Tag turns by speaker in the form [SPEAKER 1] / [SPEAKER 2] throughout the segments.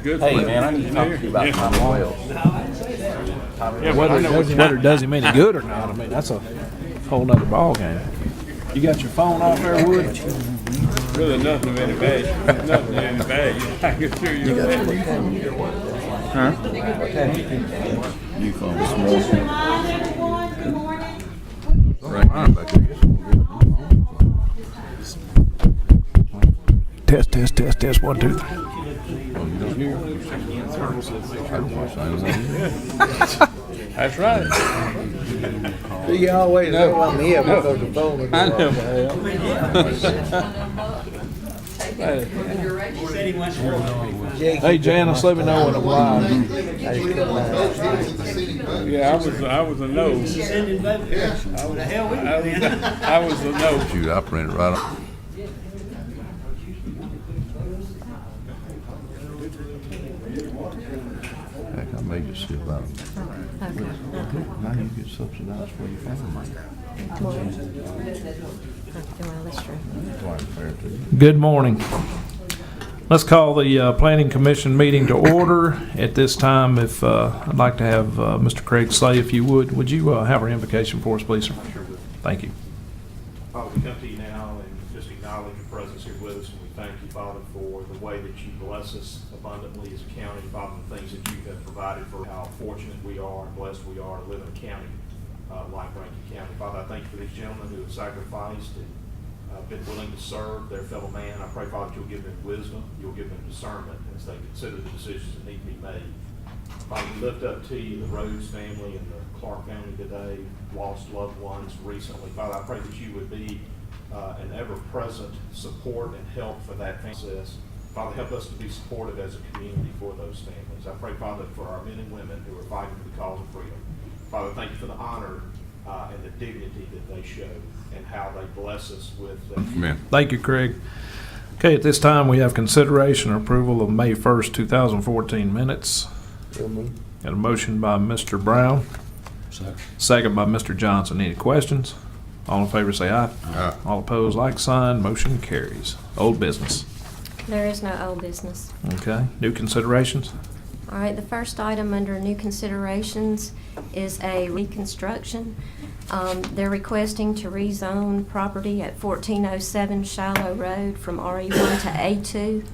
[SPEAKER 1] Good
[SPEAKER 2] Hey
[SPEAKER 1] for
[SPEAKER 2] man, I need to talk to you about Tommy Wells.
[SPEAKER 1] Yeah,
[SPEAKER 3] Whether it does him any good or not, I mean, that's a whole nother ballgame. You got your phone off there, Wood?
[SPEAKER 1] really nothing of any value. Nothing of any value. I can assure you that.
[SPEAKER 2] Huh?
[SPEAKER 4] New phone.
[SPEAKER 5] Good morning.
[SPEAKER 4] Right mine back there.
[SPEAKER 3] Test, 1, 2, 3.
[SPEAKER 4] Oh, you don't hear? I don't watch things.
[SPEAKER 1] That's right.
[SPEAKER 6] You always know I'm here because the phone is
[SPEAKER 1] I know.
[SPEAKER 3] Hey, Janice, let me know when I'm live.
[SPEAKER 1] Yeah, I was a no. I was a no.
[SPEAKER 4] Shoot, I printed right on. Heck, I made you see about it. Now you get subsidized for your family. Quite fair to you.
[SPEAKER 3] Good morning. Let's call the Planning Commission meeting to order. At this time, if I'd like to have Mr. Craig Slay, if you would you have our invocation for us, please, sir?
[SPEAKER 7] Sure will.
[SPEAKER 3] Thank you.
[SPEAKER 7] Father, we come to you now and just acknowledge your presence here with us, and we thank you, Father, for the way that you bless us abundantly as a county, Father, the things that you have provided for how fortunate we are and blessed we are to live in a county like Rankin County. Father, I thank you for these gentlemen who have sacrificed and been willing to serve their fellow man. I pray, Father, that you'll give them wisdom, you'll give them discernment as they consider the decisions that need to be made. Father, we lift up to you the Rhodes family and the Clark family today, lost loved ones recently. Father, I pray that you would be an ever-present support and help for that family. Father, help us to be supportive as a community for those families. I pray, Father, for our men and women who are fighting for the cause of freedom. Father, thank you for the honor and the dignity that they show and how they bless us with that.
[SPEAKER 4] Amen.
[SPEAKER 3] Thank you, Craig. Okay, at this time, we have consideration and approval of May 1st, 2014 minutes. Got a motion by Mr. Brown. Second by Mr. Johnson. Any questions? All in favor say aye.
[SPEAKER 4] Aye.
[SPEAKER 3] All opposed, like sign. Motion carries. Old business.
[SPEAKER 5] There is no old business.
[SPEAKER 3] Okay. New considerations?
[SPEAKER 5] All right, the first item under new considerations is a reconstruction. They're requesting to rezone property at 1407 Shallow Road from RE1 to A2.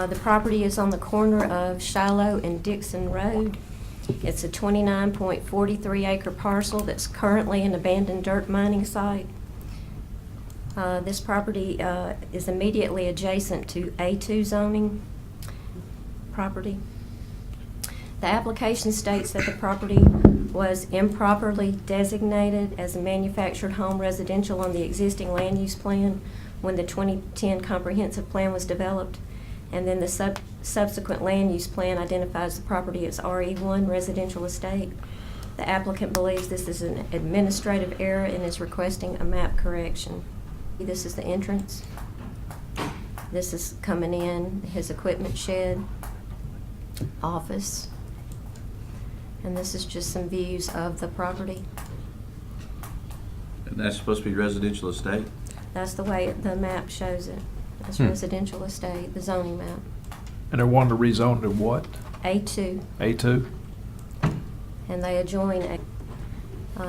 [SPEAKER 5] The property is on the corner of Shallow and Dixon Road. It's a 29.43 acre parcel that's currently an abandoned dirt mining site. This property is immediately adjacent to A2 zoning property. The application states that the property was improperly designated as a manufactured home residential on the existing land use plan when the 2010 comprehensive plan was developed, and then the subsequent land use plan identifies the property as RE1 residential estate. The applicant believes this is an administrative error and is requesting a map correction. This is the entrance. This is coming in, his equipment shed, office, and this is just some views of the property.
[SPEAKER 2] And that's supposed to be residential estate?
[SPEAKER 5] That's the way the map shows it. It's residential estate, the zoning map.
[SPEAKER 3] And they're wanting to rezone to what?
[SPEAKER 5] A2,
[SPEAKER 3] A2?
[SPEAKER 5] and they adjoin,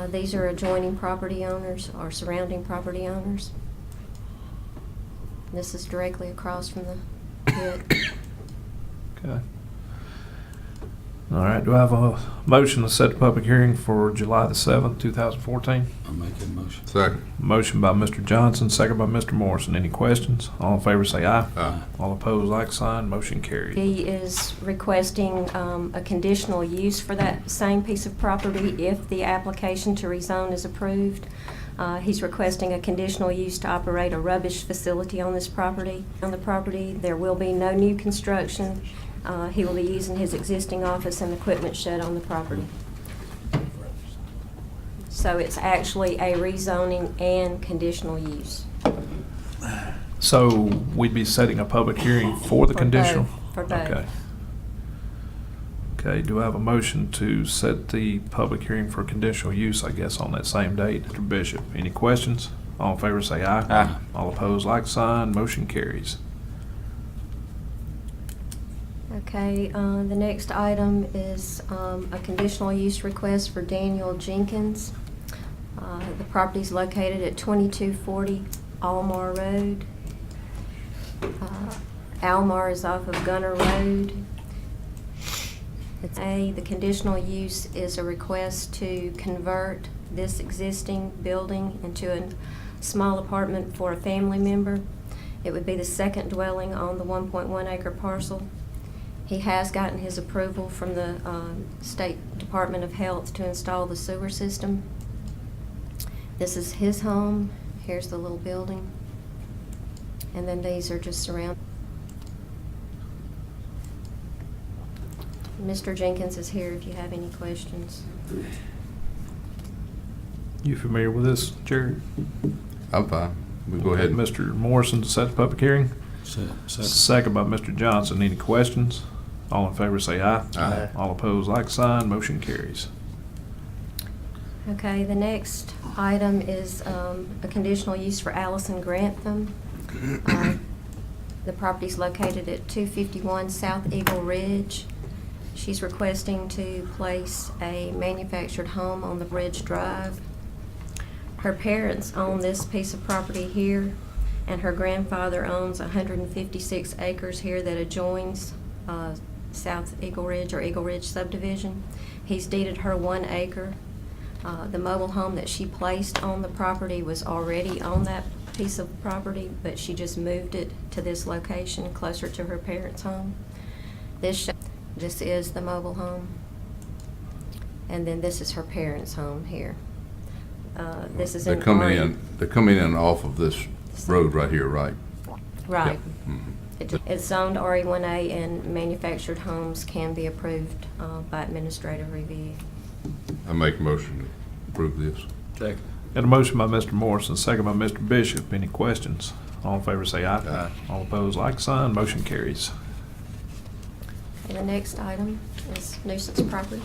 [SPEAKER 5] these are adjoining property owners or surrounding property owners. This is directly across from the pit.
[SPEAKER 3] Okay. All right, do I have a motion to set the public hearing for July the 7th, 2014?
[SPEAKER 4] I'll make that motion. Second.
[SPEAKER 3] Motion by Mr. Johnson, second by Mr. Morrison. Any questions? All in favor say aye.
[SPEAKER 4] Aye.
[SPEAKER 3] All opposed, like sign. Motion carried.
[SPEAKER 5] He is requesting a conditional use for that same piece of property if the application to rezone is approved. He's requesting a conditional use to operate a rubbish facility on this property. On the property, there will be no new construction. He will be using his existing office and equipment shed on the property. So it's actually a rezoning and conditional use.
[SPEAKER 3] So we'd be setting a public hearing for the conditional?
[SPEAKER 5] For both.
[SPEAKER 3] Okay. Okay, do I have a motion to set the public hearing for conditional use, I guess, on that same date? Mr. Bishop, any questions? All in favor say aye.
[SPEAKER 2] Aye.
[SPEAKER 3] All opposed, like sign. Motion carries.
[SPEAKER 5] Okay, the next item is a conditional use request for Daniel Jenkins. The property is located at 2240 Almar Road. Almar is off of Gunner Road. The conditional use is a request to convert this existing building into a small apartment for a family member. It would be the second dwelling on the 1.1 acre parcel. He has gotten his approval from the State Department of Health to install the sewer system. This is his home. Here's the little building. And then these are just surrounded. Mr. Jenkins is here if you have any questions.
[SPEAKER 3] You familiar with this, Jared?
[SPEAKER 4] I'm fine. We go ahead.
[SPEAKER 3] Mr. Morrison to set the public hearing. Second by Mr. Johnson. Any questions? All in favor say aye.
[SPEAKER 4] Aye.
[SPEAKER 3] All opposed, like sign. Motion carries.
[SPEAKER 5] Okay, the next item is a conditional use for Allison Grantham. The property's located at 251 South Eagle Ridge. She's requesting to place a manufactured home on the Bridge Drive. Her parents own this piece of property here, and her grandfather owns 156 acres here that adjoins South Eagle Ridge or Eagle Ridge subdivision. He's deeded her 1 acre. The mobile home that she placed on the property was already on that piece of property, but she just moved it to this location closer to her parents' home. This is the mobile home, and then this is her parents' home here. This is
[SPEAKER 4] They're
[SPEAKER 5] in
[SPEAKER 4] coming
[SPEAKER 5] RE.
[SPEAKER 4] in. They're coming in off of this road right here, right?
[SPEAKER 5] Right.
[SPEAKER 4] Yep.
[SPEAKER 5] It's zoned RE1A, and manufactured homes can be approved by administrative review.
[SPEAKER 4] I make a motion to approve this.
[SPEAKER 2] Second.
[SPEAKER 3] Got a motion by Mr. Morrison, second by Mr. Bishop. Any questions? All in favor say aye.
[SPEAKER 4] Aye.
[SPEAKER 3] All opposed, like sign. Motion carries.
[SPEAKER 5] And the next item is nuisance property.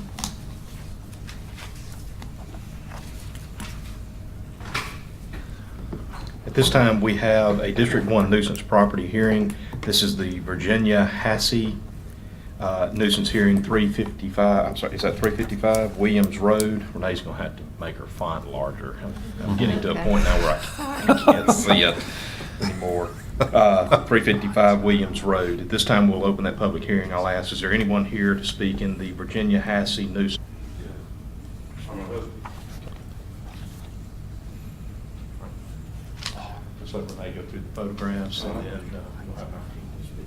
[SPEAKER 8] At this time, we have a District 1 nuisance property hearing. This is the Virginia Hassey nuisance hearing, 355, I'm sorry, is that 355 Williams Road? Renee's going to have to make her font larger. I'm getting to a point now where I can't see it anymore. 355 Williams Road. At this time, we'll open that public hearing. I'll ask, is there anyone here to speak in the Virginia Hassey nuisance? Just let Renee go through the photographs and then we'll have an opportunity to speak.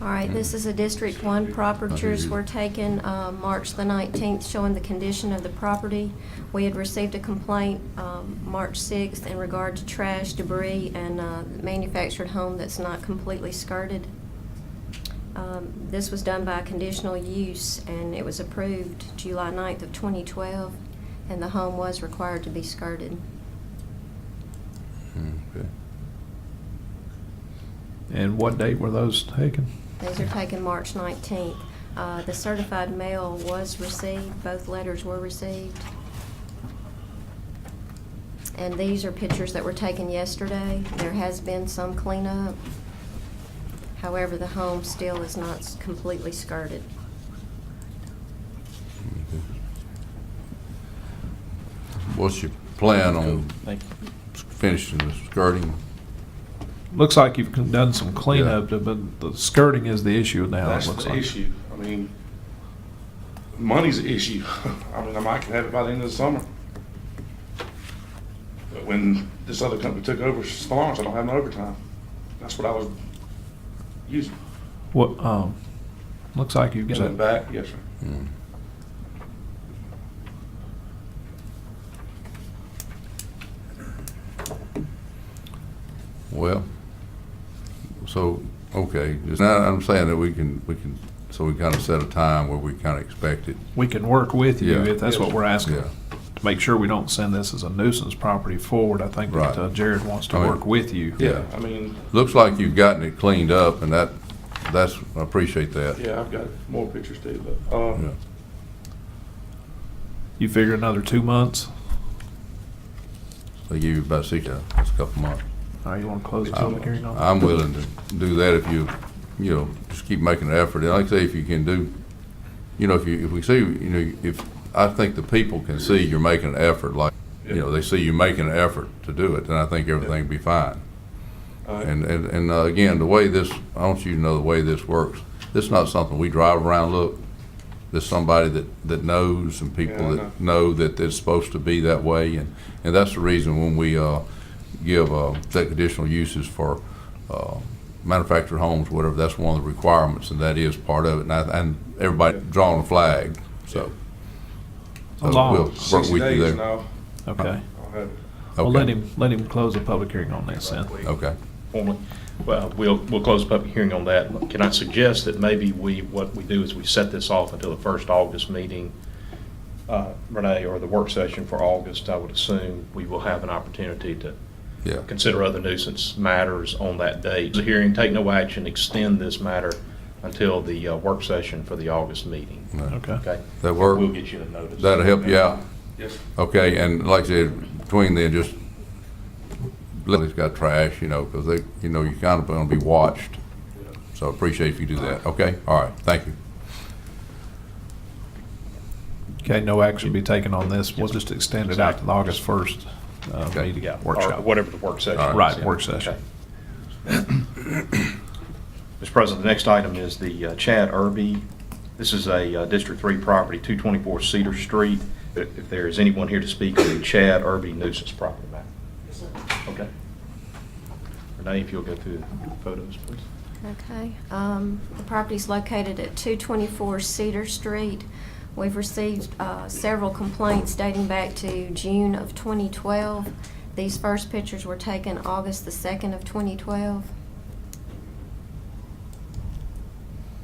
[SPEAKER 5] All right, this is a District 1 properties were taken March the 19th, showing the condition of the property. We had received a complaint March 6th in regard to trash, debris, and manufactured home that's not completely skirted. This was done by conditional use, and it was approved July 9th of 2012, and the home was required to be skirted.
[SPEAKER 4] Okay.
[SPEAKER 3] And what date were those taken?
[SPEAKER 5] These are taken March 19th. The certified mail was received. Both letters were received. And these are pictures that were taken yesterday. There has been some cleanup. However, the home still is not completely skirted.
[SPEAKER 4] What's your plan on finishing the skirting?
[SPEAKER 3] Looks like you've done some cleanup, but the skirting is the issue now.
[SPEAKER 9] That's
[SPEAKER 3] it looks
[SPEAKER 9] the
[SPEAKER 3] like.
[SPEAKER 9] issue. I mean, money's the issue. I mean, I might can have it by the end of the summer. But when this other company took over Florence, I don't have no overtime. That's what I was using.
[SPEAKER 3] What? Looks like you've got
[SPEAKER 9] Sitting back, yes, sir.
[SPEAKER 4] Hmm. Well, so, okay, just now I'm saying that we can, so we kind of set a time where we kind of expect it.
[SPEAKER 3] We can work with you
[SPEAKER 4] Yeah.
[SPEAKER 3] if that's what we're asking.
[SPEAKER 4] Yeah.
[SPEAKER 3] To make sure we don't send this as a nuisance property forward, I think that
[SPEAKER 4] Right.
[SPEAKER 3] Jared wants to
[SPEAKER 4] I mean,
[SPEAKER 3] work with you.
[SPEAKER 4] Yeah.
[SPEAKER 9] I mean,
[SPEAKER 4] Looks like you've gotten it cleaned up, and that's, I appreciate that.
[SPEAKER 9] yeah, I've got more pictures too, but,
[SPEAKER 4] Yeah.
[SPEAKER 3] You figure another 2 months?
[SPEAKER 4] They give you about six, that's a couple months.
[SPEAKER 3] All right, you want to close the public hearing on that?
[SPEAKER 4] I'm willing to do that if you you know, just keep making an effort. And like I say, if you can do, you know, if we see, you know, if, I think the people can see you're making an effort, like, you know, they see you making an effort to do it, then I think everything will be fine.
[SPEAKER 9] All right.
[SPEAKER 4] And again, the way this, I want you to know the way this works. This is not something we drive around, look. There's somebody that knows, and people
[SPEAKER 9] Yeah, I
[SPEAKER 4] that know that it's supposed to be that way. And that's the reason when we give that conditional uses for manufactured homes, whatever, that's one of the requirements, and that is part of it. And everybody drawing a flag, so.
[SPEAKER 3] Along.
[SPEAKER 4] We'll work
[SPEAKER 9] 60
[SPEAKER 4] with you
[SPEAKER 9] days
[SPEAKER 4] there.
[SPEAKER 9] now.
[SPEAKER 3] Okay.
[SPEAKER 9] I'll have it.
[SPEAKER 3] Well,
[SPEAKER 4] Okay.
[SPEAKER 3] let him close the public hearing on this then.
[SPEAKER 4] Okay.
[SPEAKER 8] Formally. Well, we'll close the public hearing on that. Can I suggest that maybe what we do is we set this off until the first August meeting, Renee, or the work session for August? I would assume we will have an opportunity to
[SPEAKER 4] Yeah.
[SPEAKER 8] consider other nuisance matters on that date. The hearing, take no action, extend this matter until the work session for the August meeting.
[SPEAKER 3] Okay.
[SPEAKER 8] Okay?
[SPEAKER 4] That work?
[SPEAKER 8] We'll get you the notice.
[SPEAKER 4] That'll help you out.
[SPEAKER 9] Yes.
[SPEAKER 4] Okay, and like I said, between then, just let it's got trash, you know, because they, you know, you're kind of going to be watched. So I appreciate if you do that. Okay? All right. Thank you.
[SPEAKER 3] Okay, no action be taken on this. We'll just extend it out to the August 1st
[SPEAKER 4] Okay.
[SPEAKER 3] meeting,
[SPEAKER 8] Yeah,
[SPEAKER 3] workshop.
[SPEAKER 8] or whatever the work session
[SPEAKER 4] All
[SPEAKER 8] is.
[SPEAKER 3] Right,
[SPEAKER 8] yeah.
[SPEAKER 3] work session.
[SPEAKER 8] Okay. Mr. President, the next item is the Chad Irby. This is a District 3 property, 224 Cedar Street. If there is anyone here to speak on the Chad Irby nuisance property matter. Okay. Renee, if you'll go through the photos, please.
[SPEAKER 5] Okay, the property's located at 224 Cedar Street. We've received several complaints dating back to June of 2012. These first pictures were taken August the 2nd of 2012.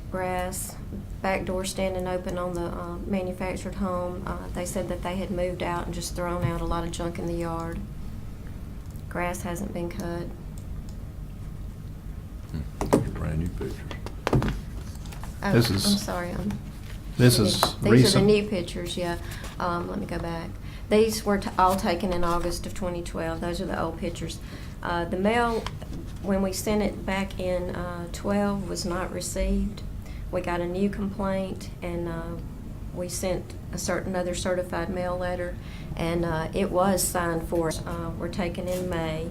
[SPEAKER 5] Grass, back door standing open on the manufactured home. They said that they had moved out and just thrown out a lot of junk in the yard. Grass hasn't been cut.
[SPEAKER 4] Brand new pictures.
[SPEAKER 5] Oh,
[SPEAKER 3] This is-
[SPEAKER 5] I'm sorry.
[SPEAKER 3] This is
[SPEAKER 5] These are the
[SPEAKER 3] recent.
[SPEAKER 5] new pictures, yeah. Let me go back. These were all taken in August of 2012. Those are the old pictures. The mail, when we sent it back in 12, was not received. We got a new complaint, and we sent another certified mail letter, and it was signed for us. We're taken in May.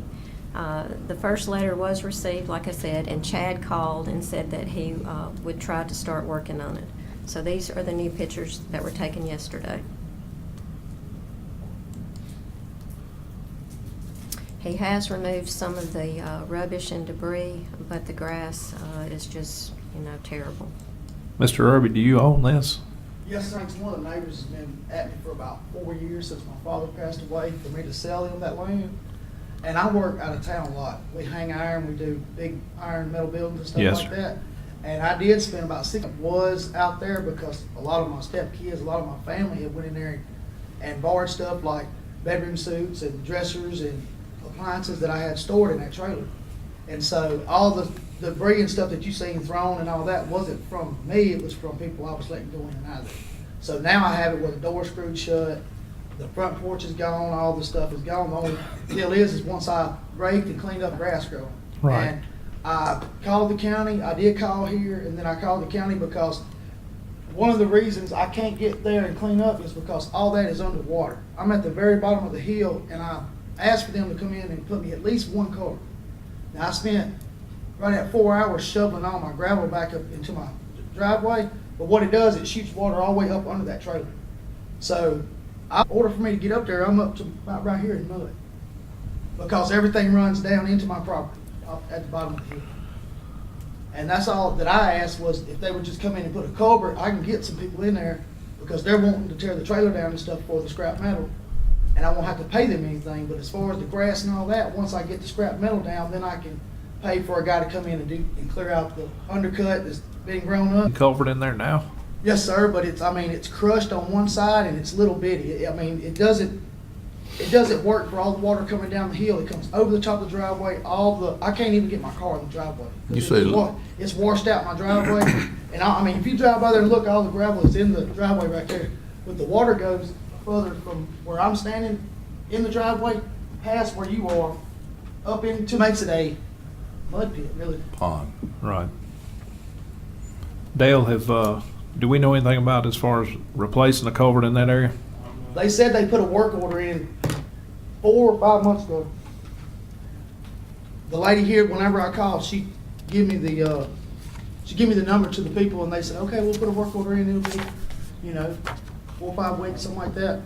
[SPEAKER 5] The first letter was received, like I said, and Chad called and said that he would try to start working on it. So these are the new pictures that were taken yesterday. He has removed some of the rubbish and debris, but the grass is just, terrible.
[SPEAKER 3] Mr. Irby, do you own this?
[SPEAKER 6] Yes, sir. One of the neighbors has been at me for about 4 years since my father passed away for me to sell him that land. And I work out of town a lot. We hang iron, we do big iron metal buildings and stuff
[SPEAKER 3] Yes,
[SPEAKER 6] like
[SPEAKER 3] sir.
[SPEAKER 6] that. And I did spend about 6 months was out there because a lot of my stepkids, a lot of my family had went in there and borrowed stuff like bedroom suits and dressers and appliances that I had stored in that trailer. And so all the debris and stuff that you seen thrown and all that wasn't from me, it was from people I was letting go in and out of there. So now I have it where the door screwed shut, the front porch is gone, all the stuff is gone. The only deal is once I raked and cleaned up grass growing.
[SPEAKER 3] Right.
[SPEAKER 6] And I called the county, I did call here, and then I called the county because one of the reasons I can't get there and clean up is because all that is underwater. I'm at the very bottom of the hill, and I asked for them to come in and put me at least one car. Now, I spent right at 4 hours shoveling all my gravel back up into my driveway, but what it does, it shoots water all the way up under that trailer. So, in order for me to get up there, I'm up to about right here in mud, because everything runs down into my property up at the bottom of the hill. And that's all that I asked was if they would just come in and put a culvert, I can get some people in there because they're wanting to tear the trailer down and stuff for the scrap metal. And I won't have to pay them anything, but as far as the grass and all that, once I get the scrap metal down, then I can pay for a guy to come in and clear out the undercut that's been grown up.
[SPEAKER 3] Culvert in there now?
[SPEAKER 6] Yes, sir, but it's crushed on one side and it's little bitty. It doesn't work for all the water coming down the hill. It comes over the top of the driveway, I can't even get my car in the driveway.
[SPEAKER 4] You say-
[SPEAKER 6] It's washed out my driveway. And if you drive by there and look, all the gravel is in the driveway right there. But the water goes further from where I'm standing in the driveway, past where you are, up into, makes it a mud pit, really.
[SPEAKER 4] Pond.
[SPEAKER 3] Right. Dale, do we know anything about as far as replacing the culvert in that area?
[SPEAKER 6] They said they put a work order in 4 or 5 months ago. The lady here, whenever I called, she give me the number to the people, and they said, okay, we'll put a work order in. It'll be, 4 or 5 weeks, something like that.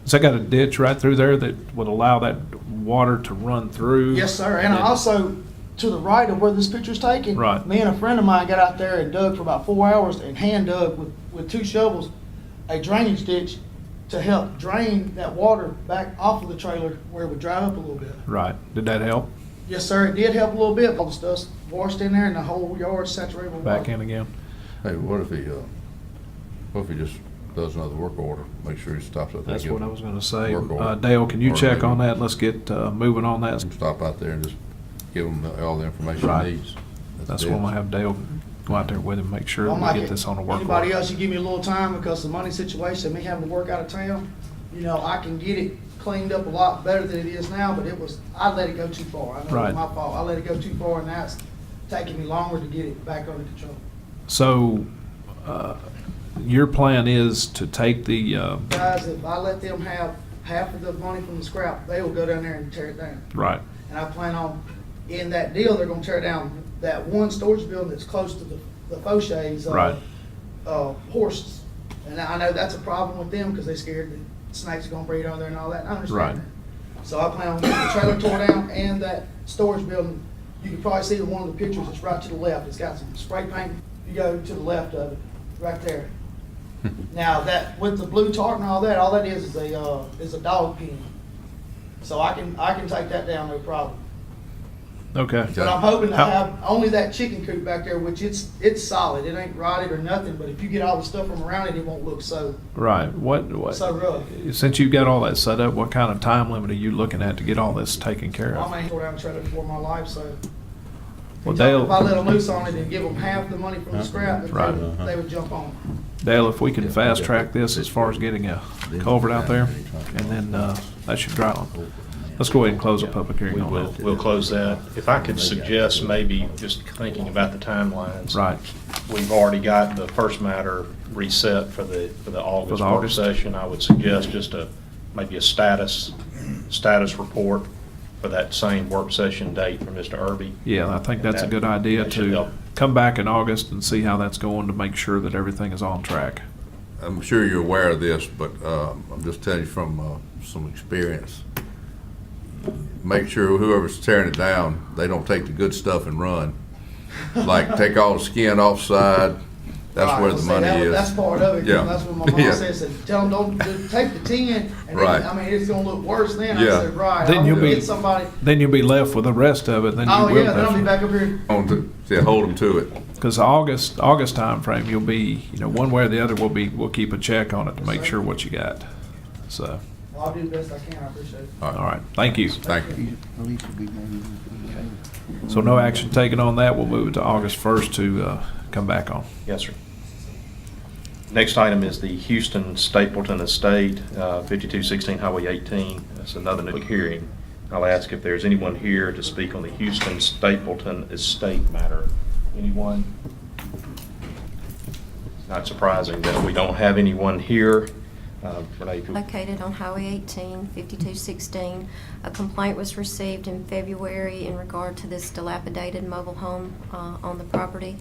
[SPEAKER 3] Has that got a ditch right through there that would allow that water to run through?
[SPEAKER 6] Yes, sir. And I also, to the right of where this picture's taken,
[SPEAKER 3] Right.
[SPEAKER 6] me and a friend of mine got out there and dug for about 4 hours and hand dug with 2 shovels a drainage ditch to help drain that water back off of the trailer where it would dry up a little bit.
[SPEAKER 3] Right. Did that help?
[SPEAKER 6] Yes, sir. It did help a little bit. All the stuff's washed in there and the whole yard saturated with water.
[SPEAKER 3] Back in again?
[SPEAKER 4] Hey, what if he just does another work order, make sure he stops out there?
[SPEAKER 3] That's what I was gonna say.
[SPEAKER 4] Work order.
[SPEAKER 3] Dale, can you
[SPEAKER 4] Or
[SPEAKER 3] check
[SPEAKER 4] maybe-
[SPEAKER 3] on that? Let's get moving on that.
[SPEAKER 4] Stop out there and just give him all the information
[SPEAKER 3] Right.
[SPEAKER 4] he needs.
[SPEAKER 3] That's when we'll have Dale go out there with him, make sure
[SPEAKER 6] I'm
[SPEAKER 3] we
[SPEAKER 6] like
[SPEAKER 3] get this on a work
[SPEAKER 6] anybody
[SPEAKER 3] order.
[SPEAKER 6] else, you give me a little time because the money situation, me having to work out of town, I can get it cleaned up a lot better than it is now, but I let it go too far. I know
[SPEAKER 3] Right.
[SPEAKER 6] it's my fault. I let it go too far, and now it's taking me longer to get it back under control.
[SPEAKER 3] So, your plan is to take the,
[SPEAKER 6] Guys, if I let them have half of the money from the scrap, they will go down there and tear it down.
[SPEAKER 3] right,
[SPEAKER 6] And I plan on, in that deal, they're gonna tear down that one storage building that's close to the Fauche's,
[SPEAKER 3] Right.
[SPEAKER 6] horses. And I know that's a problem with them, because they're scared that snakes are gonna breed on there and all that, I
[SPEAKER 3] Right.
[SPEAKER 6] understand that. So I plan on getting the trailer tore down and that storage building. You can probably see one of the pictures, it's right to the left, it's got some spray paint, you go to the left of it, right there. Now, that, with the blue tarp and all that is a dog pen. So I can take that down, no problem.
[SPEAKER 3] okay.
[SPEAKER 6] But I'm hoping to
[SPEAKER 3] How-
[SPEAKER 6] have only that chicken coop back there, which it's solid, it ain't rotted or nothing, but if you get all the stuff from around it, it won't look so
[SPEAKER 3] Right, what,
[SPEAKER 6] rough.
[SPEAKER 3] since you've got all that set up, what kind of time limit are you looking at to get all this taken care
[SPEAKER 6] I
[SPEAKER 3] of?
[SPEAKER 6] may tore down a trailer before my life, so.
[SPEAKER 3] Well,
[SPEAKER 6] If I
[SPEAKER 3] Dale,
[SPEAKER 6] let them loose on it and give them half the money from the scrap, then
[SPEAKER 3] Right.
[SPEAKER 6] they would jump on it.
[SPEAKER 3] Dale, if we can fast track this as far as getting a culvert out there, and then, that should dry on. Let's go ahead and close the public hearing
[SPEAKER 8] We
[SPEAKER 3] on
[SPEAKER 8] will,
[SPEAKER 3] that.
[SPEAKER 8] we'll close that. If I could suggest, maybe just thinking about the timelines.
[SPEAKER 3] Right,
[SPEAKER 8] We've already got the first matter reset for the August work
[SPEAKER 3] August.
[SPEAKER 8] session. I would suggest just maybe a status report for that same work session date from Mr. Irby.
[SPEAKER 3] yeah, I think that's a good idea
[SPEAKER 8] That should
[SPEAKER 3] to
[SPEAKER 8] help.
[SPEAKER 3] come back in August and see how that's going to make sure that everything is on track.
[SPEAKER 4] I'm sure you're aware of this, but I'm just telling you from some experience. Make sure whoever's tearing it down, they don't take the good stuff and run. Like, take all the skin offside, that's
[SPEAKER 6] Right,
[SPEAKER 4] where
[SPEAKER 6] well,
[SPEAKER 4] the
[SPEAKER 6] see,
[SPEAKER 4] money is.
[SPEAKER 6] That's part of it, 'cause
[SPEAKER 4] Yeah.
[SPEAKER 6] that's what my mom
[SPEAKER 4] Yeah.
[SPEAKER 6] said, tell them don't take the 10, and
[SPEAKER 4] Right.
[SPEAKER 6] then, it's gonna look worse then.
[SPEAKER 4] Yeah.
[SPEAKER 6] I said, right,
[SPEAKER 3] Then
[SPEAKER 6] I'm
[SPEAKER 3] you'll
[SPEAKER 6] gonna
[SPEAKER 3] be-
[SPEAKER 6] get somebody,
[SPEAKER 3] Then you'll be left with the rest of it, then you
[SPEAKER 6] oh
[SPEAKER 3] will.
[SPEAKER 6] yeah, then I'll be back up here.
[SPEAKER 4] Hold them to it.
[SPEAKER 3] Because August timeframe, you'll be, one way or the other, we'll keep a check on it to make sure what you got. So,
[SPEAKER 6] Well, I'll do the best I can, I appreciate it.
[SPEAKER 3] all right, thank you.
[SPEAKER 4] Thank you.
[SPEAKER 3] So no action taken on that, we'll move it to August 1st to come back on.
[SPEAKER 8] Yes, sir. Next item is the Houston Stapleton Estate, 5216 Highway 18. That's another public hearing. I'll ask if there's anyone here to speak on the Houston Stapleton Estate matter. Anyone? It's not surprising that we don't have anyone here. Renee, if you-
[SPEAKER 5] Located on Highway 18, 5216. A complaint was received in February in regard to this dilapidated mobile home on the property.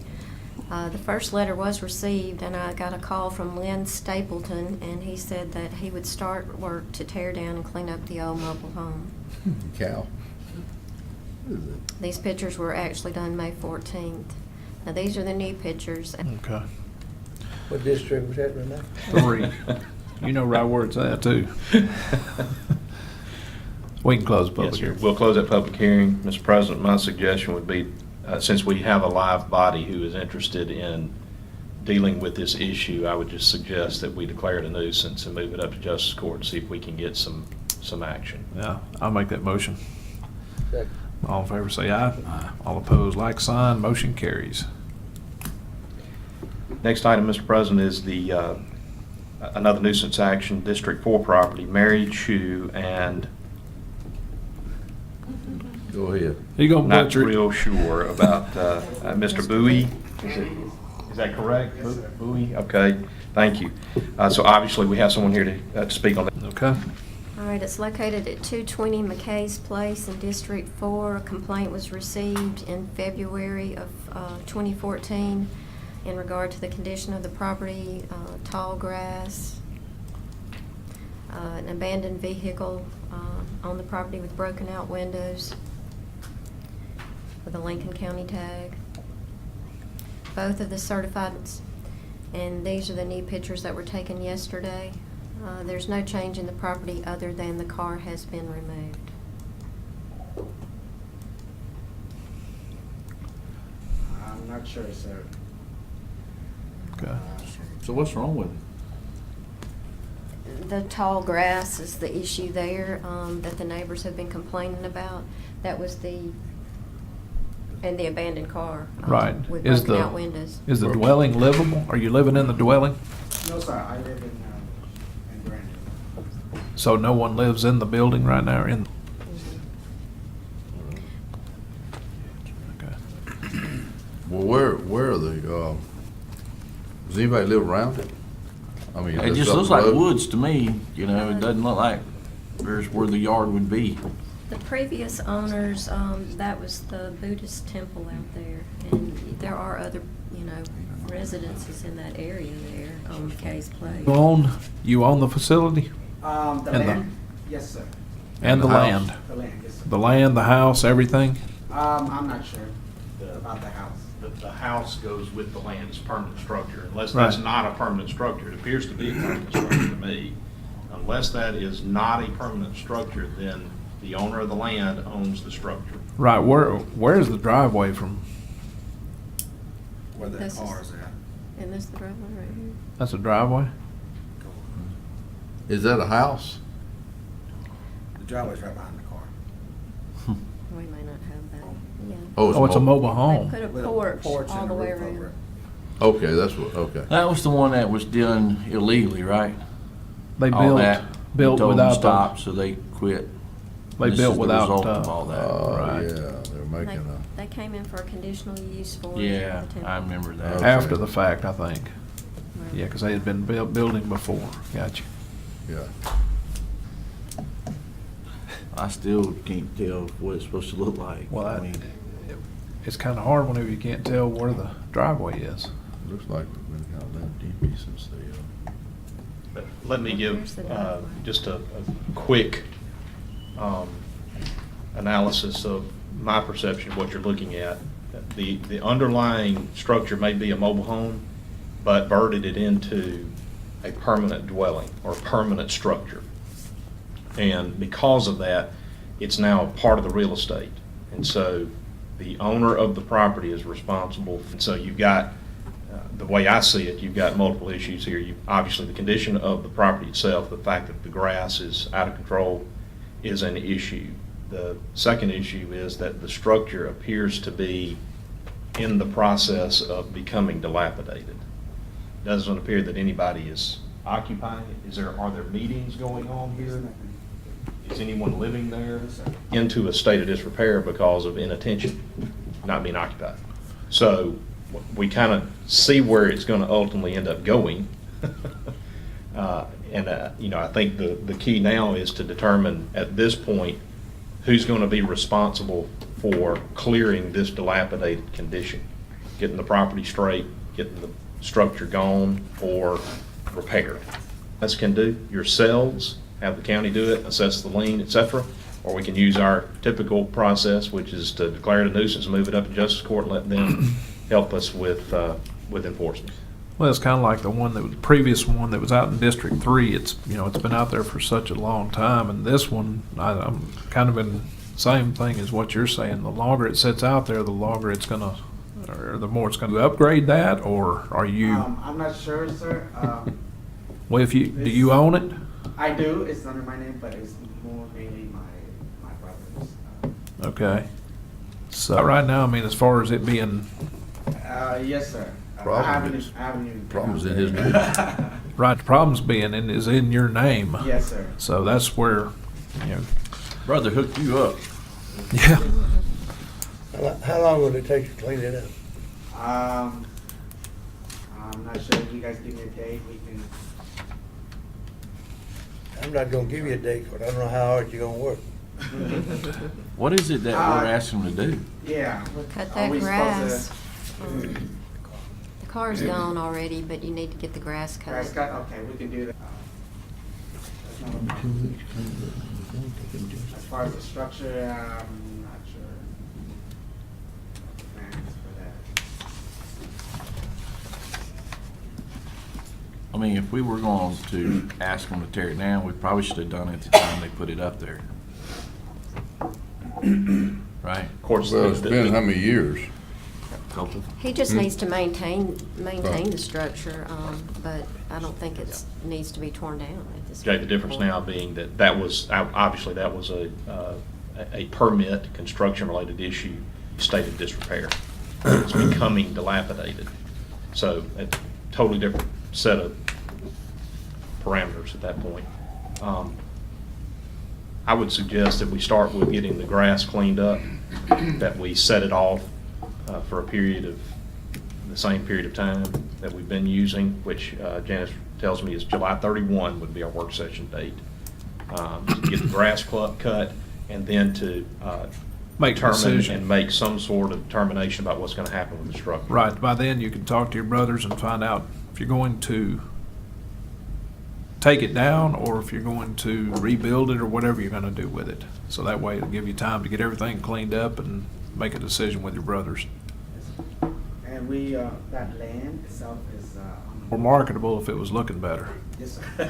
[SPEAKER 5] The first letter was received, and I got a call from Lynn Stapleton, and he said that he would start work to tear down and clean up the old mobile home.
[SPEAKER 4] Cal.
[SPEAKER 5] These pictures were actually done May 14th. Now, these are the new pictures.
[SPEAKER 3] Okay.
[SPEAKER 10] What district was that, Renee?
[SPEAKER 3] 3. You know right where it's at, too. We can close the
[SPEAKER 8] Yes,
[SPEAKER 3] public
[SPEAKER 8] sir.
[SPEAKER 3] hearing.
[SPEAKER 8] We'll close that public hearing. Mr. President, my suggestion would be, since we have a live body who is interested in dealing with this issue, I would just suggest that we declare it a nuisance and move it up to Justice Court and see if we can get some action.
[SPEAKER 3] Yeah, I'll make that motion.
[SPEAKER 10] Second.
[SPEAKER 3] All in favor, say aye. Aye. All opposed, like sign. Motion carries.
[SPEAKER 8] Next item, Mr. President, is the another nuisance action, District 4 property, Mary Chu and
[SPEAKER 4] Go ahead.
[SPEAKER 3] You gonna
[SPEAKER 8] Not
[SPEAKER 3] butcher it?
[SPEAKER 8] real sure about Mr. Bowie. Is that correct? Bowie? Okay, thank you. So obviously, we have someone here to speak on that.
[SPEAKER 3] Okay.
[SPEAKER 5] All right, it's located at 220 McKay's Place in District 4. A complaint was received in February of 2014 in regard to the condition of the property, tall grass, an abandoned vehicle on the property with broken out windows with a Rankin County tag. Both of the certified, and these are the new pictures that were taken yesterday. There's no change in the property other than the car has been removed.
[SPEAKER 11] I'm not sure, sir.
[SPEAKER 3] Okay.
[SPEAKER 2] So what's wrong with it?
[SPEAKER 5] The tall grass is the issue there, that the neighbors have been complaining about. That was and the abandoned car.
[SPEAKER 3] Right.
[SPEAKER 5] With
[SPEAKER 3] Is
[SPEAKER 5] broken
[SPEAKER 3] the-
[SPEAKER 5] out windows.
[SPEAKER 3] Is the dwelling livable? Are you living in the dwelling?
[SPEAKER 11] No, sir, I live in Brandon.
[SPEAKER 3] So no one lives in the building right now, or in? Okay.
[SPEAKER 4] Well, where are the, does anybody live around it? I mean,
[SPEAKER 2] It
[SPEAKER 4] that's
[SPEAKER 2] just
[SPEAKER 4] up
[SPEAKER 2] looks
[SPEAKER 4] the
[SPEAKER 2] like
[SPEAKER 4] road.
[SPEAKER 2] woods to me, you know, it doesn't look like there's where the yard would be.
[SPEAKER 5] The previous owners, that was the Buddhist temple out there, and there are other, residences in that area there on McKay's Place.
[SPEAKER 3] You own the facility
[SPEAKER 11] The
[SPEAKER 3] And the-
[SPEAKER 11] land? Yes, sir.
[SPEAKER 3] and the
[SPEAKER 4] the house.
[SPEAKER 3] land?
[SPEAKER 11] The land, yes, sir.
[SPEAKER 3] The land, the house, everything?
[SPEAKER 11] I'm not sure about the house.
[SPEAKER 8] The house goes with the land, it's a permanent structure. Unless
[SPEAKER 3] Right.
[SPEAKER 8] that's not a permanent structure, it appears to be a permanent structure to me. Unless that is not a permanent structure, then the owner of the land owns the structure.
[SPEAKER 3] Right, where's the driveway from?
[SPEAKER 11] Where
[SPEAKER 5] This is- And this is the driveway right here.
[SPEAKER 3] That's a driveway?
[SPEAKER 4] Is that a house?
[SPEAKER 11] The driveway's right behind the car.
[SPEAKER 5] We may not have that, yeah.
[SPEAKER 3] Oh, it's a mobile
[SPEAKER 5] They
[SPEAKER 3] home.
[SPEAKER 5] put a
[SPEAKER 11] With a
[SPEAKER 5] porch all
[SPEAKER 11] and
[SPEAKER 5] the
[SPEAKER 11] a
[SPEAKER 5] way
[SPEAKER 11] roof over
[SPEAKER 5] around.
[SPEAKER 11] it.
[SPEAKER 4] Okay, that's what, okay.
[SPEAKER 2] That was the one that was done illegally, right?
[SPEAKER 3] They
[SPEAKER 2] All that.
[SPEAKER 3] built
[SPEAKER 2] You told them
[SPEAKER 3] without
[SPEAKER 2] stop, so they quit.
[SPEAKER 3] They
[SPEAKER 2] This
[SPEAKER 3] built
[SPEAKER 2] is the
[SPEAKER 3] without,
[SPEAKER 2] result of all that.
[SPEAKER 3] Right.
[SPEAKER 4] Yeah, they're making
[SPEAKER 5] They came in for a conditional use for
[SPEAKER 2] Yeah,
[SPEAKER 5] the temple.
[SPEAKER 2] I remember that.
[SPEAKER 4] Okay.
[SPEAKER 3] After the fact, I think.
[SPEAKER 5] Right.
[SPEAKER 3] Yeah, because they had been building before. Gotcha.
[SPEAKER 4] yeah.
[SPEAKER 2] I still can't tell what it's supposed to look like.
[SPEAKER 3] Well,
[SPEAKER 2] I mean,
[SPEAKER 3] it's kind of hard whenever you can't tell where the driveway is.
[SPEAKER 4] Looks like it's been kind of left empty since they,
[SPEAKER 8] But let me give
[SPEAKER 5] Where's the driveway?
[SPEAKER 8] just a quick analysis of my perception of what you're looking at. The underlying structure may be a mobile home, but converted it into a permanent dwelling or permanent structure. And because of that, it's now part of the real estate. And so the owner of the property is responsible. And so you've got, the way I see it, you've got multiple issues here. Obviously, the condition of the property itself, the fact that the grass is out of control is an issue. The second issue is that the structure appears to be in the process of becoming dilapidated. Doesn't appear that anybody is occupying it. Are there meetings going on here? Is anyone living there into a state of disrepair because of inattention, not being occupied? So we kind of see where it's going to ultimately end up going. I think the key now is to determine at this point who's going to be responsible for clearing this dilapidated condition, getting the property straight, getting the structure gone, or repaired. This can do yourselves, have the county do it, assess the lien, et cetera, or we can use our typical process, which is to declare it a nuisance, move it up to justice court, and let them help us with enforcement.
[SPEAKER 3] Well, it's kind of like the previous one that was out in District 3. It's been out there for such a long time, and this one, I'm kind of in the same thing as what you're saying. The longer it sits out there, the longer it's gonna, or the more it's gonna upgrade that, or are you?
[SPEAKER 11] I'm not sure, sir.
[SPEAKER 3] Well, do you own it?
[SPEAKER 11] I do. It's under my name, but it's more mainly my brother's.
[SPEAKER 3] Okay. So right now, I mean, as far as it being
[SPEAKER 11] Yes, sir.
[SPEAKER 4] Problem
[SPEAKER 11] I haven't
[SPEAKER 4] is-
[SPEAKER 11] even.
[SPEAKER 4] problem's in his name.
[SPEAKER 3] right, the problem's being is in your name.
[SPEAKER 11] Yes, sir.
[SPEAKER 3] So that's where,
[SPEAKER 2] brother hooked you up.
[SPEAKER 3] Yeah.
[SPEAKER 10] How long will it take to clean it up?
[SPEAKER 11] I'm not sure if you guys give me a date, we can,
[SPEAKER 10] I'm not gonna give you a date, but I don't know how hard you're gonna work.
[SPEAKER 2] What is it that we're asking them to do?
[SPEAKER 11] yeah.
[SPEAKER 5] Cut
[SPEAKER 11] Are
[SPEAKER 5] that
[SPEAKER 11] we
[SPEAKER 5] grass.
[SPEAKER 11] supposed
[SPEAKER 5] The car's gone already, but you need to get the grass
[SPEAKER 11] to-
[SPEAKER 5] cut.
[SPEAKER 11] Grass cut, okay, we can do that. That's not a problem. As far as the structure, I'm not sure. Plans for that.
[SPEAKER 2] I mean, if we were going to ask them to tear it down, we probably should have done it at the time they put it up there. Right?
[SPEAKER 8] Of course,
[SPEAKER 4] Well, it's been how many years?
[SPEAKER 2] Couple.
[SPEAKER 5] He just needs to maintain the structure, but I don't think it needs to be torn down at this.
[SPEAKER 8] Jay, the difference
[SPEAKER 5] point.
[SPEAKER 8] now being that was, obviously, that was a permit, construction-related issue, stated disrepair. It's becoming dilapidated. So it's a totally different set of parameters at that point. I would suggest that we start with getting the grass cleaned up, that we set it off for a period of, the same period of time that we've been using, which Janice tells me is July 31 would be our work session date. To get the grass cut and then to
[SPEAKER 3] Make a
[SPEAKER 8] determine
[SPEAKER 3] decision.
[SPEAKER 8] and make some sort of determination about what's going to happen with the structure.
[SPEAKER 3] Right, by then you can talk to your brothers and find out if you're going to take it down or if you're going to rebuild it or whatever you're gonna do with it. So that way it'll give you time to get everything cleaned up and make a decision with your brothers.
[SPEAKER 11] And we, that land itself is,
[SPEAKER 3] More marketable if it was looking better.
[SPEAKER 11] yes,
[SPEAKER 4] How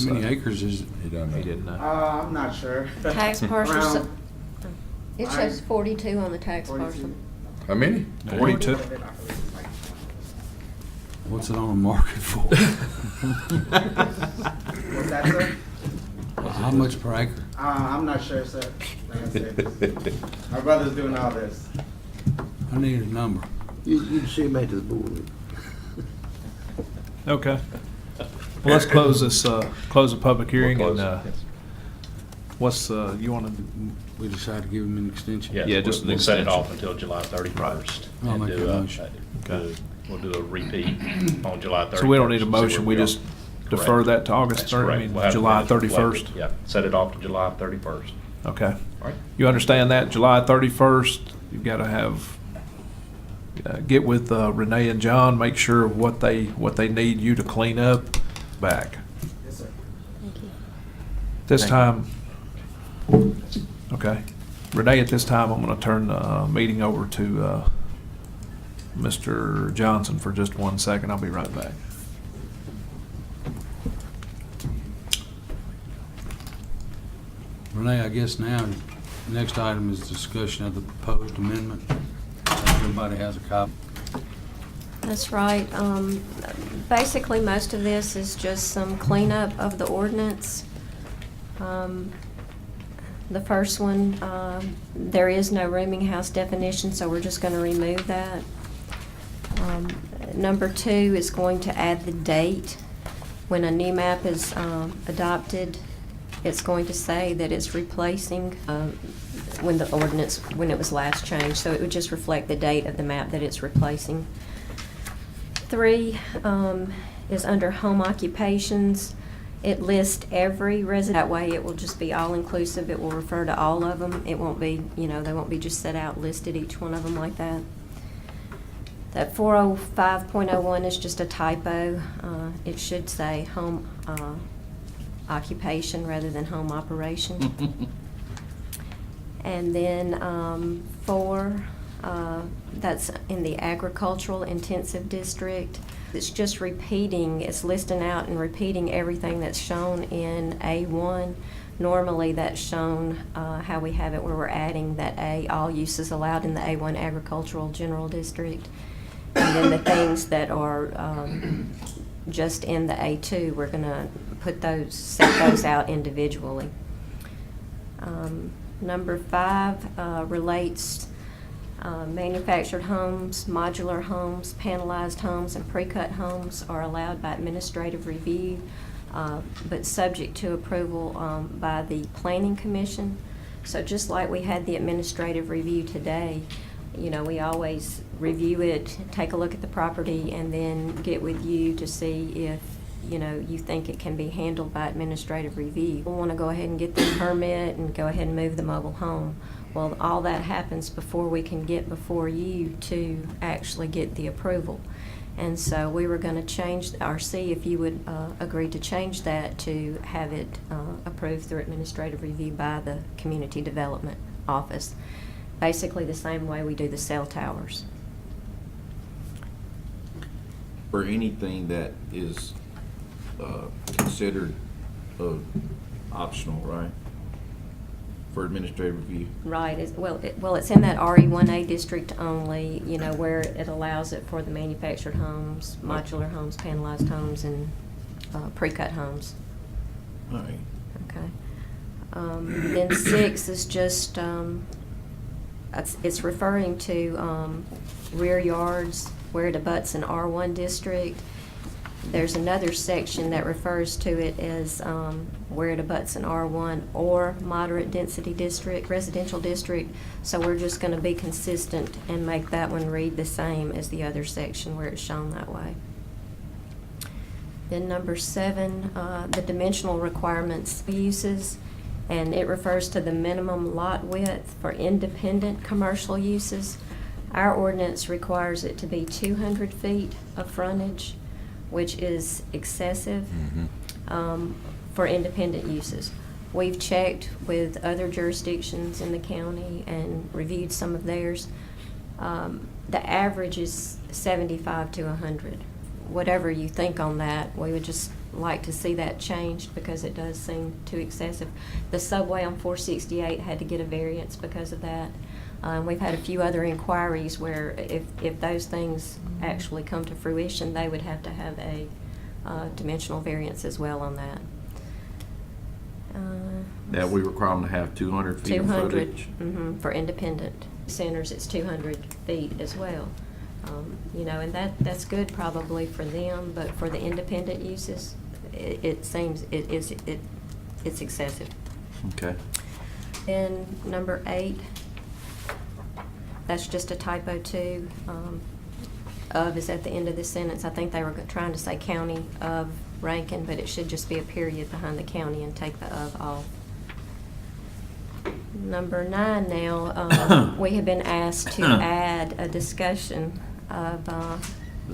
[SPEAKER 4] many acres is it? He doesn't know.
[SPEAKER 3] He didn't know.
[SPEAKER 11] I'm not sure.
[SPEAKER 5] Tax parcels,
[SPEAKER 11] Around
[SPEAKER 5] it shows 42 on the tax
[SPEAKER 11] 42.
[SPEAKER 5] parcel.
[SPEAKER 4] How many?
[SPEAKER 3] 42.
[SPEAKER 12] What's it on the market for?
[SPEAKER 11] What's that, sir?
[SPEAKER 12] How much per acre?
[SPEAKER 11] I'm not sure, sir. Like I said, my brother's doing all this.
[SPEAKER 12] I need a number.
[SPEAKER 10] You can see him back to the board.
[SPEAKER 3] Okay. Well, let's close this, close the public hearing
[SPEAKER 8] We'll
[SPEAKER 3] and,
[SPEAKER 8] close it, yes.
[SPEAKER 3] what's, you wanna,
[SPEAKER 12] We decided to give him an extension.
[SPEAKER 8] Yes,
[SPEAKER 3] Yeah, just an
[SPEAKER 8] we'll set it
[SPEAKER 3] extension.
[SPEAKER 8] off until July 31st.
[SPEAKER 12] I'll
[SPEAKER 8] and
[SPEAKER 12] make
[SPEAKER 8] do
[SPEAKER 12] that
[SPEAKER 8] a-
[SPEAKER 12] motion.
[SPEAKER 3] Okay.
[SPEAKER 8] We'll do a repeat on July 31st.
[SPEAKER 3] so we don't need a
[SPEAKER 8] and see where
[SPEAKER 3] motion, we
[SPEAKER 8] are.
[SPEAKER 3] just defer
[SPEAKER 8] Correct.
[SPEAKER 3] that to August
[SPEAKER 8] That's
[SPEAKER 3] 3rd, I
[SPEAKER 8] correct.
[SPEAKER 3] mean,
[SPEAKER 8] We'll have
[SPEAKER 3] July
[SPEAKER 8] minutes reflected.
[SPEAKER 3] 31st?
[SPEAKER 8] Yeah, set it off to July 31st.
[SPEAKER 3] Okay.
[SPEAKER 8] All right.
[SPEAKER 3] You understand that, July 31st, you've gotta have, get with Renee and John, make sure what they need you to clean up back.
[SPEAKER 11] Yes, sir.
[SPEAKER 5] Thank you.
[SPEAKER 3] This
[SPEAKER 2] Thank
[SPEAKER 3] time, okay. Renee, at this time, I'm gonna turn the meeting over to Mr. Johnson for just 1 second. I'll be right back.
[SPEAKER 12] Renee, I guess now, the next item is discussion of the proposed amendment. Everybody has a copy.
[SPEAKER 5] That's right. Basically, most of this is just some cleanup of the ordinance. The first one, there is no rooming house definition, so we're just gonna remove that. Number 2 is going to add the date. When a new map is adopted, it's going to say that it's replacing when the ordinance, when it was last changed. So it would just reflect the date of the map that it's replacing. 3 is under home occupations. It lists every resident. That way it will just be all-inclusive. It will refer to all of them. It won't be, they won't be just set out listed, each one of them like that. That 405.01 is just a typo. It should say home occupation rather than home operation. And then 4, that's in the agricultural intensive district. It's just repeating, it's listing out and repeating everything that's shown in A1. Normally that's shown how we have it where we're adding that all uses allowed in the A1 agricultural general district. And then the things that are just in the A2, we're gonna put those, set those out individually. Number 5 relates manufactured homes, modular homes, panelized homes, and pre-cut homes are allowed by administrative review, but subject to approval by the Planning Commission. So just like we had the administrative review today, you know, we always review it, take a look at the property, and then get with you to see if, you know, you think it can be handled by administrative review. We want to go ahead and get the permit and go ahead and move the mobile home. Well, all that happens before we can get before you to actually get the approval. And so we were going to change, or see if you would agree to change that to have it approved through administrative review by the Community Development Office. Basically the same way we do the cell towers.
[SPEAKER 2] For anything that is considered optional, right? For administrative review.
[SPEAKER 5] Right. It's in that RE1A district only, you know, where it allows it for the manufactured homes, modular homes, panelized homes, and pre-cut homes.
[SPEAKER 2] All right.
[SPEAKER 5] Okay. Then 6 is just, it's referring to rear yards where it abuts an R1 district. There's another section that refers to it as where it abuts an R1 or moderate density district, residential district. So we're just going to be consistent and make that one read the same as the other section where it's shown that way. Then number 7, the dimensional requirements uses, and it refers to the minimum lot width for independent commercial uses. Our ordinance requires it to be 200 feet of frontage, which is excessive for independent uses. We've checked with other jurisdictions in the county and reviewed some of theirs. The average is 75 to 100. Whatever you think on that, we would just like to see that changed because it does seem too excessive. The subway on 468 had to get a variance because of that. We've had a few other inquiries where if those things actually come to fruition, they would have to have a dimensional variance as well on that.
[SPEAKER 2] That we require them to have 200 feet of
[SPEAKER 5] 200,
[SPEAKER 2] footage?
[SPEAKER 5] for independent centers, it's 200 feet as well. You know, and that's good probably for them, but for the independent uses, it seems it's excessive.
[SPEAKER 2] Okay.
[SPEAKER 5] And number 8, that's just a typo too. Of is at the end of the sentence. I think they were trying to say county of Rankin, but it should just be a period behind the county and take the of off. Number 9 now, we have been asked to add a discussion of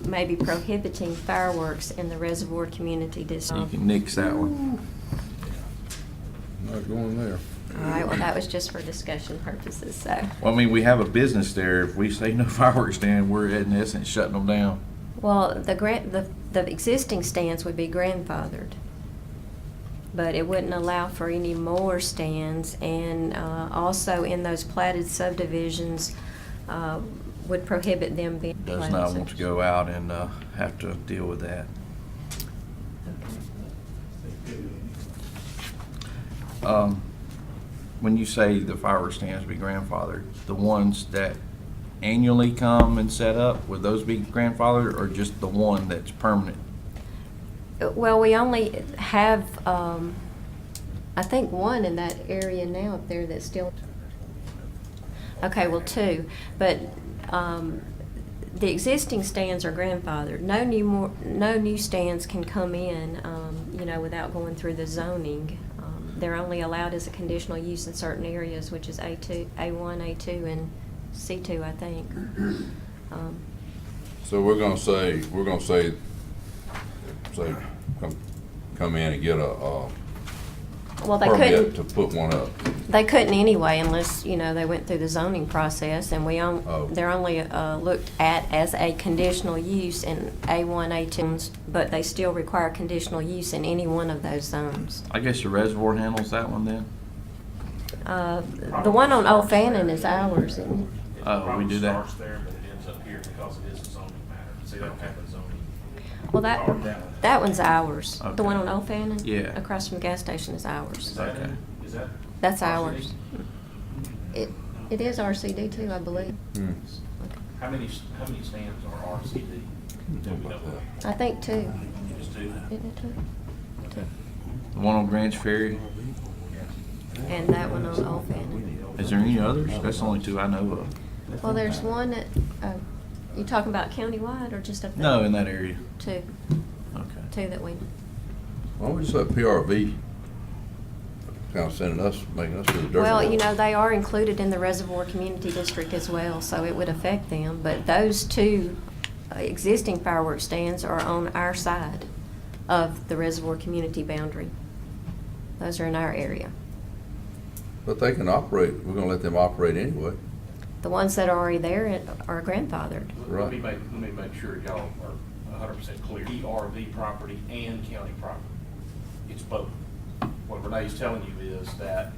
[SPEAKER 5] maybe prohibiting fireworks in the Reservoir Community
[SPEAKER 2] You
[SPEAKER 5] District.
[SPEAKER 2] can nix that one.
[SPEAKER 4] Not going there.
[SPEAKER 5] All right, well, that was just for discussion purposes, so.
[SPEAKER 2] Well, I mean, we have a business there. If we say no fireworks stand, we're in essence shutting them down.
[SPEAKER 5] Well, the existing stands would be grandfathered, but it wouldn't allow for any more stands, and also in those platted subdivisions would prohibit them being.
[SPEAKER 2] Does not want to go out and have to deal with that. When you say the fireworks stands be grandfathered, the ones that annually come and set up, would those be grandfathered, or just the one that's permanent?
[SPEAKER 5] Well, we only have, I think, one in that area now up there that's still. Okay, well, 2, but the existing stands are grandfathered. No new stands can come in, you know, without going through the zoning. They're only allowed as a conditional use in certain areas, which is A2, A1, A2, and C2, I think.
[SPEAKER 4] So we're gonna say, come in and get a
[SPEAKER 5] Well, they
[SPEAKER 4] permit
[SPEAKER 5] couldn't.
[SPEAKER 4] to put one up.
[SPEAKER 5] They couldn't anyway unless, you know, they went through the zoning process, and they're only looked at as a conditional use in A1, A2, but they still require conditional use in any one of those zones.
[SPEAKER 2] I guess the reservoir handles that one then?
[SPEAKER 5] The one on Old Fannin is ours, isn't it?
[SPEAKER 2] Oh, we do that?
[SPEAKER 7] Starts there, but it ends up here because it is a zoning matter. See, they don't have a zoning.
[SPEAKER 5] Well, that one's ours.
[SPEAKER 2] Okay.
[SPEAKER 5] The one on Old Fannin?
[SPEAKER 2] Yeah.
[SPEAKER 5] Across from the gas station is
[SPEAKER 7] Is
[SPEAKER 5] ours.
[SPEAKER 7] that,
[SPEAKER 2] Okay.
[SPEAKER 7] is that?
[SPEAKER 5] That's
[SPEAKER 7] RCD?
[SPEAKER 5] ours. It is RCD too, I believe.
[SPEAKER 7] How many stands are RCD? Do we know?
[SPEAKER 5] I think 2.
[SPEAKER 7] Just 2?
[SPEAKER 5] Isn't it 2?
[SPEAKER 2] The one on Grants Ferry?
[SPEAKER 5] and that one on Old Fannin.
[SPEAKER 2] Is there any others? That's the only two I know of.
[SPEAKER 5] Well, there's one that, you talking about countywide or just up there?
[SPEAKER 2] No, in that area.
[SPEAKER 5] Two,
[SPEAKER 2] Okay.
[SPEAKER 5] two that we,
[SPEAKER 4] Why don't we just let PRV kind of sending us, making us do the dirt?
[SPEAKER 5] well,
[SPEAKER 4] work?
[SPEAKER 5] you know, they are included in the Reservoir Community District as well, so it would affect them. But those two existing fireworks stands are on our side of the Reservoir Community boundary. Those are in our area.
[SPEAKER 4] But they can operate, we're gonna let them operate anyway.
[SPEAKER 5] The ones that are already there are grandfathered.
[SPEAKER 7] Let me make sure y'all are 100% clear. PRV property and county property. It's both. What Renee's telling you is that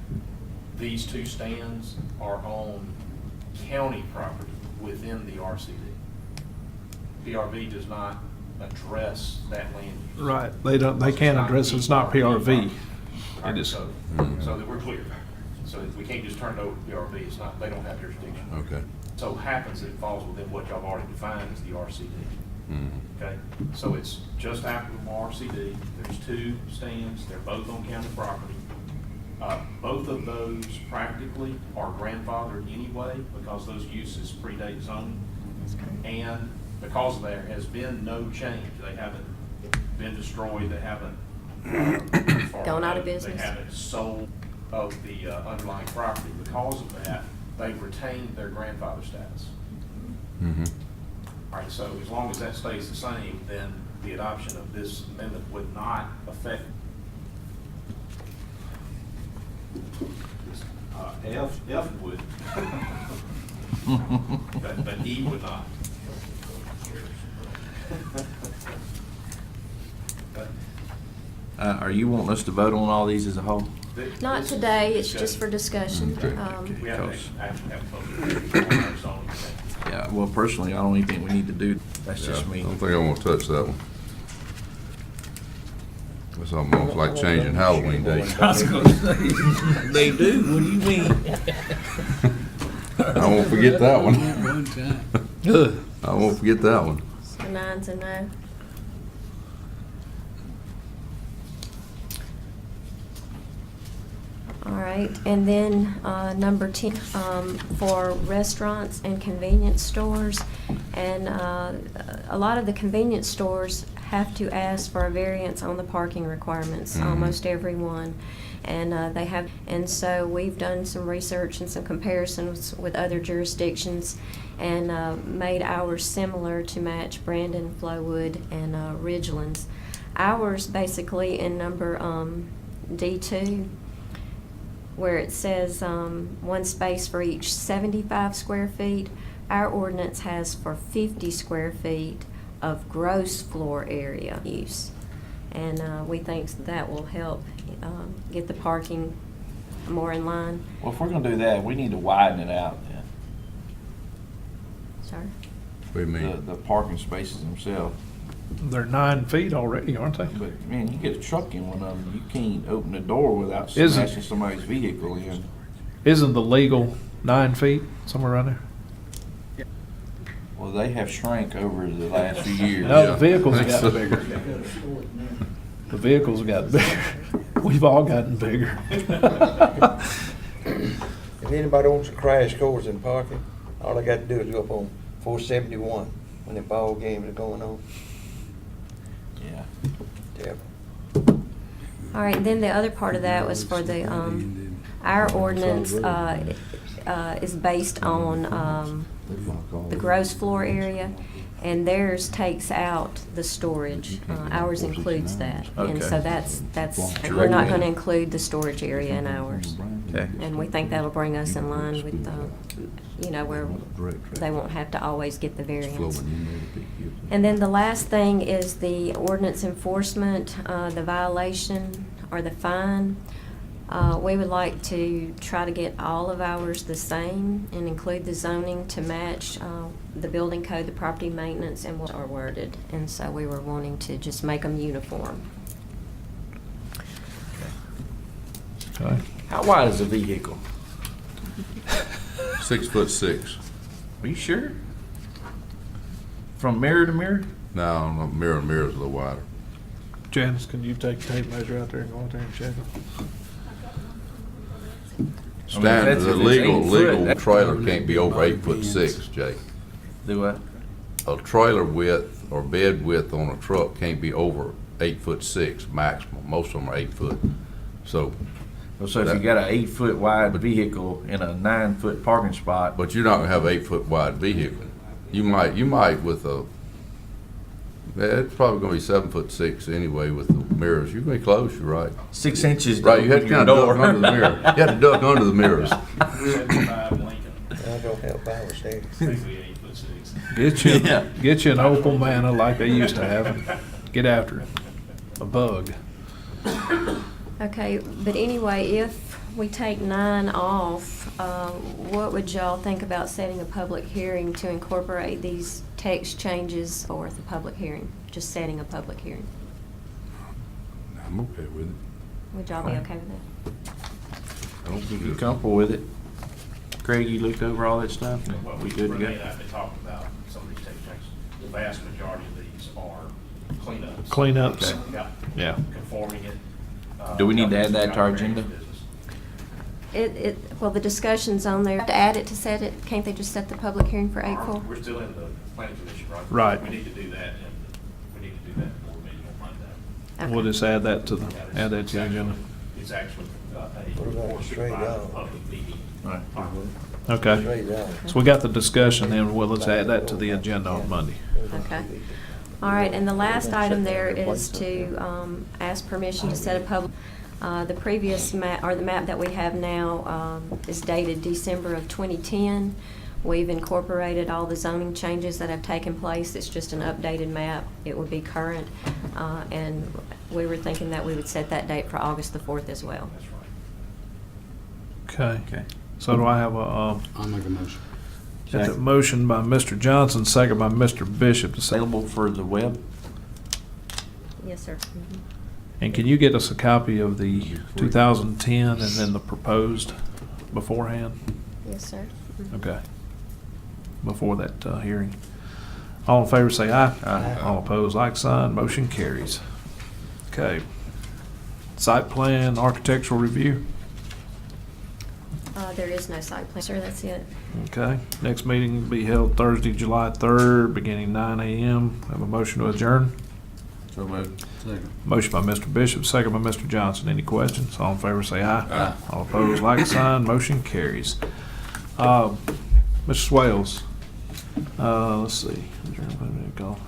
[SPEAKER 7] these two stands are on county property within the RCD. PRV does not address that land use.
[SPEAKER 3] Right, they can't address, it's not PRV.
[SPEAKER 7] All right,
[SPEAKER 3] It is,
[SPEAKER 7] so that we're clear. So we can't just turn it over to PRV, it's not, they don't have jurisdiction.
[SPEAKER 4] Okay.
[SPEAKER 7] So happens that it falls within what y'all already defined as the RCD.
[SPEAKER 4] Mhm.
[SPEAKER 7] Okay, so it's just applicable RCD. There's two stands, they're both on county property. Both of those practically are grandfathered anyway because those uses predate zoning. And because of there has been no change, they haven't been destroyed, they haven't
[SPEAKER 5] Gone out of business.
[SPEAKER 7] They haven't sold of the underlying property. Because of that, they've retained their grandfather status.
[SPEAKER 4] Mhm.
[SPEAKER 7] All right, so as long as that stays the same, then the adoption of this amendment would not affect. F would. But E would not.
[SPEAKER 2] Are you wanting us to vote on all these as a whole?
[SPEAKER 5] Not today, it's just for discussion.
[SPEAKER 4] Okay.
[SPEAKER 7] We have to actually have voted on our zoning.
[SPEAKER 2] Yeah, well, personally, I don't even think we need to do, that's
[SPEAKER 4] Yeah,
[SPEAKER 2] just me.
[SPEAKER 4] I don't think I want to touch that one. It's almost like changing Halloween dates.
[SPEAKER 2] They do, what do you mean?
[SPEAKER 4] I won't forget that one.
[SPEAKER 12] One time.
[SPEAKER 4] I won't forget that one.
[SPEAKER 5] So nine's a no. All right, and then number 10, for restaurants and convenience stores. And a lot of the convenience stores have to ask for a variance on the parking requirements, almost every one. And they have, and so we've done some research and some comparisons with other jurisdictions and made ours similar to match Brandon, Flowood, and Ridgeland's. Ours basically in number D2, where it says one space for each 75 square feet, our ordinance has for 50 square feet of gross floor area use. And we think that will help get the parking more in line.
[SPEAKER 2] Well, if we're gonna do that, we need to widen it out then,
[SPEAKER 5] Sorry?
[SPEAKER 4] What do you mean?
[SPEAKER 2] the parking spaces themselves.
[SPEAKER 3] they're 9 feet already, aren't they?
[SPEAKER 2] But, man, you get a truck in one of them, you can't open the door without
[SPEAKER 3] Isn't-
[SPEAKER 2] smashing somebody's vehicle in.
[SPEAKER 3] Isn't the legal 9 feet, somewhere around there?
[SPEAKER 2] Well, they have shrank over the last few years.
[SPEAKER 3] No,
[SPEAKER 4] Yeah,
[SPEAKER 3] the vehicles
[SPEAKER 4] I
[SPEAKER 3] have
[SPEAKER 4] think
[SPEAKER 3] gotten
[SPEAKER 4] so.
[SPEAKER 3] bigger. The vehicles have gotten bigger. We've all gotten bigger.
[SPEAKER 10] If anybody wants to crash course in parking, all they got to do is go up on 471 when the ball games are going on.
[SPEAKER 2] Yeah.
[SPEAKER 10] Terrible.
[SPEAKER 5] All right, then the other part of that was for the, our ordinance is based on the gross floor area, and theirs takes out the storage. Ours includes that. And so
[SPEAKER 2] Okay.
[SPEAKER 5] that's, we're not gonna include the storage area in ours.
[SPEAKER 2] Okay.
[SPEAKER 5] And we think that'll bring us in line with, you know, where they won't have to always get the variance. And then the last thing is the ordinance enforcement, the violation or the fine. We would like to try to get all of ours the same and include the zoning to match the building code, the property maintenance, and what are worded. And so we were wanting to just make them uniform.
[SPEAKER 3] Okay.
[SPEAKER 2] How wide is a vehicle?
[SPEAKER 4] 6'6".
[SPEAKER 2] Are you sure? From mirror to mirror?
[SPEAKER 4] No, mirror is a little wider.
[SPEAKER 3] Janice, can you take a tape measure out there and go out there and check it?
[SPEAKER 4] Standard, the
[SPEAKER 2] it's
[SPEAKER 4] legal
[SPEAKER 2] 8 foot,
[SPEAKER 4] legal trailer can't be over 8'6", Jay.
[SPEAKER 2] Do what?
[SPEAKER 4] A trailer width or bed width on a truck can't be over 8'6" maximum. Most of them are 8 foot. So,
[SPEAKER 2] So if you got an 8 foot wide vehicle in a 9 foot parking spot,
[SPEAKER 4] but you're not gonna have an 8 foot wide vehicle. You might with a, it's probably gonna be 7'6" anyway with the mirrors. You're gonna be close, you're right.
[SPEAKER 2] 6 inches.
[SPEAKER 4] Right, you had to
[SPEAKER 2] your
[SPEAKER 4] kind of
[SPEAKER 2] door.
[SPEAKER 4] duck under the mirror. You had to duck under the mirrors.
[SPEAKER 7] 75 Lincoln,
[SPEAKER 10] I don't have power steering.
[SPEAKER 7] basically 8'6".
[SPEAKER 3] Get you an Opal Mana like they used to have. Get after it. A bug.
[SPEAKER 5] Okay, but anyway, if we take 9 off, what would y'all think about setting a public hearing to incorporate these text changes for the public hearing? Just setting a public hearing.
[SPEAKER 4] I'm okay with it.
[SPEAKER 5] Would y'all be okay with that?
[SPEAKER 4] I don't think
[SPEAKER 2] You
[SPEAKER 4] it's
[SPEAKER 2] comfortable with it? Craig, you looked over all that stuff?
[SPEAKER 7] Well,
[SPEAKER 2] We good to
[SPEAKER 7] Renee
[SPEAKER 2] go?
[SPEAKER 7] and I have been talking about some of these text changes. The vast majority of these are cleanups.
[SPEAKER 3] Cleanups.
[SPEAKER 7] Yeah.
[SPEAKER 3] Yeah.
[SPEAKER 7] Conforming it.
[SPEAKER 2] Do we need to add that to our agenda?
[SPEAKER 5] Well, the discussion's on there. To add it, to set it, can't they just set the public hearing for April?
[SPEAKER 7] We're still in the planning commission, right?
[SPEAKER 3] Right.
[SPEAKER 7] We need to do that, and we need to do that board meeting on Monday.
[SPEAKER 5] Okay.
[SPEAKER 3] We'll just add that to the agenda.
[SPEAKER 7] It's actually a
[SPEAKER 10] What about
[SPEAKER 7] board
[SPEAKER 10] straight
[SPEAKER 7] supervisor
[SPEAKER 10] out?
[SPEAKER 7] public meeting.
[SPEAKER 2] Right.
[SPEAKER 3] Okay.
[SPEAKER 10] Straight out.
[SPEAKER 3] So we got the discussion, then let's add that to the agenda on Monday.
[SPEAKER 5] Okay. All right, and the last item there is to ask permission to set a public, the previous map, or the map that we have now is dated December of 2010. We've incorporated all the zoning changes that have taken place. It's just an updated map. It would be current, and we were thinking that we would set that date for August the 4th as well.
[SPEAKER 7] That's right.
[SPEAKER 3] Okay.
[SPEAKER 2] Okay.
[SPEAKER 3] So do I have a,
[SPEAKER 12] I'll make a motion.
[SPEAKER 3] got a motion by Mr. Johnson, second by Mr. Bishop to say,
[SPEAKER 2] Available for the web?
[SPEAKER 5] Yes, sir. Mhm.
[SPEAKER 3] and can you get us a copy of the 2010 and then the proposed beforehand?
[SPEAKER 5] Yes, sir. Mhm.
[SPEAKER 3] Okay. Before that hearing. All in favor say aye.
[SPEAKER 2] Aye.
[SPEAKER 3] All opposed, like sign. Motion carries. Okay. Site plan, architectural review.
[SPEAKER 5] There is no site plan, sir. That's it.
[SPEAKER 3] Okay. Next meeting will be held Thursday, July 3rd, beginning 9 a.m. Have a motion to adjourn.
[SPEAKER 2] So moved.
[SPEAKER 12] Second.
[SPEAKER 3] Motion by Mr. Bishop, second by Mr. Johnson. Any questions? All in favor say aye.
[SPEAKER 2] Aye.
[SPEAKER 3] All opposed, like sign. Motion carries. Mr. Swales, let's see.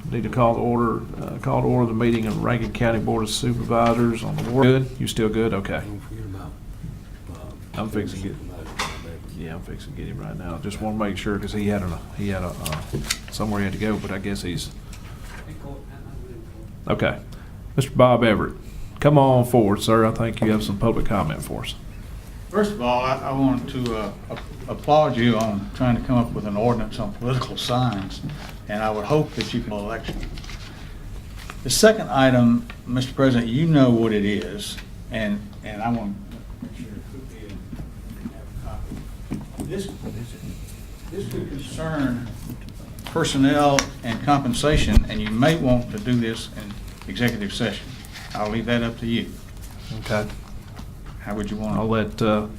[SPEAKER 3] Need to call to order the meeting of Rankin County Board of Supervisors on the board. Good? You still good? Okay.
[SPEAKER 12] Don't forget about Bob.
[SPEAKER 3] I'm fixing to get, yeah, I'm fixing to get him right now. Just want to make sure, because he had somewhere he had to go, but I guess he's, okay. Mr. Bob Everett, come on forward, sir. I think you have some public comment for us.
[SPEAKER 13] First of all, I want to applaud you on trying to come up with an ordinance on political signs, and I would hope that you can election. The second item, Mr. President, you know what it is, and I want to make sure it could be and have a copy. This could concern personnel and compensation, and you may want to do this in executive session. I'll leave that up to you.
[SPEAKER 3] Okay.
[SPEAKER 13] How would you want to?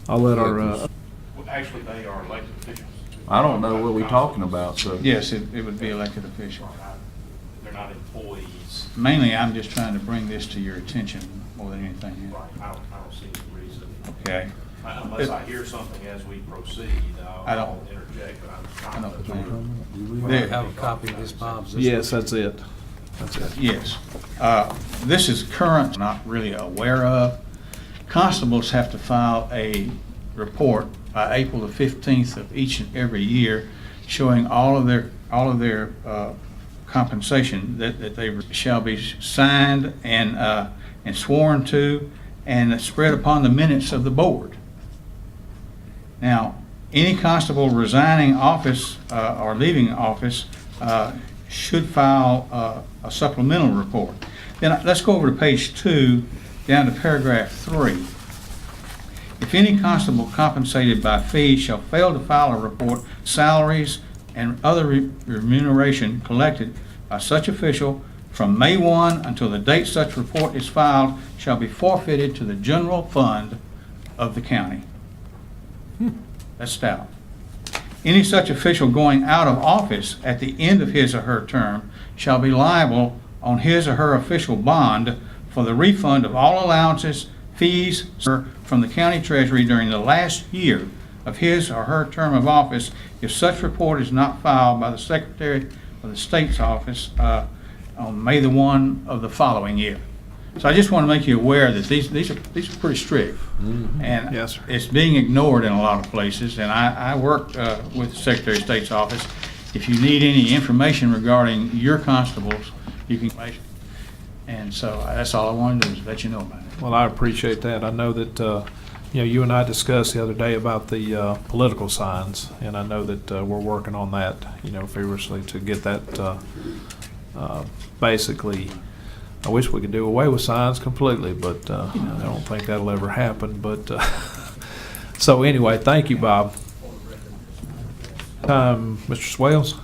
[SPEAKER 3] I'll let our,
[SPEAKER 7] Well, actually, they are elected officials.
[SPEAKER 2] I don't know what we're talking about, so.
[SPEAKER 13] Yes, it would be elected officials.
[SPEAKER 7] They're not employees.
[SPEAKER 13] Mainly, I'm just trying to bring this to your attention more than anything
[SPEAKER 7] Right.
[SPEAKER 13] else.
[SPEAKER 7] I don't see any reason.
[SPEAKER 13] Okay?
[SPEAKER 7] Unless I hear something as we proceed,
[SPEAKER 13] I don't-
[SPEAKER 7] I'll interject, but
[SPEAKER 13] I
[SPEAKER 7] I'm
[SPEAKER 13] don't
[SPEAKER 7] not.
[SPEAKER 13] think-
[SPEAKER 12] Do we
[SPEAKER 13] There.
[SPEAKER 12] have a copy of this, Bob? Is this-
[SPEAKER 3] yes, that's it. That's it.
[SPEAKER 13] Yes. This is current, not really aware of. Constables have to file a report by April the 15th of each and every year showing all of their compensation that they shall be signed and sworn to and spread upon the minutes of the board. Now, any constable resigning office or leaving office should file a supplemental report. Then let's go over to page 2, down to paragraph 3. If any constable compensated by fee shall fail to file a report, salaries and other remuneration collected by such official from May 1 until the date such report is filed shall be forfeited to the general fund of the county. That's stout. Any such official going out of office at the end of his or her term shall be liable on his or her official bond for the refund of all allowances, fees from the county treasury during the last year of his or her term of office if such report is not filed by the Secretary of the State's office on May the 1 of the following year. So I just want to make you aware that these are pretty strict. And
[SPEAKER 3] Yes, sir.
[SPEAKER 13] it's being ignored in a lot of places, and I work with the Secretary of State's office. If you need any information regarding your constables, you can. And so that's all I wanted to do, is let you know about it.
[SPEAKER 3] Well, I appreciate that. I know that, you and I discussed the other day about the political signs, and I know that we're working on that, feverishly to get that basically. I wish we could do away with signs completely, but I don't think that'll ever happen. But so anyway, thank you, Bob. Mr. Swales?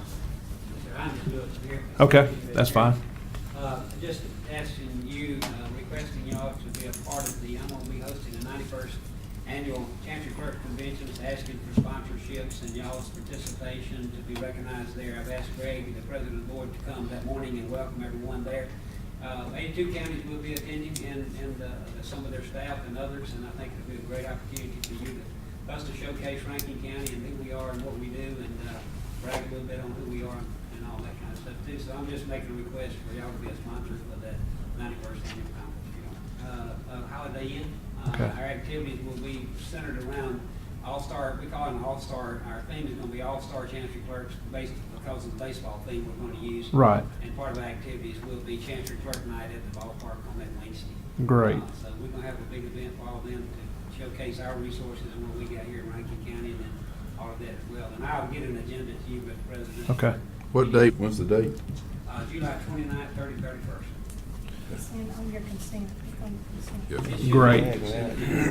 [SPEAKER 3] Okay, that's fine.
[SPEAKER 14] Just asking you, requesting y'all to be a part of I'm going to be hosting the 91st Annual Chancery Clerk Convention, asking for sponsorships and y'all's participation to be recognized there. I've asked Greg, the President of the Board, to come that morning and welcome everyone there. 82 counties will be attending, and some of their staff and others, and I think it'll be a great opportunity for you us to showcase Rankin County and who we are and what we do, and brag a little bit on who we are and all that kind of stuff too. So I'm just making a request for y'all to be a sponsor for that 91st Annual Conference. Holiday Inn.
[SPEAKER 3] Okay.
[SPEAKER 14] Our activities will be centered around All-Star. We call it an All-Star. Our theme is going to be All-Star Chancery Clerks, based because of the baseball theme we're going to use.
[SPEAKER 3] Right.
[SPEAKER 14] And part of our activities will be Chancery Clerk Night at the ballpark on that Wednesday.
[SPEAKER 3] Great.
[SPEAKER 14] So we're going to have a big event for all of them to showcase our resources and what we got here in Rankin County, and then all of that as well. And I'll get an agenda to you, Mr. President.
[SPEAKER 3] Okay.
[SPEAKER 4] What date, when's the date?
[SPEAKER 14] July 29th, 30th, 31st.
[SPEAKER 5] On your consent.
[SPEAKER 4] Yeah.
[SPEAKER 3] Great.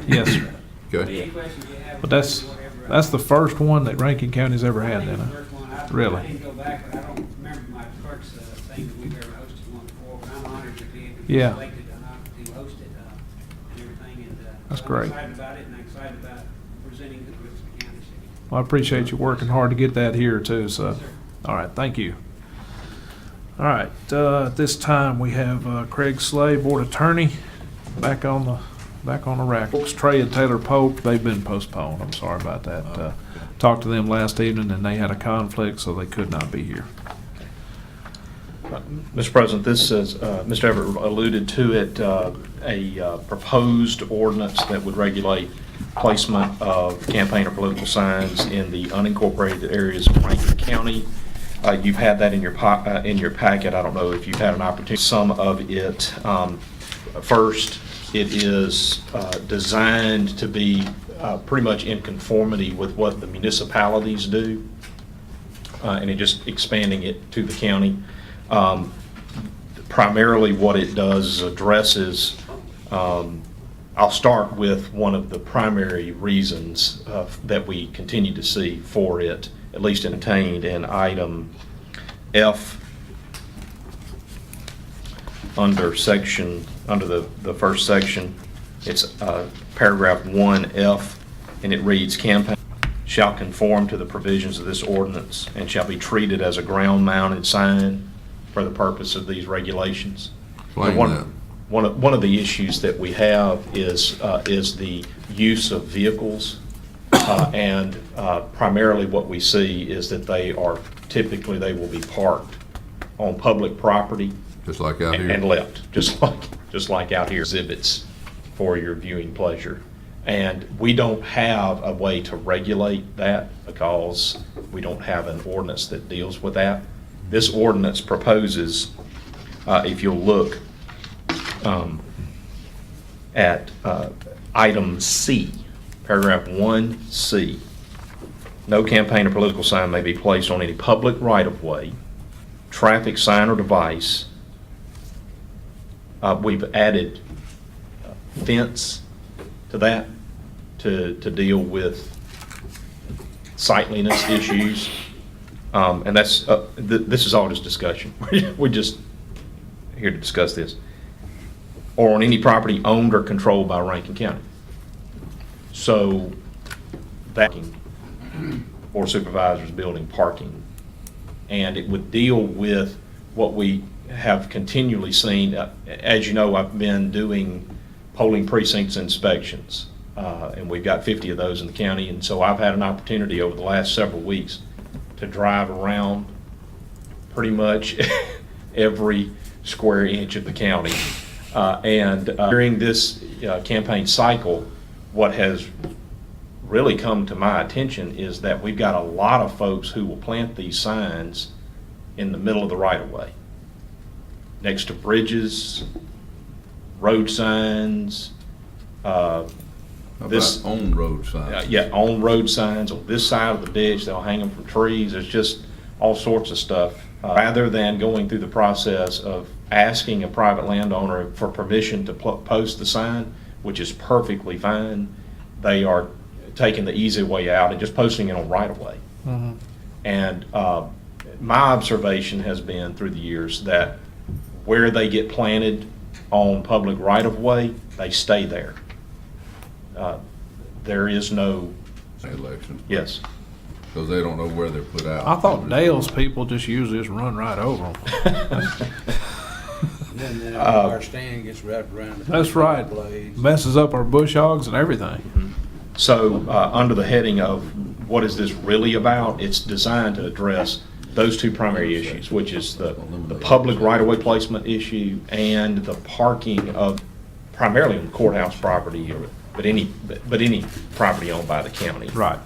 [SPEAKER 3] Yes, sir.
[SPEAKER 4] Okay.
[SPEAKER 14] Any questions you have?
[SPEAKER 3] But that's the first one that Rankin County's ever had, then, huh? Really?
[SPEAKER 14] I didn't go back, but I don't remember my clerk's thing that we've ever hosted one before, but I'm honored to be able to be
[SPEAKER 3] Yeah.
[SPEAKER 14] selected to host it and everything. And
[SPEAKER 3] That's
[SPEAKER 14] so
[SPEAKER 3] great.
[SPEAKER 14] I'm excited about it, and I'm excited about presenting it with the county city.
[SPEAKER 3] Well, I appreciate you working hard to get that here too, so.
[SPEAKER 14] Yes, sir.
[SPEAKER 3] All right, thank you. All right, at this time, we have Craig Slay, Board Attorney, back on the rack. Trey and Taylor Pope, they've been postponed. I'm sorry about that. Talked to them last evening, and they had a conflict, so they could not be here.
[SPEAKER 8] Mr. President, this is, Mr. Everett alluded to it, a proposed ordinance that would regulate placement of campaign or political signs in the unincorporated areas of Rankin County. You've had that in your packet. I don't know if you've had an opportunity. Some of it, first, it is designed to be pretty much in conformity with what the municipalities do, and it just expanding it to the county. Primarily what it does is addresses, I'll start with one of the primary reasons that we continue to see for it, at least contained in item F under the first section. It's paragraph 1F, and it reads, campaign shall conform to the provisions of this ordinance and shall be treated as a ground-mounted sign for the purpose of these regulations.
[SPEAKER 4] Explain that.
[SPEAKER 8] One of the issues that we have is the use of vehicles, and primarily what we see is that they will be parked on public property.
[SPEAKER 4] Just like out here?
[SPEAKER 8] And left, just like out here, exhibits for your viewing pleasure. And we don't have a way to regulate that because we don't have an ordinance that deals with that. This ordinance proposes, if you'll look at item C, paragraph 1C, no campaign or political sign may be placed on any public right-of-way, traffic sign or device. We've added fence to that to deal with sightliness issues. And that's this is all just discussion. We're just here to discuss this. Or on any property owned or controlled by Rankin County. So that Board of Supervisors building parking, and it would deal with what we have continually seen. As you know, I've been doing polling precincts inspections, and we've got 50 of those in the county, and so I've had an opportunity over the last several weeks to drive around pretty much every square inch of the county. During this campaign cycle, what has really come to my attention is that we've got a lot of folks who will plant these signs in the middle of the right-of-way, next to bridges, road signs.
[SPEAKER 4] How about on road signs?
[SPEAKER 8] Yeah, on road signs, on this side of the ditch, they'll hang them from trees. There's just all sorts of stuff. Rather than going through the process of asking a private landowner for permission to post the sign, which is perfectly fine, they are taking the easy way out and just posting it on right-of-way. And my observation has been through the years that where they get planted on public right-of-way, they stay there. There is no
[SPEAKER 4] Election.
[SPEAKER 8] Yes.
[SPEAKER 4] Because they don't know where they're put out.
[SPEAKER 3] I thought Dale's people just usually just run right over them.
[SPEAKER 12] And then our stand gets wrapped around.
[SPEAKER 3] That's right.
[SPEAKER 12] Blades.
[SPEAKER 3] Messes up our bush hogs and everything.
[SPEAKER 8] So, under the heading of what is this really about, it's designed to address those two primary issues, which is the public right-of-way placement issue and the parking of primarily on courthouse property, but any property owned by the county.
[SPEAKER 3] Right.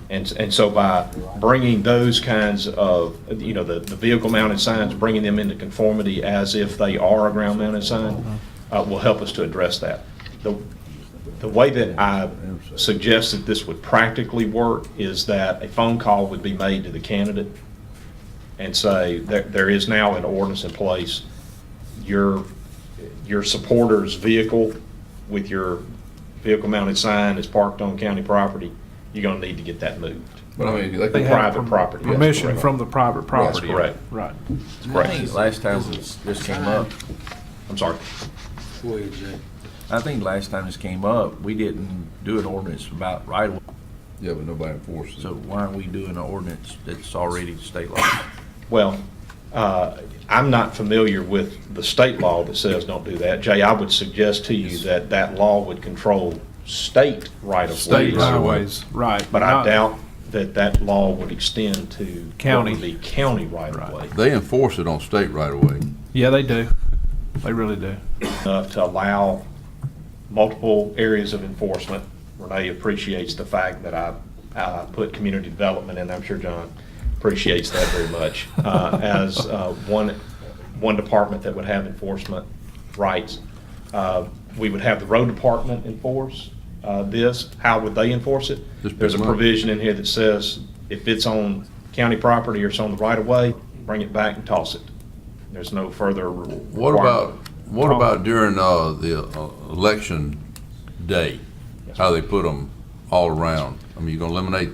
[SPEAKER 8] And so by bringing those kinds of, the vehicle-mounted signs, bringing them into conformity as if they are a ground-mounted sign, will help us to address that. The way that I suggest that this would practically work is that a phone call would be made to the candidate and say, there is now an ordinance in place. Your supporter's vehicle with your vehicle-mounted sign is parked on county property. You're going to need to get that moved.
[SPEAKER 4] But I mean,
[SPEAKER 3] They have
[SPEAKER 8] Private property. That's
[SPEAKER 3] Permission
[SPEAKER 8] correct.
[SPEAKER 3] from the private property.
[SPEAKER 8] correct.
[SPEAKER 3] Right.
[SPEAKER 2] I think last time this came up,
[SPEAKER 8] I'm sorry.
[SPEAKER 12] Go ahead, Jay.
[SPEAKER 2] I think last time this came up, we didn't do an ordinance about right-of-way.
[SPEAKER 4] Yeah, but nobody enforces it.
[SPEAKER 2] So why aren't we doing an ordinance that's already state law?
[SPEAKER 8] Well, I'm not familiar with the state law that says don't do that. Jay, I would suggest to you that that law would control state right-of-ways.
[SPEAKER 3] State highways, right.
[SPEAKER 8] But I
[SPEAKER 3] Not-
[SPEAKER 8] doubt that law would extend to
[SPEAKER 3] County.
[SPEAKER 8] what would be county right-of-way.
[SPEAKER 4] They enforce it on state right away.
[SPEAKER 3] Yeah, they do. They really do.
[SPEAKER 8] Enough to allow multiple areas of enforcement. Renee appreciates the fact that I put community development in. I'm sure John appreciates that very much, as one department that would have enforcement rights. We would have the road department enforce this. How would they enforce it?
[SPEAKER 4] Just
[SPEAKER 8] There's a
[SPEAKER 4] pick 'em up.
[SPEAKER 8] provision in here that says if it's on county property or it's on the right of way, bring it back and toss it. There's no further requirement.
[SPEAKER 4] What about during the election day? How they put them all around? I mean, you gonna eliminate?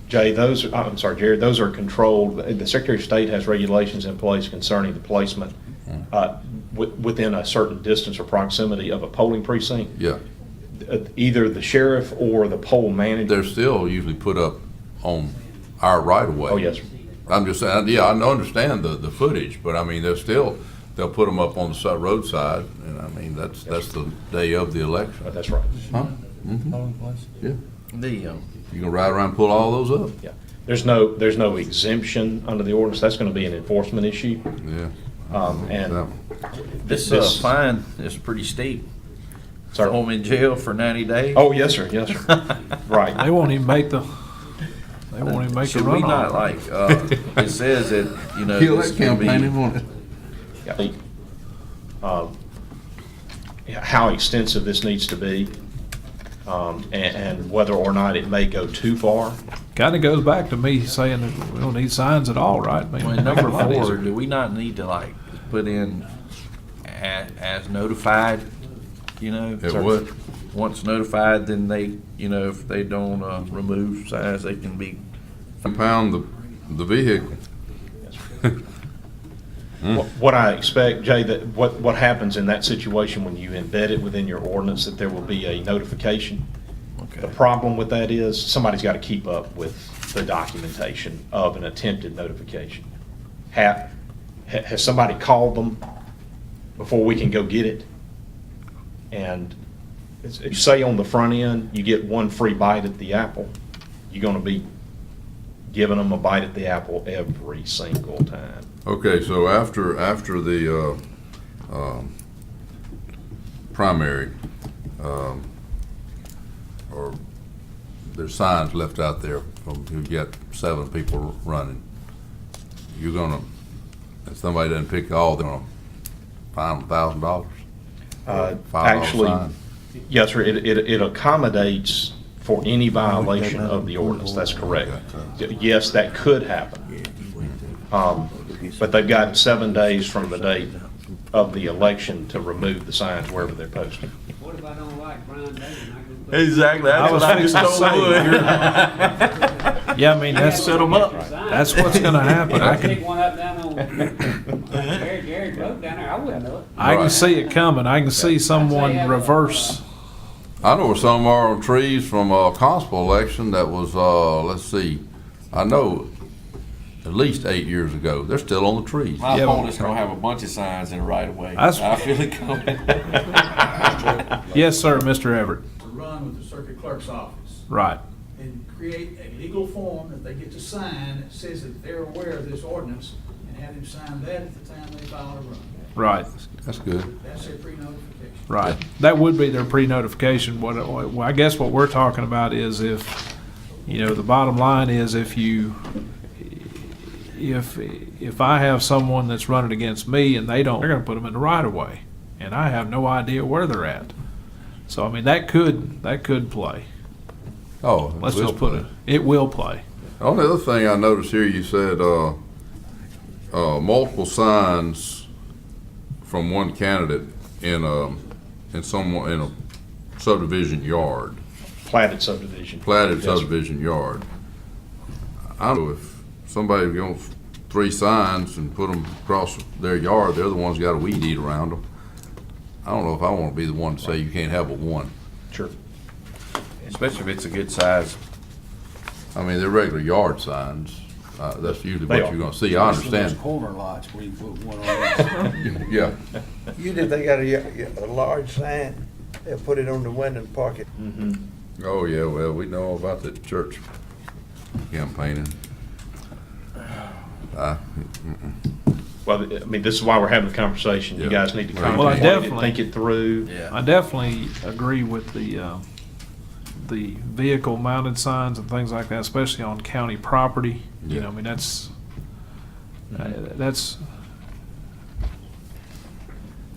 [SPEAKER 8] Jay, I'm sorry, Jared, those are controlled. The Secretary of State has regulations in place concerning the placement within a certain distance or proximity of a polling precinct.
[SPEAKER 4] Yeah,
[SPEAKER 8] Either the sheriff or the poll manager.
[SPEAKER 4] they're still usually put up on our right of way.
[SPEAKER 8] Oh, yes, sir.
[SPEAKER 4] I'm just saying, yeah, I understand the footage, but I mean, they'll put them up on the roadside, and I mean, that's the day of the election.
[SPEAKER 8] That's right.
[SPEAKER 4] Huh? Yeah.
[SPEAKER 2] The,
[SPEAKER 4] You gonna ride around and pull all those up?
[SPEAKER 8] Yeah. There's no exemption under the ordinance. That's going to be an enforcement issue.
[SPEAKER 4] Yeah.
[SPEAKER 8] And
[SPEAKER 4] Yeah.
[SPEAKER 2] this fine is pretty steep.
[SPEAKER 8] Sir?
[SPEAKER 2] Throw them in jail for 90 days?
[SPEAKER 8] Oh, yes, sir, yes, sir. Right.
[SPEAKER 3] They won't even make the
[SPEAKER 2] Should we not
[SPEAKER 3] runoff.
[SPEAKER 2] it says that,
[SPEAKER 4] Kill
[SPEAKER 2] this
[SPEAKER 4] that
[SPEAKER 2] can be.
[SPEAKER 4] campaign, won't it?
[SPEAKER 8] How extensive this needs to be, and whether or not it may go too far.
[SPEAKER 3] Kind of goes back to me saying that we don't need signs at all, right? I mean,
[SPEAKER 2] Well, number
[SPEAKER 3] a lot
[SPEAKER 2] 4,
[SPEAKER 3] easier.
[SPEAKER 2] do we not need to put in as notified,
[SPEAKER 4] At what?
[SPEAKER 2] Once notified, then they, if they don't remove signs, they can be.
[SPEAKER 4] Impound the vehicle.
[SPEAKER 8] What I expect, Jay, that what happens in that situation when you embed it within your ordinance, that there will be a notification. The problem with that is somebody's got to keep up with the documentation of an attempted notification. Has somebody called them before we can go get it? And say on the front end, you get one free bite at the apple, you're going to be giving them a bite at the apple every single time.
[SPEAKER 4] Okay, so after the primary, or there's signs left out there from, you've got 7 people running, you're gonna, if somebody doesn't pick all, they're gonna fine them $1,000?
[SPEAKER 8] Actually, yes, sir, it accommodates for any violation of the ordinance, that's correct. Yes, that could happen. But they've got 7 days from the date of the election to remove the signs wherever they're posted.
[SPEAKER 14] What if I don't like Brian Day?
[SPEAKER 2] Exactly,
[SPEAKER 3] I was fixing to say, yeah, I mean, that's
[SPEAKER 14] Set 'em up.
[SPEAKER 3] That's what's gonna happen. I
[SPEAKER 14] Pick
[SPEAKER 3] can,
[SPEAKER 14] one up down on Gary Road down there, I wouldn't know it.
[SPEAKER 3] I can
[SPEAKER 4] Right.
[SPEAKER 3] see it coming. I can see someone reverse.
[SPEAKER 4] I know where some are on trees from a constable election that was, let's see, I know at least 8 years ago. They're still on the trees.
[SPEAKER 10] My
[SPEAKER 3] Yeah, but-
[SPEAKER 10] opponent's gonna have a bunch of signs in the right of way.
[SPEAKER 3] That's-
[SPEAKER 10] I feel it coming.
[SPEAKER 3] Yes, sir, Mr. Everett.
[SPEAKER 15] To run with the circuit clerk's office
[SPEAKER 3] Right.
[SPEAKER 15] and create a legal form that they get to sign that says that they're aware of this ordinance and have them sign that at the time they file a run.
[SPEAKER 3] Right.
[SPEAKER 4] That's good.
[SPEAKER 15] That's their pre-notification.
[SPEAKER 3] Right. That would be their pre-notification. What, I guess what we're talking about is if, the bottom line is if I have someone that's running against me and they're gonna put them in the right of way, and I have no idea where they're at. So, I mean, that could play.
[SPEAKER 4] Oh,
[SPEAKER 3] Let's just put it will play.
[SPEAKER 4] The only other thing I noticed here, you said, multiple signs from one candidate in a subdivision yard,
[SPEAKER 8] Platted subdivision.
[SPEAKER 4] platted
[SPEAKER 8] Yes, sir.
[SPEAKER 4] subdivision yard. I don't know if somebody wants 3 signs and put them across their yard, they're the ones that got a weed eat around them. I don't know if I want to be the one to say you can't have but one.
[SPEAKER 8] Sure.
[SPEAKER 2] Especially if it's a good size.
[SPEAKER 4] I mean, they're regular yard signs. That's usually
[SPEAKER 8] They
[SPEAKER 4] what
[SPEAKER 8] are.
[SPEAKER 4] you're gonna see. I understand.
[SPEAKER 12] Those corner lots where you put one on.
[SPEAKER 4] Yeah.
[SPEAKER 10] Usually if they got a large sign, they'll put it on the window and park it.
[SPEAKER 4] Oh, yeah, well, we know about the church campaigning.
[SPEAKER 8] Well, I mean, this is why we're having the conversation. You
[SPEAKER 4] Yeah.
[SPEAKER 8] guys need to
[SPEAKER 4] Well, I
[SPEAKER 8] contemplate it,
[SPEAKER 3] definitely-
[SPEAKER 8] think it through.
[SPEAKER 3] I definitely agree with the vehicle mounted signs and things like that, especially on county property.
[SPEAKER 4] Yeah.
[SPEAKER 3] I mean, that's,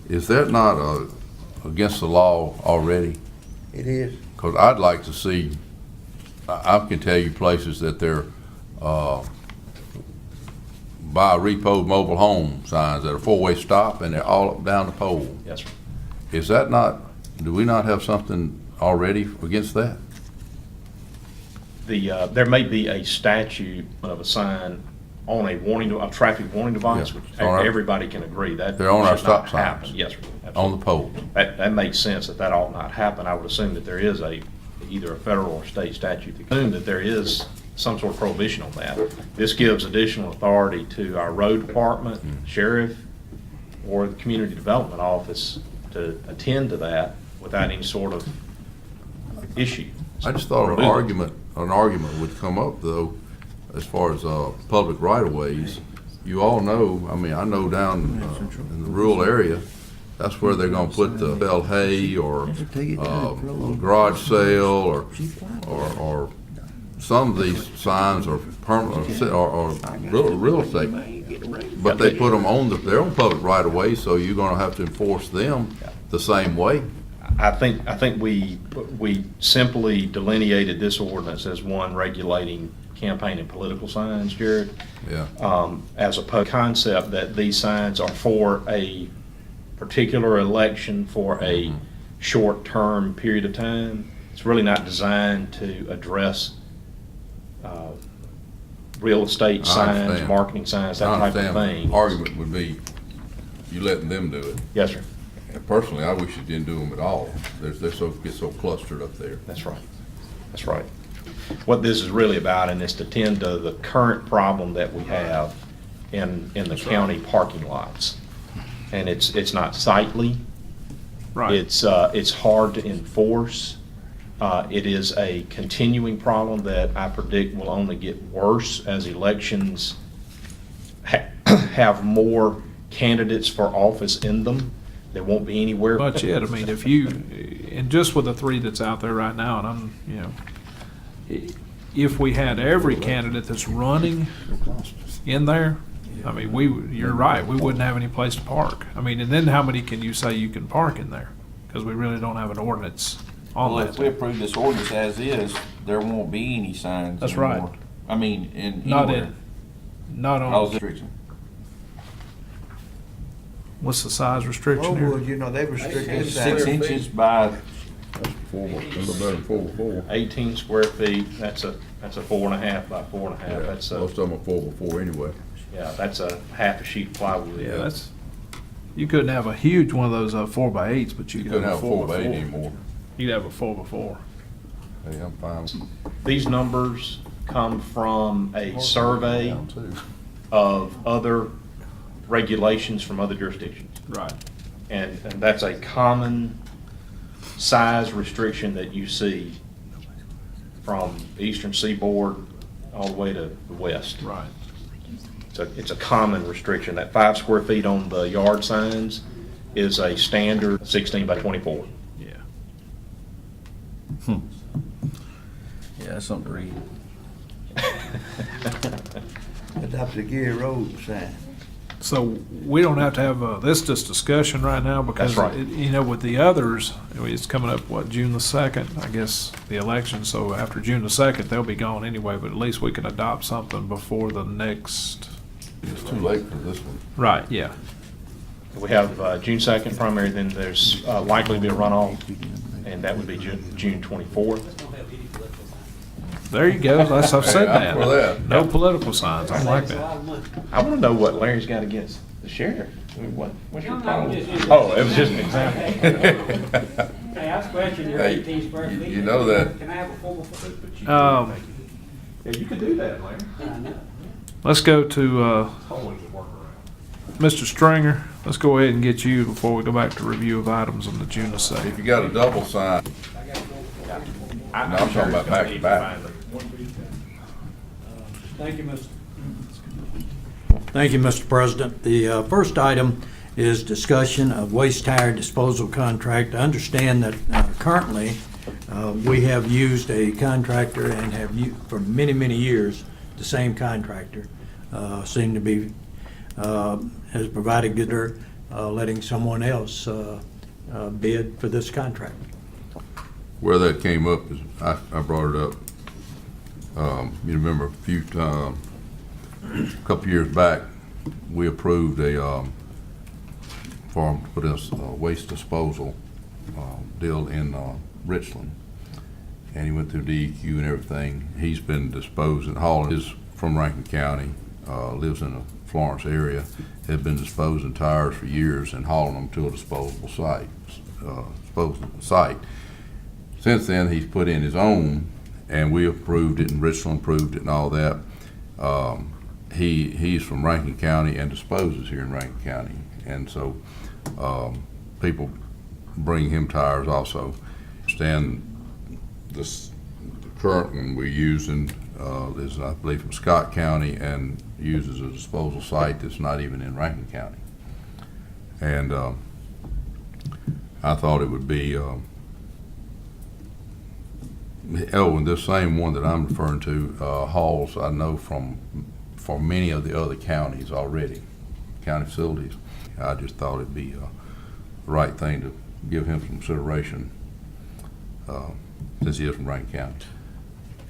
[SPEAKER 4] Is that not against the law already?
[SPEAKER 10] It is.
[SPEAKER 4] Because I'd like to see, I can tell you places that they're by repo mobile home signs that are 4-way stop and they're all up down the pole.
[SPEAKER 8] Yes, sir.
[SPEAKER 4] Is that not, do we not have something already against that?
[SPEAKER 8] There may be a statute of a sign on a traffic warning device,
[SPEAKER 4] Yeah.
[SPEAKER 8] which
[SPEAKER 4] It's on our-
[SPEAKER 8] everybody can agree that
[SPEAKER 4] They're on our
[SPEAKER 8] should not
[SPEAKER 4] stop signs.
[SPEAKER 8] happen. Yes, sir.
[SPEAKER 4] On the pole?
[SPEAKER 8] That makes sense that ought not happen. I would assume that there is either a federal or state statute that assume that there is some sort of prohibition on that. This gives additional authority to our road department, sheriff, or the community development office to attend to that without any sort of issue.
[SPEAKER 4] I just thought an argument would come up though, as far as public right-of-ways. You all know, I mean, I know down in the rural area, that's where they're gonna put the bale hay or garage sale or some of these signs are permanent or real estate. But they put them on their own public right-of-way, so you're gonna have to enforce them the same way.
[SPEAKER 8] I think we simply delineated this ordinance as one regulating campaign and political signs, Jared.
[SPEAKER 4] Yeah.
[SPEAKER 8] As a concept that these signs are for a particular election for a short-term period of time. It's really not designed to address real estate
[SPEAKER 4] I
[SPEAKER 8] signs,
[SPEAKER 4] understand.
[SPEAKER 8] marketing signs, that
[SPEAKER 4] I
[SPEAKER 8] type of
[SPEAKER 4] understand.
[SPEAKER 8] thing.
[SPEAKER 4] Argument would be you letting them do it.
[SPEAKER 8] Yes, sir.
[SPEAKER 4] And personally, I wish you didn't do them at all. They're get so clustered up there.
[SPEAKER 8] That's right. That's right. What this is really about, and is to tend to the current problem that we have in the county parking lots. And it's not sightly.
[SPEAKER 3] Right.
[SPEAKER 8] It's hard to enforce. It is a continuing problem that I predict will only get worse as elections have more candidates for office in them. There won't be anywhere.
[SPEAKER 3] But yet, I mean, if you, and just with the three that's out there right now, and I'm, you know, if we had every candidate that's running in there, I mean, you're right, we wouldn't have any place to park. I mean, and then how many can you say you can park in there? Because we really don't have an ordinance on
[SPEAKER 2] Well,
[SPEAKER 3] that.
[SPEAKER 2] if we approve this ordinance as is, there won't be any signs
[SPEAKER 3] That's
[SPEAKER 2] anymore.
[SPEAKER 3] right.
[SPEAKER 2] I mean, in
[SPEAKER 3] Not
[SPEAKER 2] anywhere.
[SPEAKER 3] Not
[SPEAKER 2] Cause
[SPEAKER 3] on,
[SPEAKER 2] restriction.
[SPEAKER 3] what's the size restriction
[SPEAKER 10] Oh,
[SPEAKER 3] here?
[SPEAKER 10] well, you know, they restrict
[SPEAKER 2] It's
[SPEAKER 10] inside.
[SPEAKER 2] 6 inches by,
[SPEAKER 8] 18 square feet, that's a 4.5 by 4.5. That's a,
[SPEAKER 4] Most of them are 4x4 anyway.
[SPEAKER 8] yeah, that's a half a sheet of plywood.
[SPEAKER 3] Yeah, that's, you couldn't have a huge one of those 4x8s, but you
[SPEAKER 4] You
[SPEAKER 3] could
[SPEAKER 4] couldn't
[SPEAKER 3] have
[SPEAKER 4] have
[SPEAKER 3] a
[SPEAKER 4] a 4x8
[SPEAKER 3] 4x4.
[SPEAKER 4] anymore.
[SPEAKER 3] You'd have a 4x4.
[SPEAKER 4] Hey, I'm fine.
[SPEAKER 8] These numbers come from a survey
[SPEAKER 4] Down too.
[SPEAKER 8] of other regulations from other jurisdictions.
[SPEAKER 3] Right.
[SPEAKER 8] And that's a common size restriction that you see from the eastern seaboard all the way to the west.
[SPEAKER 3] Right.
[SPEAKER 8] It's a common restriction. That 5 square feet on the yard signs is a standard 16 by 24.
[SPEAKER 3] Yeah.
[SPEAKER 2] yeah, that's something to read.
[SPEAKER 10] Adopt the Gary Road sign.
[SPEAKER 3] So we don't have to have this discussion right now because,
[SPEAKER 8] That's right.
[SPEAKER 3] you know, with the others, it's coming up, what, June the 2nd, I guess, the election. So after June the 2nd, they'll be gone anyway, but at least we can adopt something before the next.
[SPEAKER 4] It's too late for this one.
[SPEAKER 3] Right, yeah.
[SPEAKER 8] We have June 2nd primary, then there's likely to be a runoff, and that would be June 24th.
[SPEAKER 3] There you go. That's, I've said
[SPEAKER 4] Hey, I'm for
[SPEAKER 3] that.
[SPEAKER 4] that.
[SPEAKER 3] No political signs. I like that.
[SPEAKER 8] I want to know what Larry's got against the sheriff. I mean, what's your
[SPEAKER 14] No,
[SPEAKER 8] problem?
[SPEAKER 14] just-
[SPEAKER 8] Oh, it was just an example.
[SPEAKER 14] Hey, I was questioning your
[SPEAKER 4] Hey,
[SPEAKER 14] 18 square
[SPEAKER 4] you-
[SPEAKER 14] feet.
[SPEAKER 4] you know that-
[SPEAKER 14] Can I have a 4x4?
[SPEAKER 8] Yeah, you could do that, Larry.
[SPEAKER 3] Let's go to Mr. Stringer. Let's go ahead and get you before we go back to review of items on the June the 2nd.
[SPEAKER 4] If you got a double sign, I'm talking about back to back.
[SPEAKER 15] Thank you, Mr.
[SPEAKER 16] Thank you, Mr. President. The first item is discussion of waste tire disposal contract. I understand that currently we have used a contractor and have used for many, many years the same contractor. Seem to be, has provided good, letting someone else bid for this contract.
[SPEAKER 4] Where that came up is, I brought it up. You remember a couple years back, we approved a farm to put us a waste disposal deal in Richland. And he went through DEQ and everything. He's been disposing, hauling his from Rankin County, lives in the Florence area, has been disposing tires for years and hauling them to a disposable site. Since then, he's put in his own, and we approved it, and Richland approved it and all that. He's from Rankin County and disposes here in Rankin County. And so people bring him tires also. The current one we're using is, I believe, from Scott County and uses a disposal site that's not even in Rankin County. And I thought it would be, and this same one that I'm referring to hauls, I know for many of the other counties already, county facilities. I just thought it'd be the right thing to give him some consideration since he is from Rankin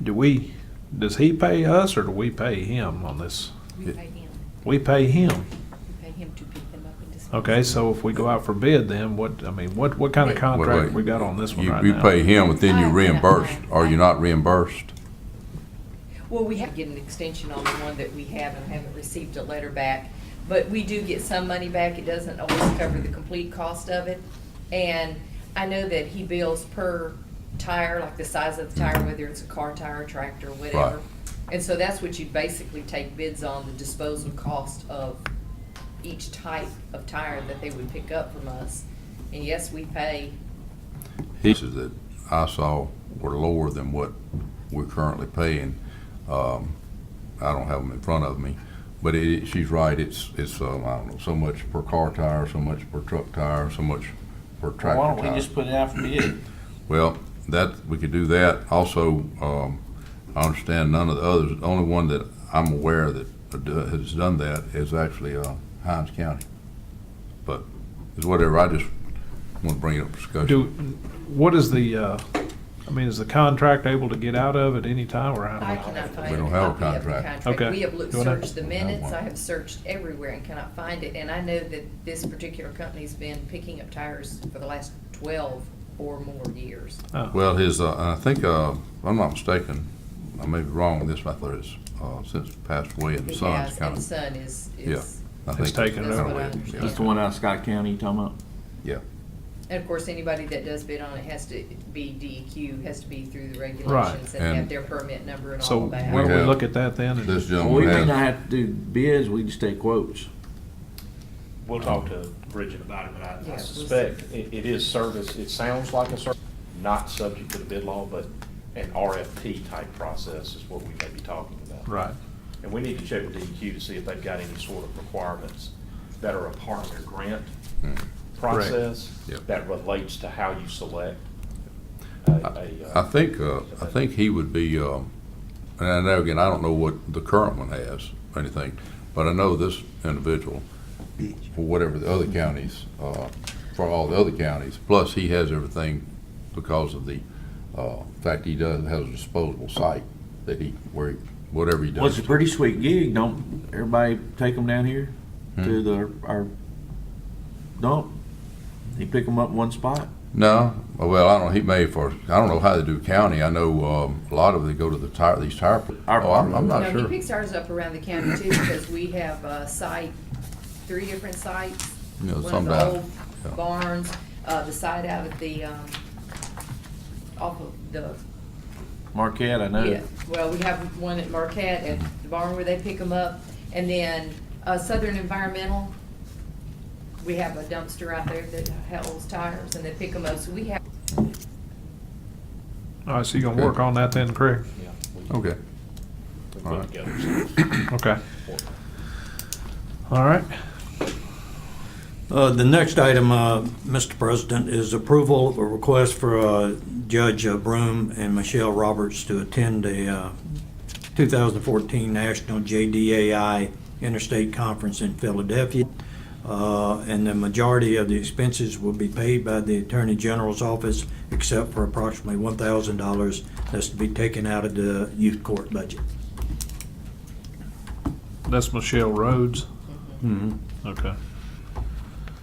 [SPEAKER 4] County.
[SPEAKER 3] Does he pay us or do we pay him on this?
[SPEAKER 17] We pay him.
[SPEAKER 3] We pay him.
[SPEAKER 17] We pay him to pick them up and dispose.
[SPEAKER 3] Okay, so if we go out for bid, then what kind of contract we got on this one right
[SPEAKER 4] You
[SPEAKER 3] now?
[SPEAKER 4] pay him, but then you reimbursed. Are you not reimbursed?
[SPEAKER 17] Well, we have to get an extension on the one that we have and haven't received a letter back. But we do get some money back. It doesn't always cover the complete cost of it. And I know that he bills per tire, like the size of the tire, whether it's a car tire, tractor, whatever.
[SPEAKER 4] Right.
[SPEAKER 17] And so that's what you basically take bids on, the disposal cost of each type of tire that they would pick up from us. And yes, we pay.
[SPEAKER 4] Pieces that I saw were lower than what we're currently paying. I don't have them in front of me, but she's right. It's I don't know, so much per car tire, so much per truck tire, so much per tractor
[SPEAKER 2] Why don't we
[SPEAKER 4] tire.
[SPEAKER 2] just put it out for bid?
[SPEAKER 4] Well, that we could do that. Also, I understand none of the others. The only one that I'm aware that has done that is actually Hines County. But it's whatever. I just want to bring it up for discussion.
[SPEAKER 3] What is the, is the contract able to get out of at any time, or how?
[SPEAKER 17] I cannot find
[SPEAKER 4] We
[SPEAKER 17] a
[SPEAKER 4] don't have a
[SPEAKER 17] copy of the
[SPEAKER 4] contract.
[SPEAKER 3] Okay.
[SPEAKER 17] We have
[SPEAKER 3] Do I know?
[SPEAKER 17] searched the minutes, I have searched everywhere and cannot find it. And I know that this particular company's been picking up tires for the last 12 or more years.
[SPEAKER 3] Oh.
[SPEAKER 4] Well, I think, if I'm not mistaken, I may be wrong on this, but I thought it's since passed away, and the
[SPEAKER 17] He
[SPEAKER 4] son's
[SPEAKER 17] has,
[SPEAKER 4] kind
[SPEAKER 17] and
[SPEAKER 4] of.
[SPEAKER 17] son is.
[SPEAKER 4] Yeah, I
[SPEAKER 3] It's
[SPEAKER 4] think.
[SPEAKER 3] taken
[SPEAKER 17] That's
[SPEAKER 3] over.
[SPEAKER 17] what I understand.
[SPEAKER 2] That's the one out of Scott County you talking about?
[SPEAKER 4] Yeah.
[SPEAKER 17] And of course, anybody that does bid on it has to be DEQ, has to be through the regulations and have
[SPEAKER 4] And
[SPEAKER 17] their permit number and all
[SPEAKER 3] So
[SPEAKER 17] of that.
[SPEAKER 3] why don't we
[SPEAKER 4] have-
[SPEAKER 3] look at that then? and-
[SPEAKER 4] This
[SPEAKER 2] Well, we
[SPEAKER 4] gentleman
[SPEAKER 2] may
[SPEAKER 4] has.
[SPEAKER 2] not have to do bids, we just take quotes.
[SPEAKER 7] We'll talk to Bridget about it, but
[SPEAKER 17] Yeah,
[SPEAKER 7] I
[SPEAKER 17] we'll
[SPEAKER 7] suspect it is service, it sounds like a service, not subject to the bid law, but an RFP type process is what we may be talking about.
[SPEAKER 3] Right.
[SPEAKER 7] And we need to check with DEQ to see if they've got any sort of requirements that are a part of their grant process
[SPEAKER 4] Yep.
[SPEAKER 7] that relates to how you select
[SPEAKER 4] I think he would be, and I know, again, I don't know what the current one has or anything, but I know this individual, for whatever the other counties, for all the other counties, plus he has everything because of the fact he has a disposable site that whatever he does.
[SPEAKER 2] Well, it's a pretty sweet gig, don't everybody take them down here to our dump? He pick them up in one spot?
[SPEAKER 4] No, well, I don't know, I don't know how they do county. I know a lot of they go to these tire. I'm not
[SPEAKER 17] No,
[SPEAKER 4] sure.
[SPEAKER 17] he picks ours up around the county too, because we have a site, 3 different sites.
[SPEAKER 4] Yeah,
[SPEAKER 17] One of
[SPEAKER 4] some
[SPEAKER 17] the
[SPEAKER 4] down.
[SPEAKER 17] old
[SPEAKER 4] Yeah.
[SPEAKER 17] barns, the site out at the, off of the,
[SPEAKER 2] Marquette, I know.
[SPEAKER 17] yeah, well, we have one at Marquette, at the barn where they pick them up. And then Southern Environmental, we have a dumpster out there that holds tires, and they pick them up. So we have.
[SPEAKER 3] All right, so you're gonna work on that then, Craig?
[SPEAKER 4] Okay.
[SPEAKER 7] we
[SPEAKER 4] All
[SPEAKER 7] put
[SPEAKER 4] right.
[SPEAKER 7] together.
[SPEAKER 3] Okay. All right.
[SPEAKER 16] The next item, Mr. President, is approval of a request for Judge Broom and Michelle Roberts to attend the 2014 National JDAI Interstate Conference in Philadelphia. And the majority of the expenses will be paid by the Attorney General's office, except for approximately $1,000 that's to be taken out of the youth court budget.
[SPEAKER 3] That's Michelle Rhodes.
[SPEAKER 16] Mm-hmm.
[SPEAKER 3] Okay.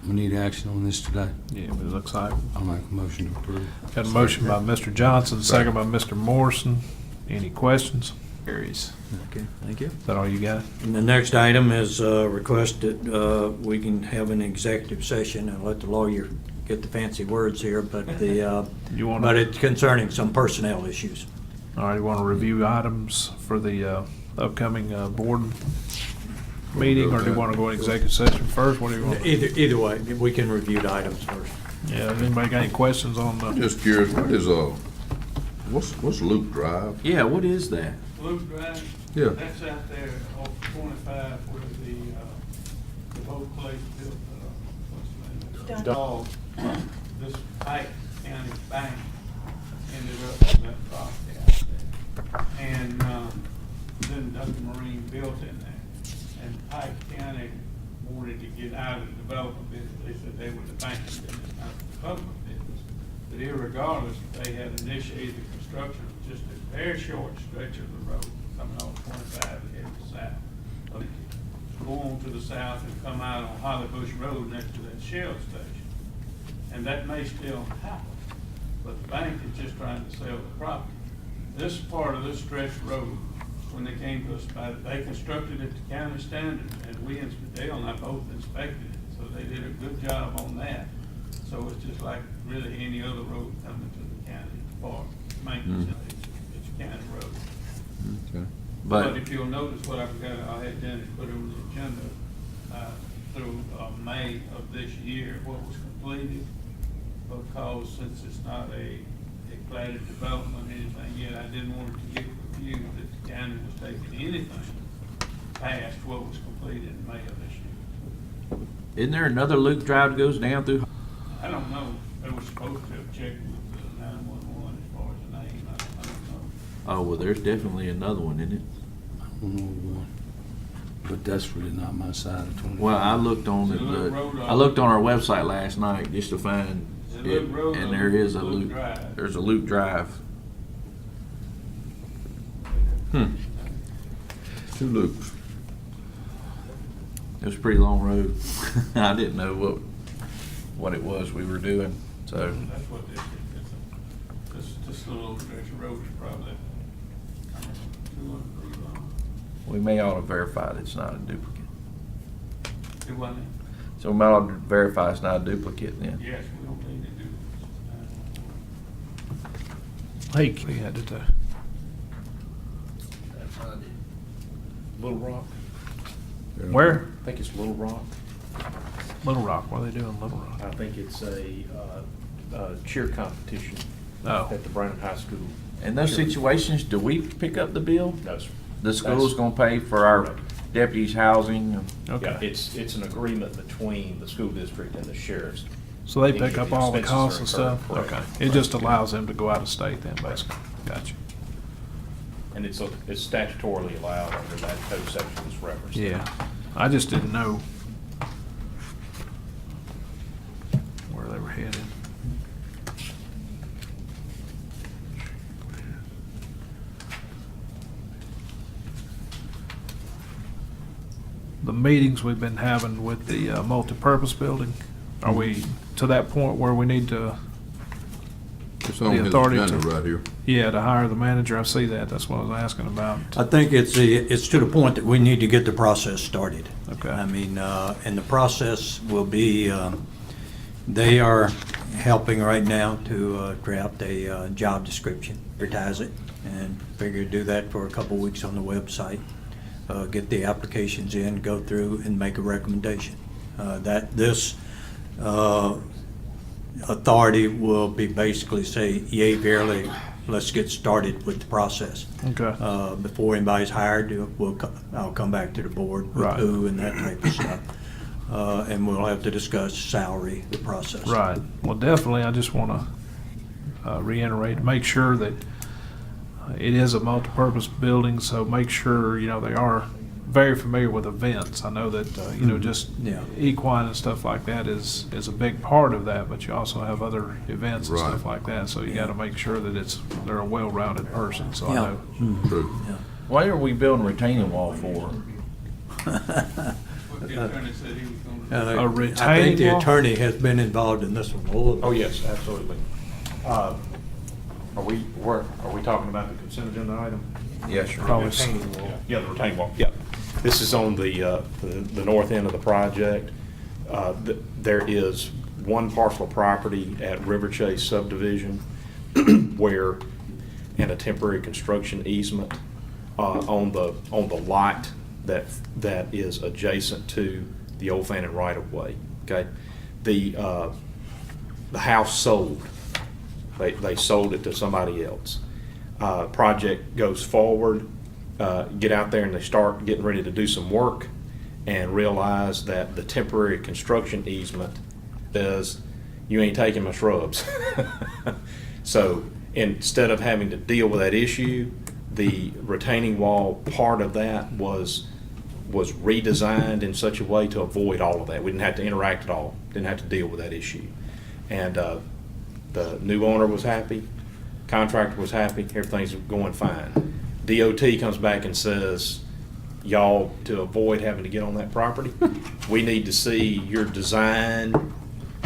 [SPEAKER 12] We need action on this today.
[SPEAKER 3] Yeah, it looks like.
[SPEAKER 12] I'll make a motion to approve.
[SPEAKER 3] Got a motion by Mr. Johnson, second by Mr. Morrison. Any questions? Carries.
[SPEAKER 16] Okay, thank you.
[SPEAKER 3] Is that all you got?
[SPEAKER 16] And the next item is request that we can have an executive session and let the lawyer get the fancy words here, but but it's concerning some personnel issues.
[SPEAKER 3] All right, you want to review items for the upcoming board meeting, or do you want to go in executive session first? What do you want?
[SPEAKER 16] Either way, we can review the items first.
[SPEAKER 3] Yeah, anybody got any questions on the?
[SPEAKER 4] Just curious, what is what's Loop Drive?
[SPEAKER 2] Yeah, what is that?
[SPEAKER 15] Blue Drive?
[SPEAKER 4] Yeah.
[SPEAKER 15] That's out there off 25 where the whole place built, what's the name? Dog, this Pike County Bank ended up on that property out there. And then Dr. Marine built in there. And Pike County wanted to get out of the development business. They said they were the banking business, not the development business. But irregardless, they had initiated the construction of just a very short stretch of the road coming off 25 and heading south. Go on to the south and come out on Holly Bush Road next to that Shell station. And that may still happen, but the bank is just trying to sell the property. This part of this stretch road, when they came to us about it, they constructed it to county standard, and we and Dale and I both inspected it, so they did a good job on that. So it's just like really any other road coming to the county. for maintenance. It's a county road.
[SPEAKER 4] Okay.
[SPEAKER 15] But if you'll notice what I forgot, I had Dennis put on the agenda, through, May of this year, what was completed. Because since it's not a platted development or anything yet, I didn't want it to get confused that the county was taking anything past what was completed in May of this year.
[SPEAKER 2] Isn't there another loop drive that goes down through?
[SPEAKER 15] I don't know, they were supposed to have checked with the 911 as far as the name, I don't know.
[SPEAKER 2] Oh, well, there's definitely another one, isn't it?
[SPEAKER 12] I don't know one, but that's really not my side of 20.
[SPEAKER 2] Well, I looked on
[SPEAKER 15] It's a loop road
[SPEAKER 2] I looked on our website last night just to find
[SPEAKER 15] It's a
[SPEAKER 2] it,
[SPEAKER 15] loop road
[SPEAKER 2] and
[SPEAKER 15] on
[SPEAKER 2] there is a
[SPEAKER 15] Loop
[SPEAKER 2] loop.
[SPEAKER 15] Drive.
[SPEAKER 2] There's a loop drive.
[SPEAKER 4] Two loops.
[SPEAKER 2] It was a pretty long road. I didn't know what it was we were doing, so.
[SPEAKER 15] That's what this is, this little stretch of road is probably 200 feet long.
[SPEAKER 2] We may ought to verify that it's not a duplicate.
[SPEAKER 15] It wasn't,
[SPEAKER 2] So we might ought to verify it's not a duplicate then.
[SPEAKER 15] yes, we don't need to do this.
[SPEAKER 3] Hey, we had to do.
[SPEAKER 8] Little Rock.
[SPEAKER 3] Where?
[SPEAKER 8] I think it's Little Rock.
[SPEAKER 3] Little Rock. What are they doing in Little Rock?
[SPEAKER 8] I think it's a cheer competition
[SPEAKER 3] Oh.
[SPEAKER 8] at the Brandon High School.
[SPEAKER 2] In those situations, do we pick up the bill?
[SPEAKER 8] No, sir.
[SPEAKER 2] The school's gonna pay for our
[SPEAKER 8] Correct.
[SPEAKER 2] deputies' housing?
[SPEAKER 3] Okay.
[SPEAKER 8] Yeah, it's an agreement between the school district and the sheriff's.
[SPEAKER 3] So they
[SPEAKER 8] Any
[SPEAKER 3] pick
[SPEAKER 8] of
[SPEAKER 3] up
[SPEAKER 8] the
[SPEAKER 3] all the
[SPEAKER 8] expenses
[SPEAKER 3] costs
[SPEAKER 8] are
[SPEAKER 3] and
[SPEAKER 8] incurred,
[SPEAKER 3] stuff?
[SPEAKER 8] correct.
[SPEAKER 3] Okay. It just allows them to go out of state then, basically. Gotcha.
[SPEAKER 8] And it's statutorily allowed under that code section that's referenced.
[SPEAKER 3] Yeah. I just didn't know where they were headed. The meetings we've been having with the multipurpose building, are we to that point where we need to,
[SPEAKER 4] It's on
[SPEAKER 3] the
[SPEAKER 4] his
[SPEAKER 3] authority
[SPEAKER 4] agenda
[SPEAKER 3] to,
[SPEAKER 4] right here.
[SPEAKER 3] yeah, to hire the manager? I see that. That's what I was asking about.
[SPEAKER 16] I think it's to the point that we need to get the process started.
[SPEAKER 3] Okay.
[SPEAKER 16] I mean, and the process will be, they are helping right now to draft a job description, advertise it, and figure to do that for a couple weeks on the website. Get the applications in, go through, and make a recommendation. That this authority will be basically say, yay, verily, let's get started with the process.
[SPEAKER 3] Okay.
[SPEAKER 16] Before anybody's hired, I'll come back to the board with
[SPEAKER 3] Right.
[SPEAKER 16] who and that type of stuff. And we'll have to discuss salary, the process.
[SPEAKER 3] Right. Well, definitely, I just want to reiterate, make sure that it is a multipurpose building, so make sure, they are very familiar with events. I know that, just
[SPEAKER 16] Yeah.
[SPEAKER 3] equine and stuff like that is a big part of that, but you also have other events and stuff
[SPEAKER 4] Right.
[SPEAKER 3] like that, so you got to make sure that they're a well-rounded person, so I
[SPEAKER 16] Yeah.
[SPEAKER 3] know.
[SPEAKER 4] True.
[SPEAKER 2] What are we building a retaining wall for?
[SPEAKER 15] What the attorney said he was gonna do.
[SPEAKER 3] A
[SPEAKER 16] I
[SPEAKER 3] retaining
[SPEAKER 16] think the
[SPEAKER 3] wall?
[SPEAKER 16] attorney has been involved in this one a little bit.
[SPEAKER 8] Oh, yes, absolutely. Are we talking about the consent agenda item?
[SPEAKER 2] Yes, sir.
[SPEAKER 3] Probably.
[SPEAKER 8] Yeah, the retaining wall, yeah. This is on the north end of the project. There is one parcel of property at River Chase subdivision where, in a temporary construction easement on the lot that is adjacent to the Old Fannin right-of-way, okay? The house sold. They sold it to somebody else. Project goes forward, get out there and they start getting ready to do some work and realize that the temporary construction easement says, you ain't taking my shrubs. So instead of having to deal with that issue, the retaining wall part of that was redesigned in such a way to avoid all of that. We didn't have to interact at all, didn't have to deal with that issue. And the new owner was happy, contractor was happy, everything's going fine. DOT comes back and says, y'all, to avoid having to get on that property, we need to see your design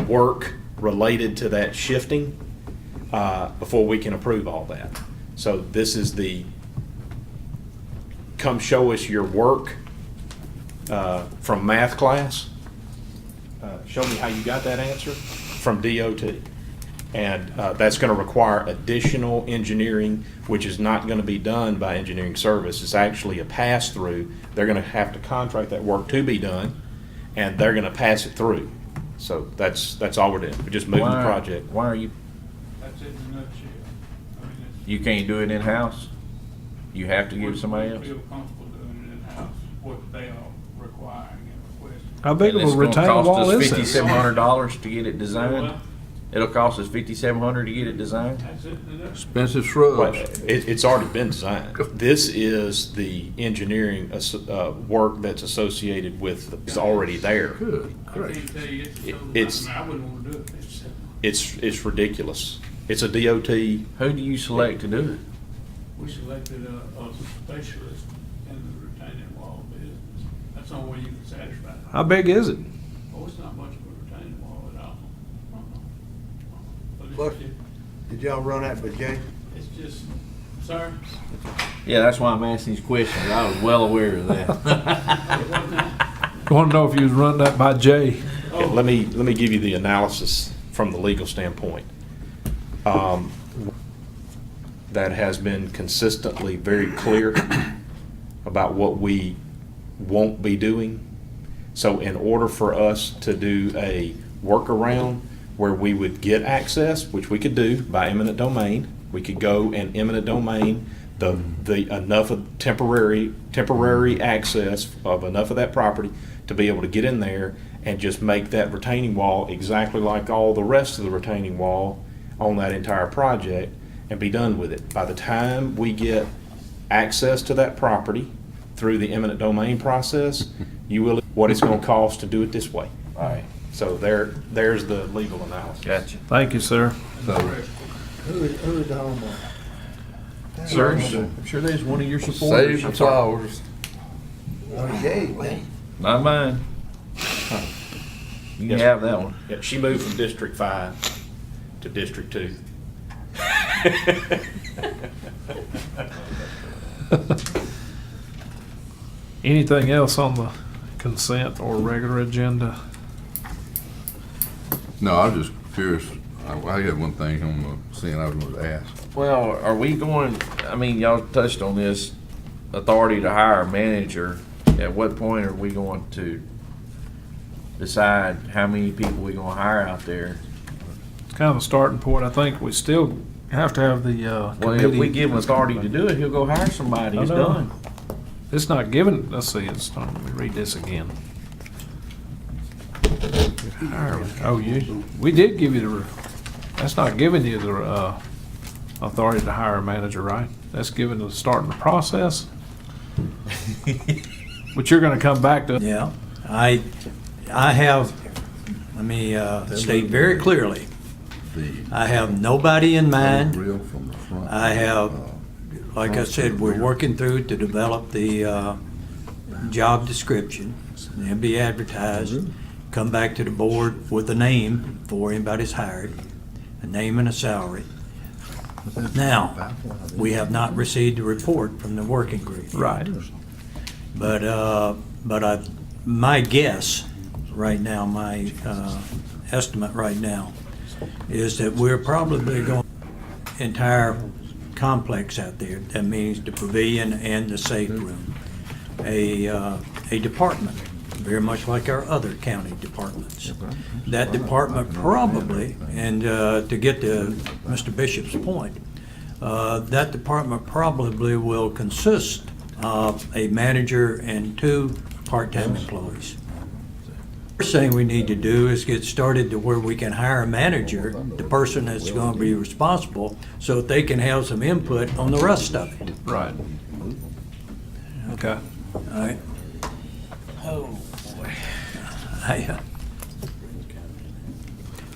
[SPEAKER 8] work related to that shifting before we can approve all that. So this is the, come show us your work from math class. Show me how you got that answer from DOT.
[SPEAKER 7] And that's going to require additional engineering, which is not going to be done by engineering service. It's actually a pass-through. They're going to have to contract that work to be done, and they're going to pass it through. So that's all we're doing. We're just moving the project.
[SPEAKER 2] Why are you,
[SPEAKER 15] That's it in a nutshell. I mean, it's.
[SPEAKER 2] you can't do it in-house? You have to give it to somebody
[SPEAKER 15] We
[SPEAKER 2] else?
[SPEAKER 15] feel comfortable doing it in-house, what they are requiring and requesting.
[SPEAKER 3] How big of
[SPEAKER 2] And
[SPEAKER 3] a
[SPEAKER 2] it's gonna
[SPEAKER 3] retaining wall
[SPEAKER 2] cost us
[SPEAKER 3] is this?
[SPEAKER 2] $5,700 to get it designed?
[SPEAKER 15] What?
[SPEAKER 2] It'll cost us $5,700 to get it designed?
[SPEAKER 15] That's it in a nutshell.
[SPEAKER 4] Expensive
[SPEAKER 7] Well,
[SPEAKER 4] shrubs.
[SPEAKER 7] it's already been designed. This is the engineering work that's associated with, it's already there.
[SPEAKER 4] Good,
[SPEAKER 15] I
[SPEAKER 4] great.
[SPEAKER 15] can't tell you, it's a total
[SPEAKER 7] It's-
[SPEAKER 15] nightmare. I wouldn't want to do it.
[SPEAKER 7] It's ridiculous. It's a DOT.
[SPEAKER 2] Who do you select to do it?
[SPEAKER 15] We selected a specialist in the retaining wall business. That's the only way you can satisfy it.
[SPEAKER 3] How big is it?
[SPEAKER 15] Oh, it's not much of a retaining wall at all. But it's
[SPEAKER 10] Look, did y'all run that by Jay?
[SPEAKER 15] It's just, sir,
[SPEAKER 2] Yeah, that's why I'm asking these questions. I was well aware of that.
[SPEAKER 3] You want to know if you was run that by Jay?
[SPEAKER 7] Let me give you the analysis from the legal standpoint. That has been consistently very clear about what we won't be doing. So in order for us to do a workaround where we would get access, which we could do by eminent domain, we could go and eminent domain the enough of temporary access of enough of that property to be able to get in there and just make that retaining wall exactly like all the rest of the retaining wall on that entire project and be done with it. By the time we get access to that property through the eminent domain process, you will, what it's gonna cost to do it this way.
[SPEAKER 2] All right,
[SPEAKER 7] So there's the legal analysis.
[SPEAKER 2] gotcha.
[SPEAKER 3] Thank you, sir.
[SPEAKER 4] So,
[SPEAKER 10] Who is the homeowner?
[SPEAKER 2] Sir, I'm sure there's one of your supporters.
[SPEAKER 4] save the flowers.
[SPEAKER 10] Oh, Jay, man.
[SPEAKER 2] Not mine. You can
[SPEAKER 7] Yes,
[SPEAKER 2] have that one.
[SPEAKER 7] Yeah, she moved from District 5 to District 2.
[SPEAKER 3] Anything else on the consent or regular agenda?
[SPEAKER 4] No, I was just curious. I got one thing on the scene I was going to ask.
[SPEAKER 2] Well, are we going, I mean, y'all touched on this, authority to hire a manager. At what point are we going to decide how many people we gonna hire out there?
[SPEAKER 3] It's kind of a starting point. I think we still have to have the
[SPEAKER 2] Well,
[SPEAKER 3] committee.
[SPEAKER 2] if we give him authority to do it, he'll go hire somebody. It's
[SPEAKER 3] I know.
[SPEAKER 2] done.
[SPEAKER 3] It's not given, let's see, let me read this again. Oh, we did give you that's not giving you the authority to hire a manager, right? That's giving the starting the process. But you're gonna come back to.
[SPEAKER 16] Yeah, I have, let me state very clearly, I have nobody in mind.
[SPEAKER 4] Real from the front.
[SPEAKER 16] I have, like I said, we're working through to develop the job description. It'll be advertised, come back to the board with a name before anybody's hired, a name and a salary. Now, we have not received a report from the working group.
[SPEAKER 3] Right.
[SPEAKER 16] But my guess right now, my estimate right now, is that we're probably going entire complex out there. That means the pavilion and the safe room. A department, very much like our other county departments. That department probably, and to get to Mr. Bishop's point, that department probably will consist of a manager and 2 part-time employees. First thing we need to do is get started to where we can hire a manager, the person that's going to be responsible, so that they can have some input on the rest of it.
[SPEAKER 3] Right. Okay.
[SPEAKER 16] All right? Oh, boy.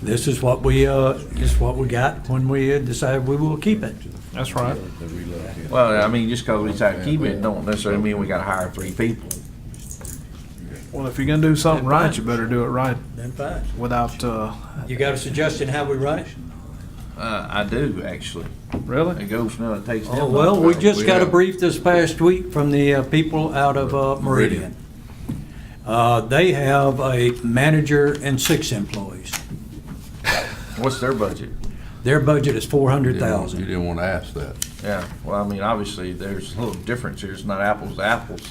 [SPEAKER 16] This is what we got when we decided we will keep it.
[SPEAKER 3] That's right.
[SPEAKER 2] Well, I mean, just because we decide to keep it, don't necessarily mean we gotta hire 3 people.
[SPEAKER 3] Well, if you're gonna do something
[SPEAKER 16] Then
[SPEAKER 3] right,
[SPEAKER 16] fine.
[SPEAKER 3] you better do it right
[SPEAKER 16] Then fine.
[SPEAKER 3] without,
[SPEAKER 16] You got a suggestion how we run it?
[SPEAKER 2] I do, actually.
[SPEAKER 3] really?
[SPEAKER 2] It goes, no, it takes them.
[SPEAKER 16] Oh, well, we just
[SPEAKER 4] We
[SPEAKER 16] got a
[SPEAKER 4] have-
[SPEAKER 16] brief this past week from the people out of Meridian. They have a manager and 6 employees.
[SPEAKER 2] What's their budget?
[SPEAKER 16] Their budget is
[SPEAKER 4] You
[SPEAKER 16] $400,000.
[SPEAKER 4] didn't want to ask that.
[SPEAKER 2] Yeah, well, I mean, obviously, there's a little difference here. It's not apples to apples.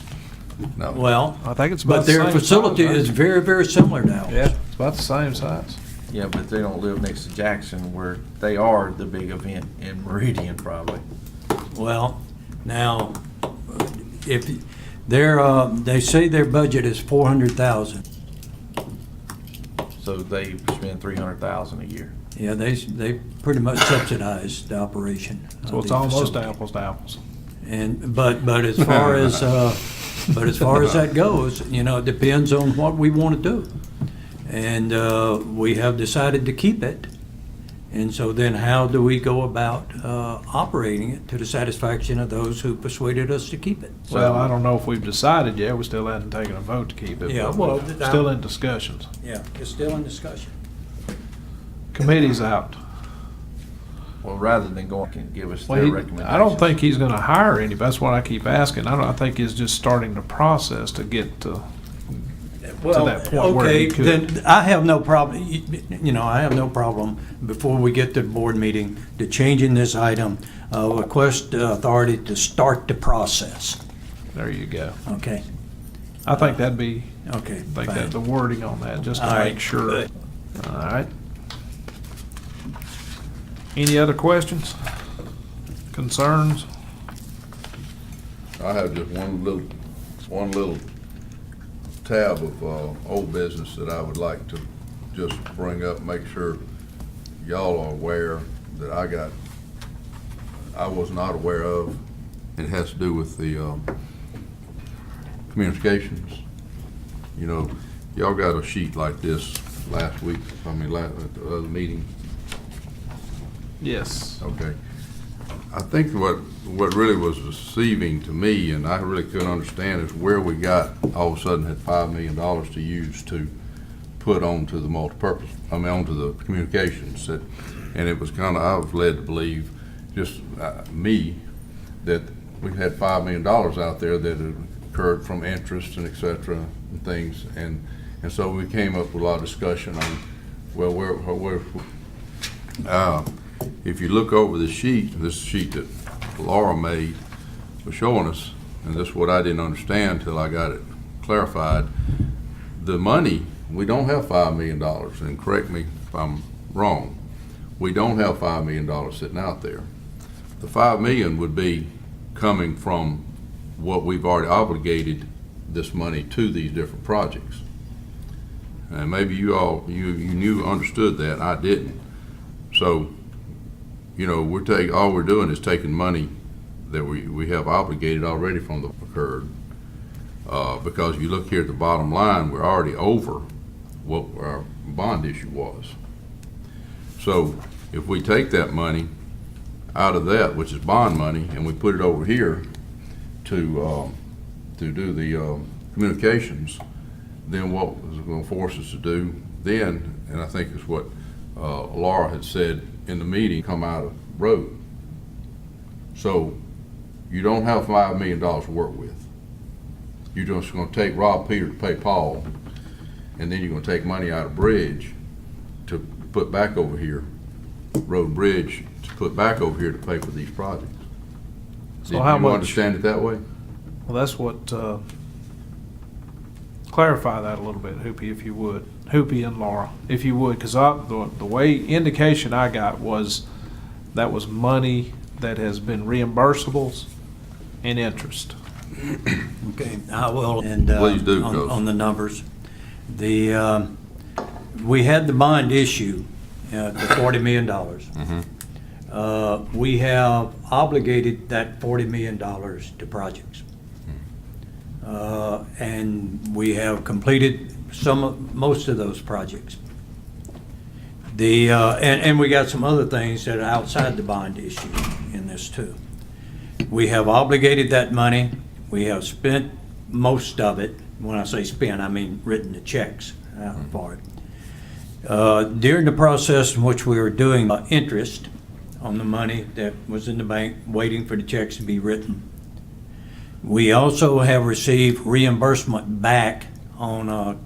[SPEAKER 4] No.
[SPEAKER 16] Well,
[SPEAKER 3] I think it's about
[SPEAKER 16] but
[SPEAKER 3] the
[SPEAKER 16] their
[SPEAKER 3] same
[SPEAKER 16] facility
[SPEAKER 3] size,
[SPEAKER 16] is
[SPEAKER 3] right?
[SPEAKER 16] very, very similar to ours.
[SPEAKER 3] Yeah, it's about the same size.
[SPEAKER 2] Yeah, but they don't live next to Jackson, where they are the big event in Meridian, probably.
[SPEAKER 16] Well, now, if they say their budget is $400,000.
[SPEAKER 2] So they spend $300,000 a year.
[SPEAKER 16] Yeah, they pretty much subsidize the operation. of
[SPEAKER 3] So it's
[SPEAKER 16] the
[SPEAKER 3] almost
[SPEAKER 16] facility.
[SPEAKER 3] apples to apples.
[SPEAKER 16] And, but as far as, that goes, it depends on what we want to do. And, we have decided to keep it. And so then how do we go about, operating it to the satisfaction of those who persuaded us to keep it?
[SPEAKER 3] Well, I don't know if we've decided yet. We still haven't taken a vote to keep it.
[SPEAKER 16] Yeah,
[SPEAKER 3] but
[SPEAKER 16] well,
[SPEAKER 3] we're still in discussions.
[SPEAKER 16] Yeah, it's still in discussion.
[SPEAKER 3] Committee's out.
[SPEAKER 2] Well, rather than going and give us
[SPEAKER 3] Well,
[SPEAKER 2] their recommendations.
[SPEAKER 3] I don't think he's gonna hire anybody. That's what I keep asking. I think he's just starting the process to get to that point where he could.
[SPEAKER 16] Then I have no problem, I have no problem before we get to the board meeting to changing this item, request authority to start the process.
[SPEAKER 3] There you go.
[SPEAKER 16] Okay,
[SPEAKER 3] I think that'd be,
[SPEAKER 16] okay.
[SPEAKER 3] I think
[SPEAKER 16] fine.
[SPEAKER 3] that the wording on that, just to
[SPEAKER 16] All right,
[SPEAKER 3] make sure.
[SPEAKER 16] good.
[SPEAKER 3] All right. Any other questions? Concerns?
[SPEAKER 4] I have just one little tab of old business that I would like to just bring up, make sure y'all are aware that I was not aware of. It has to do with the communications. Y'all got a sheet like this last week, at the other meeting.
[SPEAKER 3] Yes.
[SPEAKER 4] Okay. I think what really was deceiving to me, and I really couldn't understand, is where we got, all of a sudden, had $5 million to use to put onto the onto the communications. And it was I was led to believe, just me, that we had $5 million out there that had occurred from interest and et cetera and things. And so we came up with a lot of discussion on, well, if you look over this sheet that Laura made was showing us, and this is what I didn't understand until I got it clarified, the money, we don't have $5 million, and correct me if I'm wrong, we don't have $5 million sitting out there. The $5 million would be coming from what we've already obligated this money to these different projects. And maybe you understood that, and I didn't. So, all we're doing is taking money that we have obligated already from the occurred. Because you look here at the bottom line, we're already over what our bond issue was. So if we take that money out of that, which is bond money, and we put it over here to do the communications, then what it's going to force us to do then, and I think it's what Laura had said in the meeting, come out of road. So you don't have $5 million to work with. You're just going to take Rob Peter to pay Paul, and then you're going to take money out of bridge to put back over here, road bridge to put back over here to pay for these projects.
[SPEAKER 3] So
[SPEAKER 4] Did
[SPEAKER 3] how
[SPEAKER 4] you
[SPEAKER 3] much?
[SPEAKER 4] understand it that way?
[SPEAKER 3] Well, that's what, clarify that a little bit, Hoopy, if you would. Hoopy and Laura, if you would, because the way indication I got was that was money that has been reimbursables and interest.
[SPEAKER 16] Okay, I will, and
[SPEAKER 4] Please do, Coach.
[SPEAKER 16] on the numbers. We had the bond issue, the $40 million.
[SPEAKER 4] Mm-hmm.
[SPEAKER 16] We have obligated that $40 million to projects. And we have completed most of those projects. And we got some other things that are outside the bond issue in this too. We have obligated that money. We have spent most of it. When I say spent, I mean written the checks for it. During the process in which we were doing interest on the money that was in the bank, waiting for the checks to be written, we also have received reimbursement back on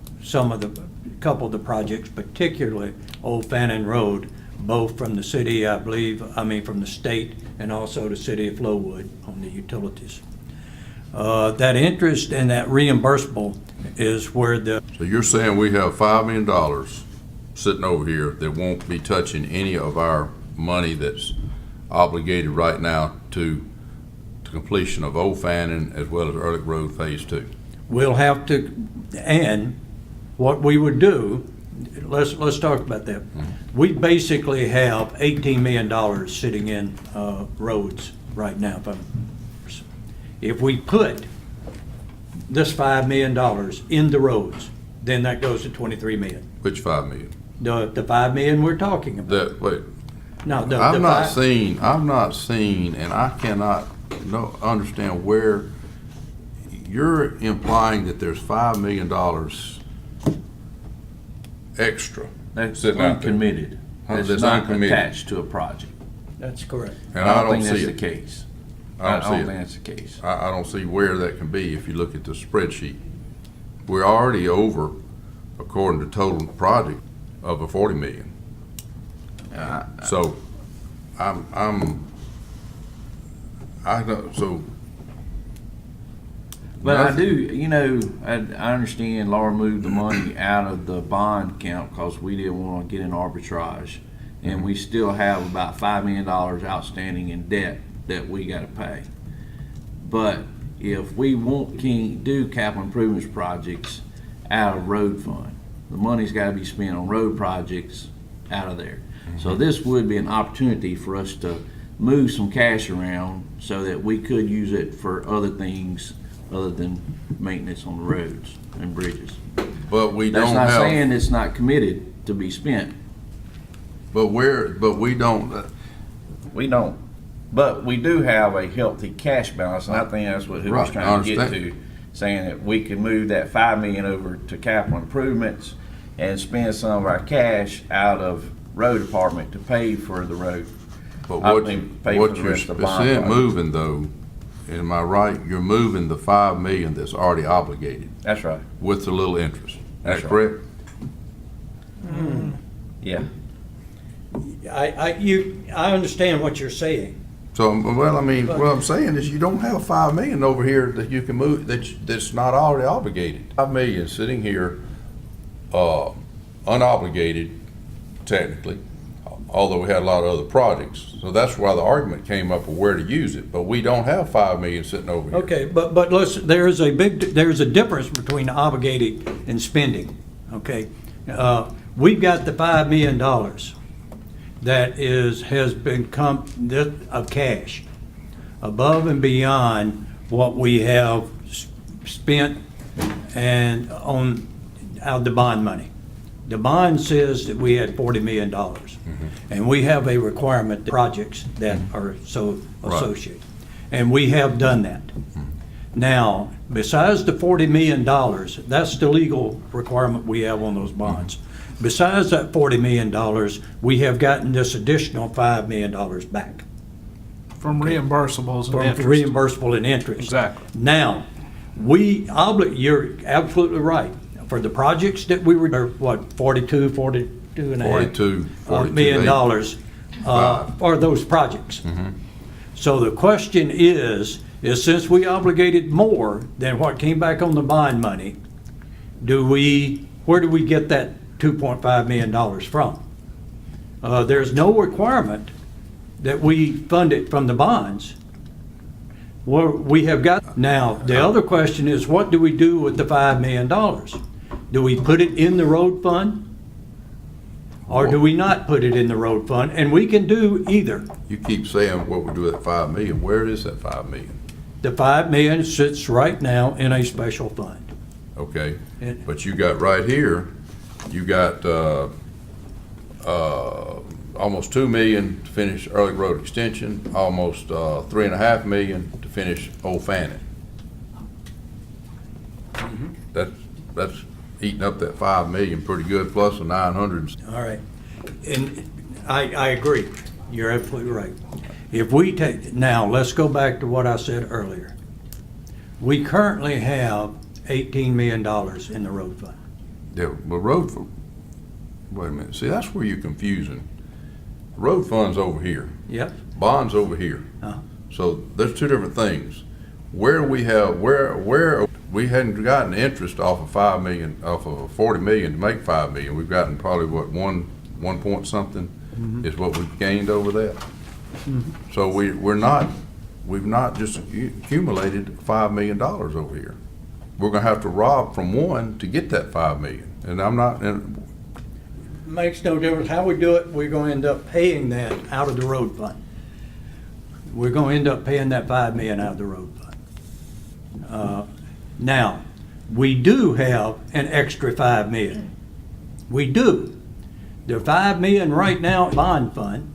[SPEAKER 16] couple of the projects, particularly Old Fannin Road, both from the city, I believe, from the state and also the city of Flowood on the utilities. That interest and that reimbursable is where the.
[SPEAKER 4] So you're saying we have $5 million sitting over here that won't be touching any of our money that's obligated right now to completion of Old Fannin as well as Ehrlich Road Phase 2.
[SPEAKER 16] We'll have to, and what we would do, let's talk about that. We basically have $18 million sitting in roads right now. If we put this $5 million in the roads, then that goes to $23 million.
[SPEAKER 4] Which $5 million?
[SPEAKER 16] The $5 million we're talking about.
[SPEAKER 4] Wait.
[SPEAKER 16] No,
[SPEAKER 4] I'm not seeing, and I cannot understand where you're implying that there's $5 million extra
[SPEAKER 2] That's
[SPEAKER 4] sitting out there.
[SPEAKER 2] uncommitted.
[SPEAKER 4] That's
[SPEAKER 2] It's not
[SPEAKER 4] uncommitted.
[SPEAKER 2] attached to a project.
[SPEAKER 16] That's correct.
[SPEAKER 4] And I don't
[SPEAKER 2] think that's
[SPEAKER 4] see
[SPEAKER 2] the
[SPEAKER 4] it.
[SPEAKER 2] case.
[SPEAKER 4] I don't see it.
[SPEAKER 2] think that's the case.
[SPEAKER 4] I don't see where that can be if you look at the spreadsheet. We're already over, according to total project, of a 40 million. So,
[SPEAKER 2] But I do, I understand Laura moved the money out of the bond account because we didn't want to get an arbitrage. And we still have about $5 million outstanding in debt that we got to pay. But if we can't do capital improvements projects out of road fund, the money's got to be spent on road projects out of there. So this would be an opportunity for us to move some cash around so that we could use it for other things other than maintenance on the roads and bridges.
[SPEAKER 4] But we don't have.
[SPEAKER 2] That's not saying it's not committed to be spent.
[SPEAKER 4] But we don't.
[SPEAKER 2] We don't. But we do have a healthy cash balance, and I think that's what he was
[SPEAKER 4] Right,
[SPEAKER 2] trying
[SPEAKER 4] I
[SPEAKER 2] to get to, saying that we can move that $5 million over to capital improvements and spend some of our cash out of road department to pay for the road.
[SPEAKER 4] But
[SPEAKER 2] I
[SPEAKER 4] what
[SPEAKER 2] mean, pay for the rest of the bond project.
[SPEAKER 4] moving though, am I right? You're moving the $5 million that's already obligated.
[SPEAKER 2] That's right.
[SPEAKER 4] With the little interest.
[SPEAKER 2] That's
[SPEAKER 4] That's correct?
[SPEAKER 2] Yeah.
[SPEAKER 16] I understand what you're saying.
[SPEAKER 4] So, well, I mean, what I'm saying is you don't have $5 million over here that you can move, that's not already obligated. $5 million sitting here, unobligated, technically, although we had a lot of other projects. So that's why the argument came up of where to use it, but we don't have $5 million sitting over here.
[SPEAKER 16] Okay, but there's a difference between obligated and spending, okay? We've got the $5 million that has been of cash above and beyond what we have spent and out of the bond money. The bond says that we had $40 million, and we have a requirement projects that are so associated, and we have done that. Now, besides the $40 million, that's the legal requirement we have on those bonds. Besides that $40 million, we have gotten this additional $5 million back.
[SPEAKER 3] From reimbursables and
[SPEAKER 16] From
[SPEAKER 3] interest.
[SPEAKER 16] reimbursable and interest.
[SPEAKER 3] Exactly.
[SPEAKER 16] Now, you're absolutely right. For the projects that we were, 42 and a half million dollars for those projects. So the question is since we obligated more than what came back on the bond money, where do we get that $2.5 million from? There's no requirement that we fund it from the bonds. We have got, now, the other question is, what do we do with the $5 million? Do we put it in the road fund? Or do we not put it in the road fund? And we can do either.
[SPEAKER 4] You keep saying what we do with that $5 million. Where is that $5 million?
[SPEAKER 16] The $5 million sits right now in a special fund.
[SPEAKER 4] Okay, but you got right here, you got almost $2 million to finish Ehrlich Road Extension, almost $3.5 million to finish Old Fannin. That's eating up that $5 million pretty good, plus the 900.
[SPEAKER 16] All right, and I agree. You're absolutely right. If we take, now let's go back to what I said earlier. We currently have $18 million in the road fund.
[SPEAKER 4] Yeah, but wait a minute. See, that's where you're confusing. Road fund's over here.
[SPEAKER 16] Yep.
[SPEAKER 4] Bond's over here. So there's two different things. Where we hadn't gotten interest off of 5 million, off of 40 million to make 5 million. We've gotten probably what, one point something is what we've gained over that. So we've not just accumulated $5 million over here. We're gonna have to rob from one to get that 5 million. And I'm not,
[SPEAKER 16] Makes no difference how we do it, we're gonna end up paying that out of the road fund. We're gonna end up paying that 5 million out of the road fund. Now, we do have an extra 5 million. We do. The 5 million right now bond fund,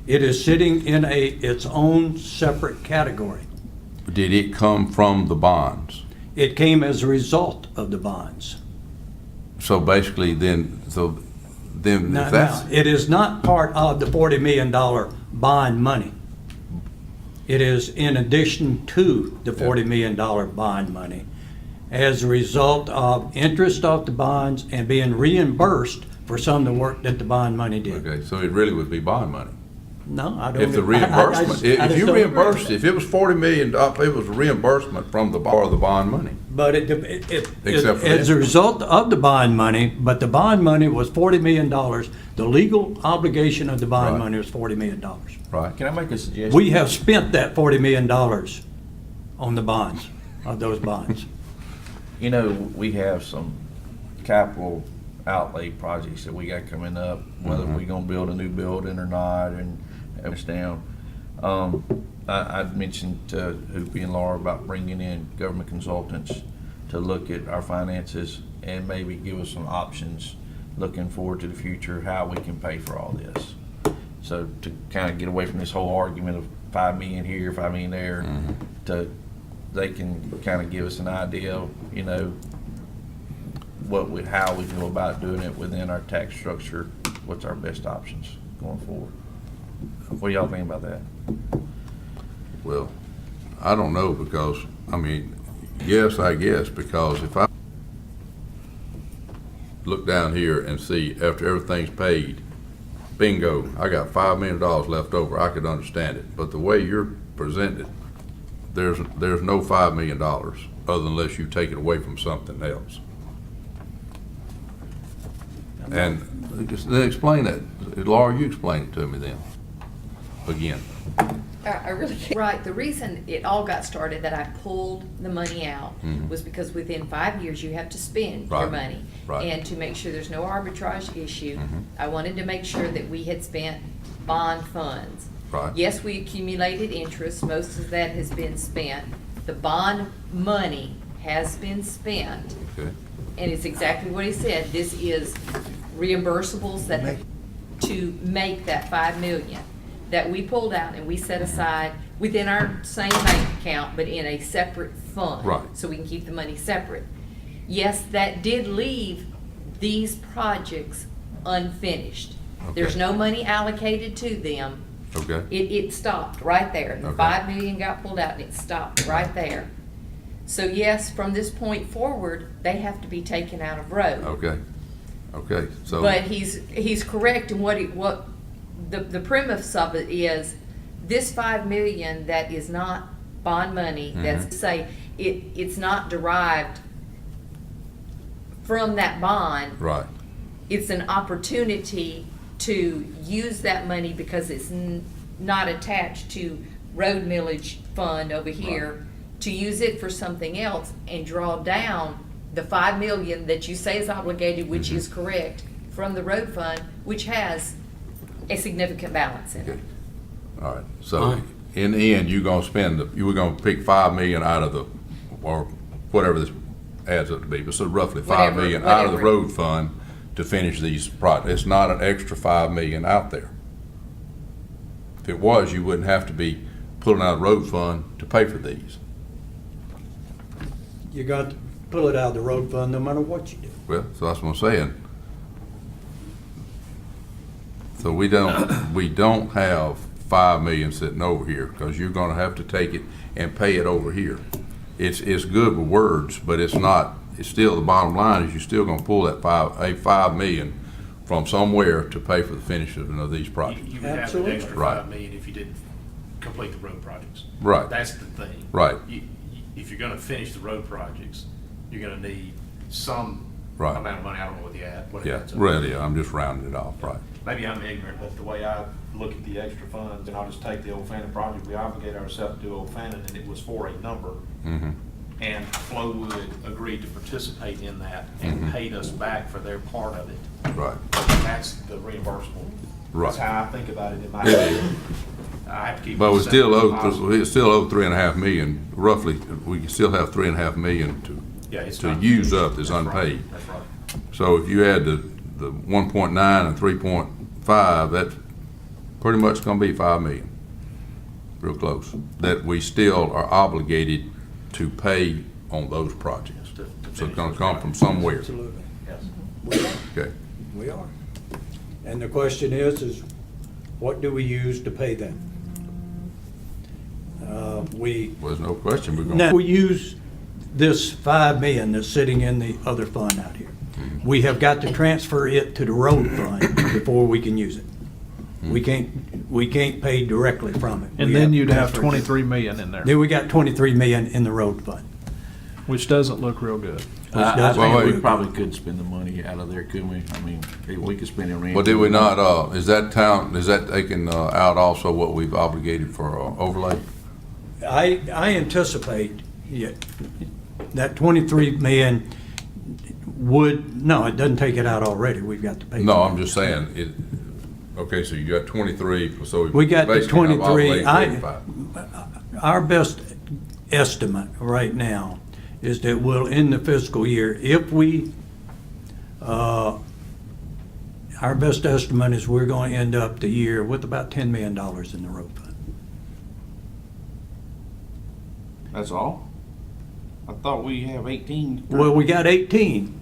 [SPEAKER 16] it is sitting in its own separate category.
[SPEAKER 4] did it come from the bonds?
[SPEAKER 16] It came as a result of the bonds.
[SPEAKER 4] So basically then
[SPEAKER 16] Now,
[SPEAKER 4] if that's,
[SPEAKER 16] it is not part of the $40 million bond money. It is in addition to the $40 million bond money as a result of interest off the bonds and being reimbursed for some of the work that the bond money did.
[SPEAKER 4] okay, so it really would be bond money.
[SPEAKER 16] No, I don't.
[SPEAKER 4] If the reimbursement, if you reimbursed,
[SPEAKER 16] it.
[SPEAKER 4] if it was 40 million, it was a reimbursement from the bond money.
[SPEAKER 16] But
[SPEAKER 4] Except for
[SPEAKER 16] as
[SPEAKER 4] that.
[SPEAKER 16] a result of the bond money, but the bond money was $40 million. The legal obligation of the bond
[SPEAKER 4] Right.
[SPEAKER 16] money was $40 million.
[SPEAKER 4] Right.
[SPEAKER 2] Can I make a suggestion?
[SPEAKER 16] We have spent that $40 million on the bonds, of those bonds.
[SPEAKER 2] You know, we have some capital outlay projects that we got coming up, whether we gonna build a new building or not, and it's down. I'd mentioned to Hoopy and Laura about bringing in government consultants to look at our finances and maybe give us some options looking forward to the future, how we can pay for all this. So to kind of get away from this whole argument of 5 million here, 5 million there, they can kind of give us an idea of, you know, how we go about doing it within our tax structure, what's our best options going forward. What do y'all think about that?
[SPEAKER 4] Well, I don't know, because, I mean, yes, I guess, because if I look down here and see after everything's paid, bingo, I got $5 million left over, I could understand it. But the way you're presented, there's no $5 million, other unless you take it away from something else. And then explain that. Laura, you explain it to me then, again.
[SPEAKER 17] I really can't. Right, the reason it all got started, that I pulled the money out, was because within 5 years, you have to spend your
[SPEAKER 4] Right,
[SPEAKER 17] money.
[SPEAKER 4] right.
[SPEAKER 17] And to make sure there's no arbitrage issue, I wanted to make sure that we had spent bond funds.
[SPEAKER 4] Right.
[SPEAKER 17] Yes, we accumulated interest, most of that has been spent. The bond money has been spent.
[SPEAKER 4] Okay.
[SPEAKER 17] And it's exactly what he said, this is reimbursables that, to make that 5 million that we pulled out and we set aside within our same bank account, but in a separate fund.
[SPEAKER 4] Right.
[SPEAKER 17] So we can keep the money separate. Yes, that did leave these projects unfinished. There's
[SPEAKER 4] Okay.
[SPEAKER 17] no money allocated to them.
[SPEAKER 4] Okay.
[SPEAKER 17] It stopped right there. The
[SPEAKER 4] Okay.
[SPEAKER 17] 5 million got pulled out and it stopped right there. So yes, from this point forward, they have to be taken out of road.
[SPEAKER 4] Okay. Okay, so.
[SPEAKER 17] But he's correct in what the premise of it is, this 5 million that is not bond money, that's to say, it's not derived from that bond.
[SPEAKER 4] Right.
[SPEAKER 17] It's an opportunity to use that money because it's not attached to road millage fund over here, to use it for something else and draw down the 5 million that you say is obligated, which is correct, from the road fund, which has a significant balance in it.
[SPEAKER 4] All right, so in the end, you were gonna pick 5 million out of the, or whatever this adds up to be, but so roughly 5 million out of the road fund to finish these projects. It's not an extra 5 million out there. If it was, you wouldn't have to be pulling out of the road fund to pay for these.
[SPEAKER 16] You got to pull it out of the road fund no matter what you do.
[SPEAKER 4] Well, so that's what I'm saying. So we don't have 5 million sitting over here, because you're gonna have to take it and pay it over here. It's good with words, but it's not, it's still, the bottom line is you're still gonna pull that 5 million from somewhere to pay for the finishing of these projects.
[SPEAKER 8] You would have an
[SPEAKER 16] Absolutely.
[SPEAKER 8] extra
[SPEAKER 4] Right.
[SPEAKER 8] 5 million if you didn't complete the road projects.
[SPEAKER 4] Right.
[SPEAKER 8] That's the thing.
[SPEAKER 4] Right.
[SPEAKER 8] If you're gonna finish the road projects, you're gonna need some
[SPEAKER 4] Right.
[SPEAKER 8] amount of money. I don't know what the ad, what
[SPEAKER 4] Yeah,
[SPEAKER 8] it's.
[SPEAKER 4] really, I'm just rounding it off, right.
[SPEAKER 8] Maybe I'm ignorant, but the way I look at the extra funds, and I'll just take the Old Fannin project, we obligated ourselves to do Old Fannin, and it was for a number.
[SPEAKER 4] Mm-hmm.
[SPEAKER 8] And Flowwood agreed to participate in that and paid us back for their part of it.
[SPEAKER 4] Right.
[SPEAKER 8] That's the reimbursable.
[SPEAKER 4] Right.
[SPEAKER 8] That's how I think about it in my
[SPEAKER 4] It
[SPEAKER 8] head.
[SPEAKER 4] is.
[SPEAKER 8] I have to keep.
[SPEAKER 4] But
[SPEAKER 8] it
[SPEAKER 4] we still
[SPEAKER 8] simple as
[SPEAKER 4] owe,
[SPEAKER 8] possible.
[SPEAKER 4] we still owe 3.5 million, roughly, we still have 3.5 million
[SPEAKER 8] Yeah, it's
[SPEAKER 4] to
[SPEAKER 8] not-
[SPEAKER 4] use up is
[SPEAKER 8] That's right.
[SPEAKER 4] unpaid.
[SPEAKER 8] That's right.
[SPEAKER 4] So if you add the 1.9 and 3.5, that's pretty much gonna be 5 million. Real close. That we still are obligated to pay on those projects.
[SPEAKER 8] To
[SPEAKER 4] So it's
[SPEAKER 8] finish
[SPEAKER 4] gonna
[SPEAKER 8] those
[SPEAKER 4] come from
[SPEAKER 8] projects.
[SPEAKER 4] somewhere.
[SPEAKER 16] Absolutely.
[SPEAKER 8] Yes.
[SPEAKER 16] We are.
[SPEAKER 4] Okay.
[SPEAKER 16] We are. And the question is what do we use to pay them? We,
[SPEAKER 4] Well, there's no question we're
[SPEAKER 16] now,
[SPEAKER 4] gonna,
[SPEAKER 16] we use this 5 million that's sitting in the other fund out here. We have got to transfer it to the road fund before we can use it. We can't pay directly from it.
[SPEAKER 3] And
[SPEAKER 16] We
[SPEAKER 3] then you'd have
[SPEAKER 16] transfer it.
[SPEAKER 3] 23 million in there,
[SPEAKER 16] Then we got 23 million in the road fund.
[SPEAKER 3] which doesn't look real good.
[SPEAKER 16] does
[SPEAKER 2] Well,
[SPEAKER 16] make
[SPEAKER 2] we
[SPEAKER 16] it
[SPEAKER 2] probably could spend the money out of there, couldn't we? I mean, we could spend it on.
[SPEAKER 4] well, did we not, is that taking out also what we've obligated for overlay?
[SPEAKER 16] I anticipate that 23 million no, it doesn't take it out already. We've got to pay.
[SPEAKER 4] No,
[SPEAKER 16] for
[SPEAKER 4] I'm
[SPEAKER 16] it.
[SPEAKER 4] just saying, okay, so you got 23, so
[SPEAKER 16] We got the
[SPEAKER 4] basically have
[SPEAKER 16] 23.
[SPEAKER 4] obligated 35.
[SPEAKER 16] Our best estimate right now is that we'll end the fiscal year, if we, our best estimate is we're going to end up the year with about $10 million in the road fund.
[SPEAKER 2] That's all? I thought we have 18.
[SPEAKER 16] Well, we got 18,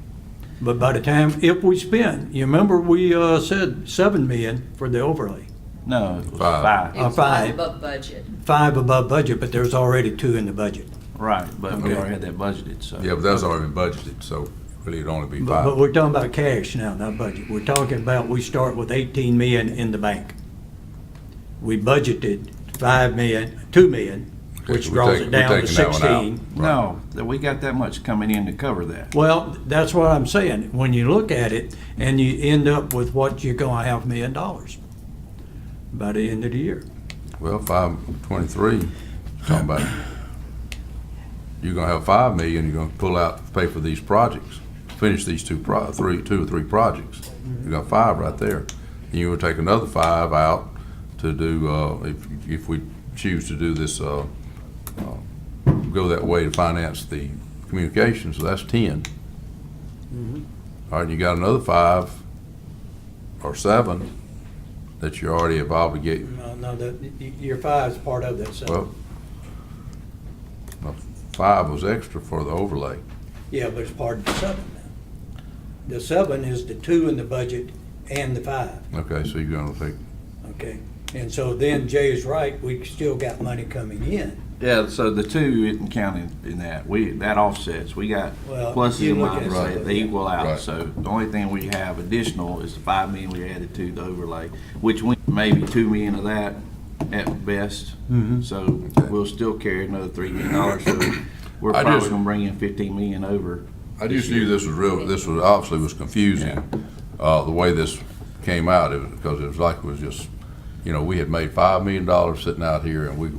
[SPEAKER 16] but by the time, if we spend, you remember we said 7 million for the overlay.
[SPEAKER 2] No, it was
[SPEAKER 4] Five.
[SPEAKER 2] 5.
[SPEAKER 17] It was
[SPEAKER 16] Five.
[SPEAKER 17] above budget.
[SPEAKER 16] 5 above budget, but there's already 2 in the budget.
[SPEAKER 2] Right, but we
[SPEAKER 16] Okay.
[SPEAKER 2] already had that budgeted, so.
[SPEAKER 4] Yeah, but that's already been budgeted, so really it'd only be
[SPEAKER 16] But
[SPEAKER 4] 5.
[SPEAKER 16] we're talking about cash now, not budget. We're talking about, we start with 18 million in the bank. We budgeted 5 million, 2 million,
[SPEAKER 4] Okay,
[SPEAKER 16] which
[SPEAKER 4] so
[SPEAKER 16] draws
[SPEAKER 4] we're
[SPEAKER 16] it down to
[SPEAKER 4] taking that one out.
[SPEAKER 16] 16.
[SPEAKER 2] No, that we got that much coming in to cover that.
[SPEAKER 16] Well, that's what I'm saying. When you look at it and you end up with what you're gonna have $1 million by the end of the year.
[SPEAKER 4] Well, 523, talking about, you're gonna have 5 million, you're gonna pull out, to pay for these projects, finish these 2 or 3 projects. You got 5 right there. And you would take another 5 out to do, if we choose to do this, go that way to finance the communications, so that's 10. All right, you got another 5 or 7 that you already have obligated.
[SPEAKER 16] No, your 5 is part of that, so.
[SPEAKER 4] Well, 5 was extra for the overlay.
[SPEAKER 16] Yeah, but it's part of the 7 now. The 7 is the 2 in the budget and the 5,
[SPEAKER 4] Okay, so you're gonna take,
[SPEAKER 16] okay? And so then Jay is right, we still got money coming in.
[SPEAKER 2] Yeah, so the 2 isn't counted in that. That offsets. We got
[SPEAKER 16] Well,
[SPEAKER 2] pluses
[SPEAKER 16] you
[SPEAKER 2] and
[SPEAKER 16] look at
[SPEAKER 2] minuses.
[SPEAKER 16] it.
[SPEAKER 2] They equal out.
[SPEAKER 4] Right.
[SPEAKER 2] So the only thing we have additional is the 5 million we added to the overlay, which we maybe 2 million of that at best.
[SPEAKER 16] Mhm.
[SPEAKER 2] So we'll still carry another $3 million. So we're
[SPEAKER 4] I
[SPEAKER 2] probably
[SPEAKER 4] just-
[SPEAKER 2] gonna bring in 15 million over.
[SPEAKER 4] I just knew this was obviously was confusing, the way this came out, because it was like it was just, we had made $5 million sitting out here, and we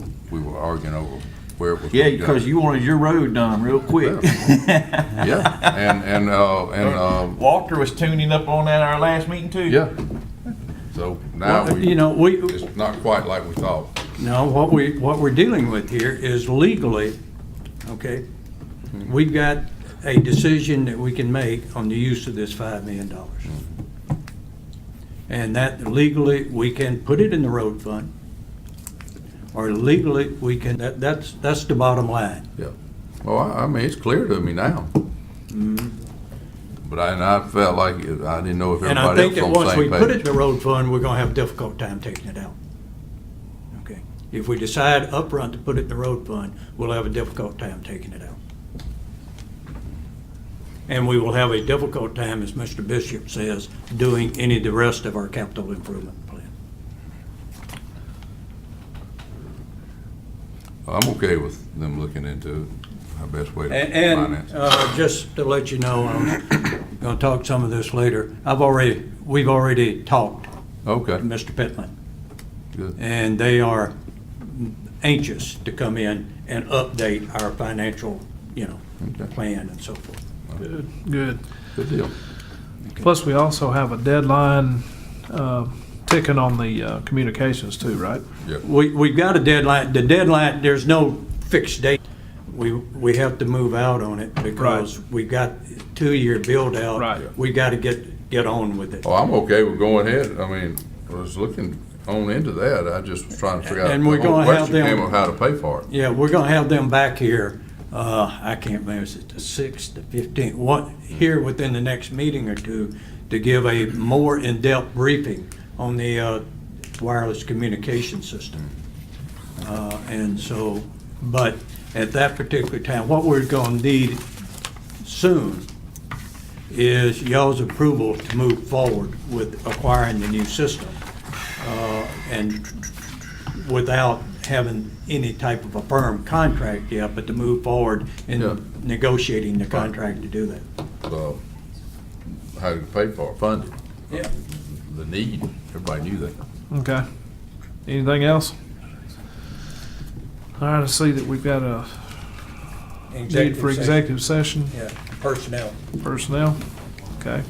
[SPEAKER 4] were arguing over where it was.
[SPEAKER 2] Yeah,
[SPEAKER 4] gonna go.
[SPEAKER 2] because you wanted your road done real quick.
[SPEAKER 4] Yeah, and
[SPEAKER 2] Walter was tuning up on that our last meeting too.
[SPEAKER 4] yeah. So now
[SPEAKER 16] Well,
[SPEAKER 4] it's not quite like we thought.
[SPEAKER 16] No, what we're dealing with here is legally, okay? We've got a decision that we can make on the use of this $5 million. And that legally, we can put it in the road fund, or legally, we can, that's the bottom line.
[SPEAKER 4] Yeah. Well, I mean, it's clear to me now. But I felt like I didn't know if
[SPEAKER 16] And I
[SPEAKER 4] everybody
[SPEAKER 16] think
[SPEAKER 4] else
[SPEAKER 16] that
[SPEAKER 4] was on the
[SPEAKER 16] once we
[SPEAKER 4] same
[SPEAKER 16] put it in
[SPEAKER 4] page.
[SPEAKER 16] the road fund, we're gonna have a difficult time taking it out. Okay? If we decide upfront to put it in the road fund, we'll have a difficult time taking it out. and we will have a difficult time, as Mr. Bishop says, doing any of the rest of our capital improvement plan.
[SPEAKER 4] I'm okay with them looking into our best way to
[SPEAKER 16] And
[SPEAKER 4] finance.
[SPEAKER 16] just to let you know, I'm going to talk some of this later. We've already talked
[SPEAKER 4] Okay,
[SPEAKER 16] to Mr. Pittman,
[SPEAKER 4] good.
[SPEAKER 16] and they are anxious to come in and update our financial,
[SPEAKER 4] Okay.
[SPEAKER 16] plan and so forth.
[SPEAKER 3] Good, good.
[SPEAKER 4] Good deal.
[SPEAKER 3] Plus, we also have a deadline ticking on the communications too, right?
[SPEAKER 4] Yep.
[SPEAKER 16] We've got a deadline. The deadline, there's no fixed date. We have to move out on it because we've got 2-year build out.
[SPEAKER 3] Right.
[SPEAKER 16] We've got to get on with it.
[SPEAKER 4] Oh, I'm okay with going ahead. I mean, I was looking on into that. I just was trying to figure out
[SPEAKER 16] And
[SPEAKER 4] the
[SPEAKER 16] we're
[SPEAKER 4] whole
[SPEAKER 16] gonna have
[SPEAKER 4] question came
[SPEAKER 16] them-
[SPEAKER 4] of how to pay for it.
[SPEAKER 16] Yeah, we're going to have them back here. I can't remember, is it the 6th, the 15th, here within the next meeting or two to give a more in-depth briefing on the wireless communication system. And so, but at that particular time, what we're going to need soon is y'all's approval to move forward with acquiring the new system. And without having any type of a firm contract yet, but to move forward in
[SPEAKER 4] Yeah.
[SPEAKER 16] negotiating the contract to do that.
[SPEAKER 4] How to pay for it, fund it.
[SPEAKER 16] Yeah.
[SPEAKER 4] The need, everybody knew that.
[SPEAKER 3] Okay. Anything else? All right, I see that we've got a need for executive session.
[SPEAKER 16] Yeah, personnel.
[SPEAKER 3] Personnel? Okay.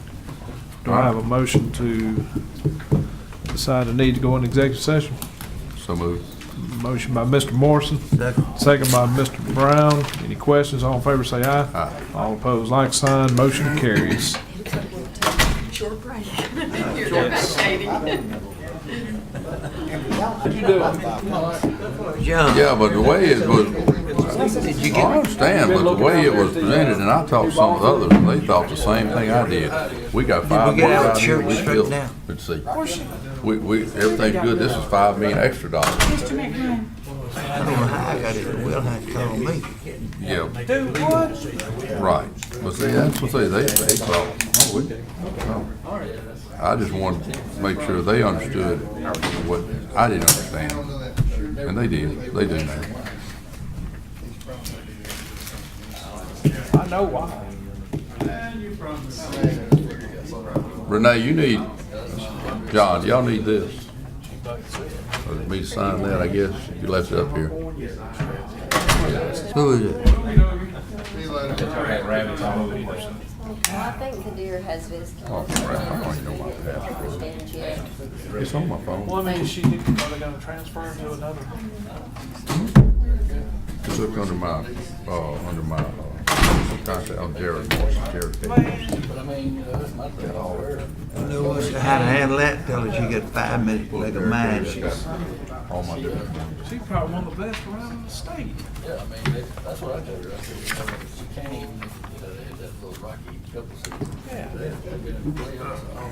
[SPEAKER 3] Do I have a motion to decide a need to go into executive session?
[SPEAKER 4] So moved.
[SPEAKER 3] Motion by Mr. Morrison. Second by Mr. Brown. Any questions? All in favor say aye.
[SPEAKER 4] Aye.
[SPEAKER 3] All opposed, like sign. Motion carries.
[SPEAKER 17] Your break. You're vacating.
[SPEAKER 10] John,
[SPEAKER 4] Yeah, but the way it was, I understand, but the way it was presented, and I talked to some of the others, and they thought the same thing I did. We got 5
[SPEAKER 10] get
[SPEAKER 4] million
[SPEAKER 10] our
[SPEAKER 4] out here,
[SPEAKER 10] church
[SPEAKER 4] we
[SPEAKER 10] straight
[SPEAKER 4] still,
[SPEAKER 10] now?
[SPEAKER 4] let's see. Everything's good, this is $5 million extra dollars.
[SPEAKER 10] I don't know how I got it, Will had to call me.
[SPEAKER 4] Yeah. Right, but see, that's what they thought, I just wanted to make sure they understood what I didn't understand, and they do now.
[SPEAKER 3] I know why.
[SPEAKER 4] Renee, you need, John, y'all need this. Or me to sign that, I guess, you left it up here.
[SPEAKER 10] Who is it?
[SPEAKER 5] I think the deer has visited.
[SPEAKER 4] Oh, crap, I don't even know my password.
[SPEAKER 5] Understand yet.
[SPEAKER 4] It's on my phone.
[SPEAKER 3] Well, I mean, she didn't, are they gonna transfer him to another?
[SPEAKER 4] Just look under my contact on Jared Morrison, Jared.
[SPEAKER 10] You know what's how to handle that? Tell her she got 5 minutes like a mine.
[SPEAKER 4] All my different.
[SPEAKER 3] She's probably one of the best around in the state.
[SPEAKER 12] Yeah, I mean, that's what I told her. I said, she can't even, that little rocky couple seats.
[SPEAKER 3] Yeah.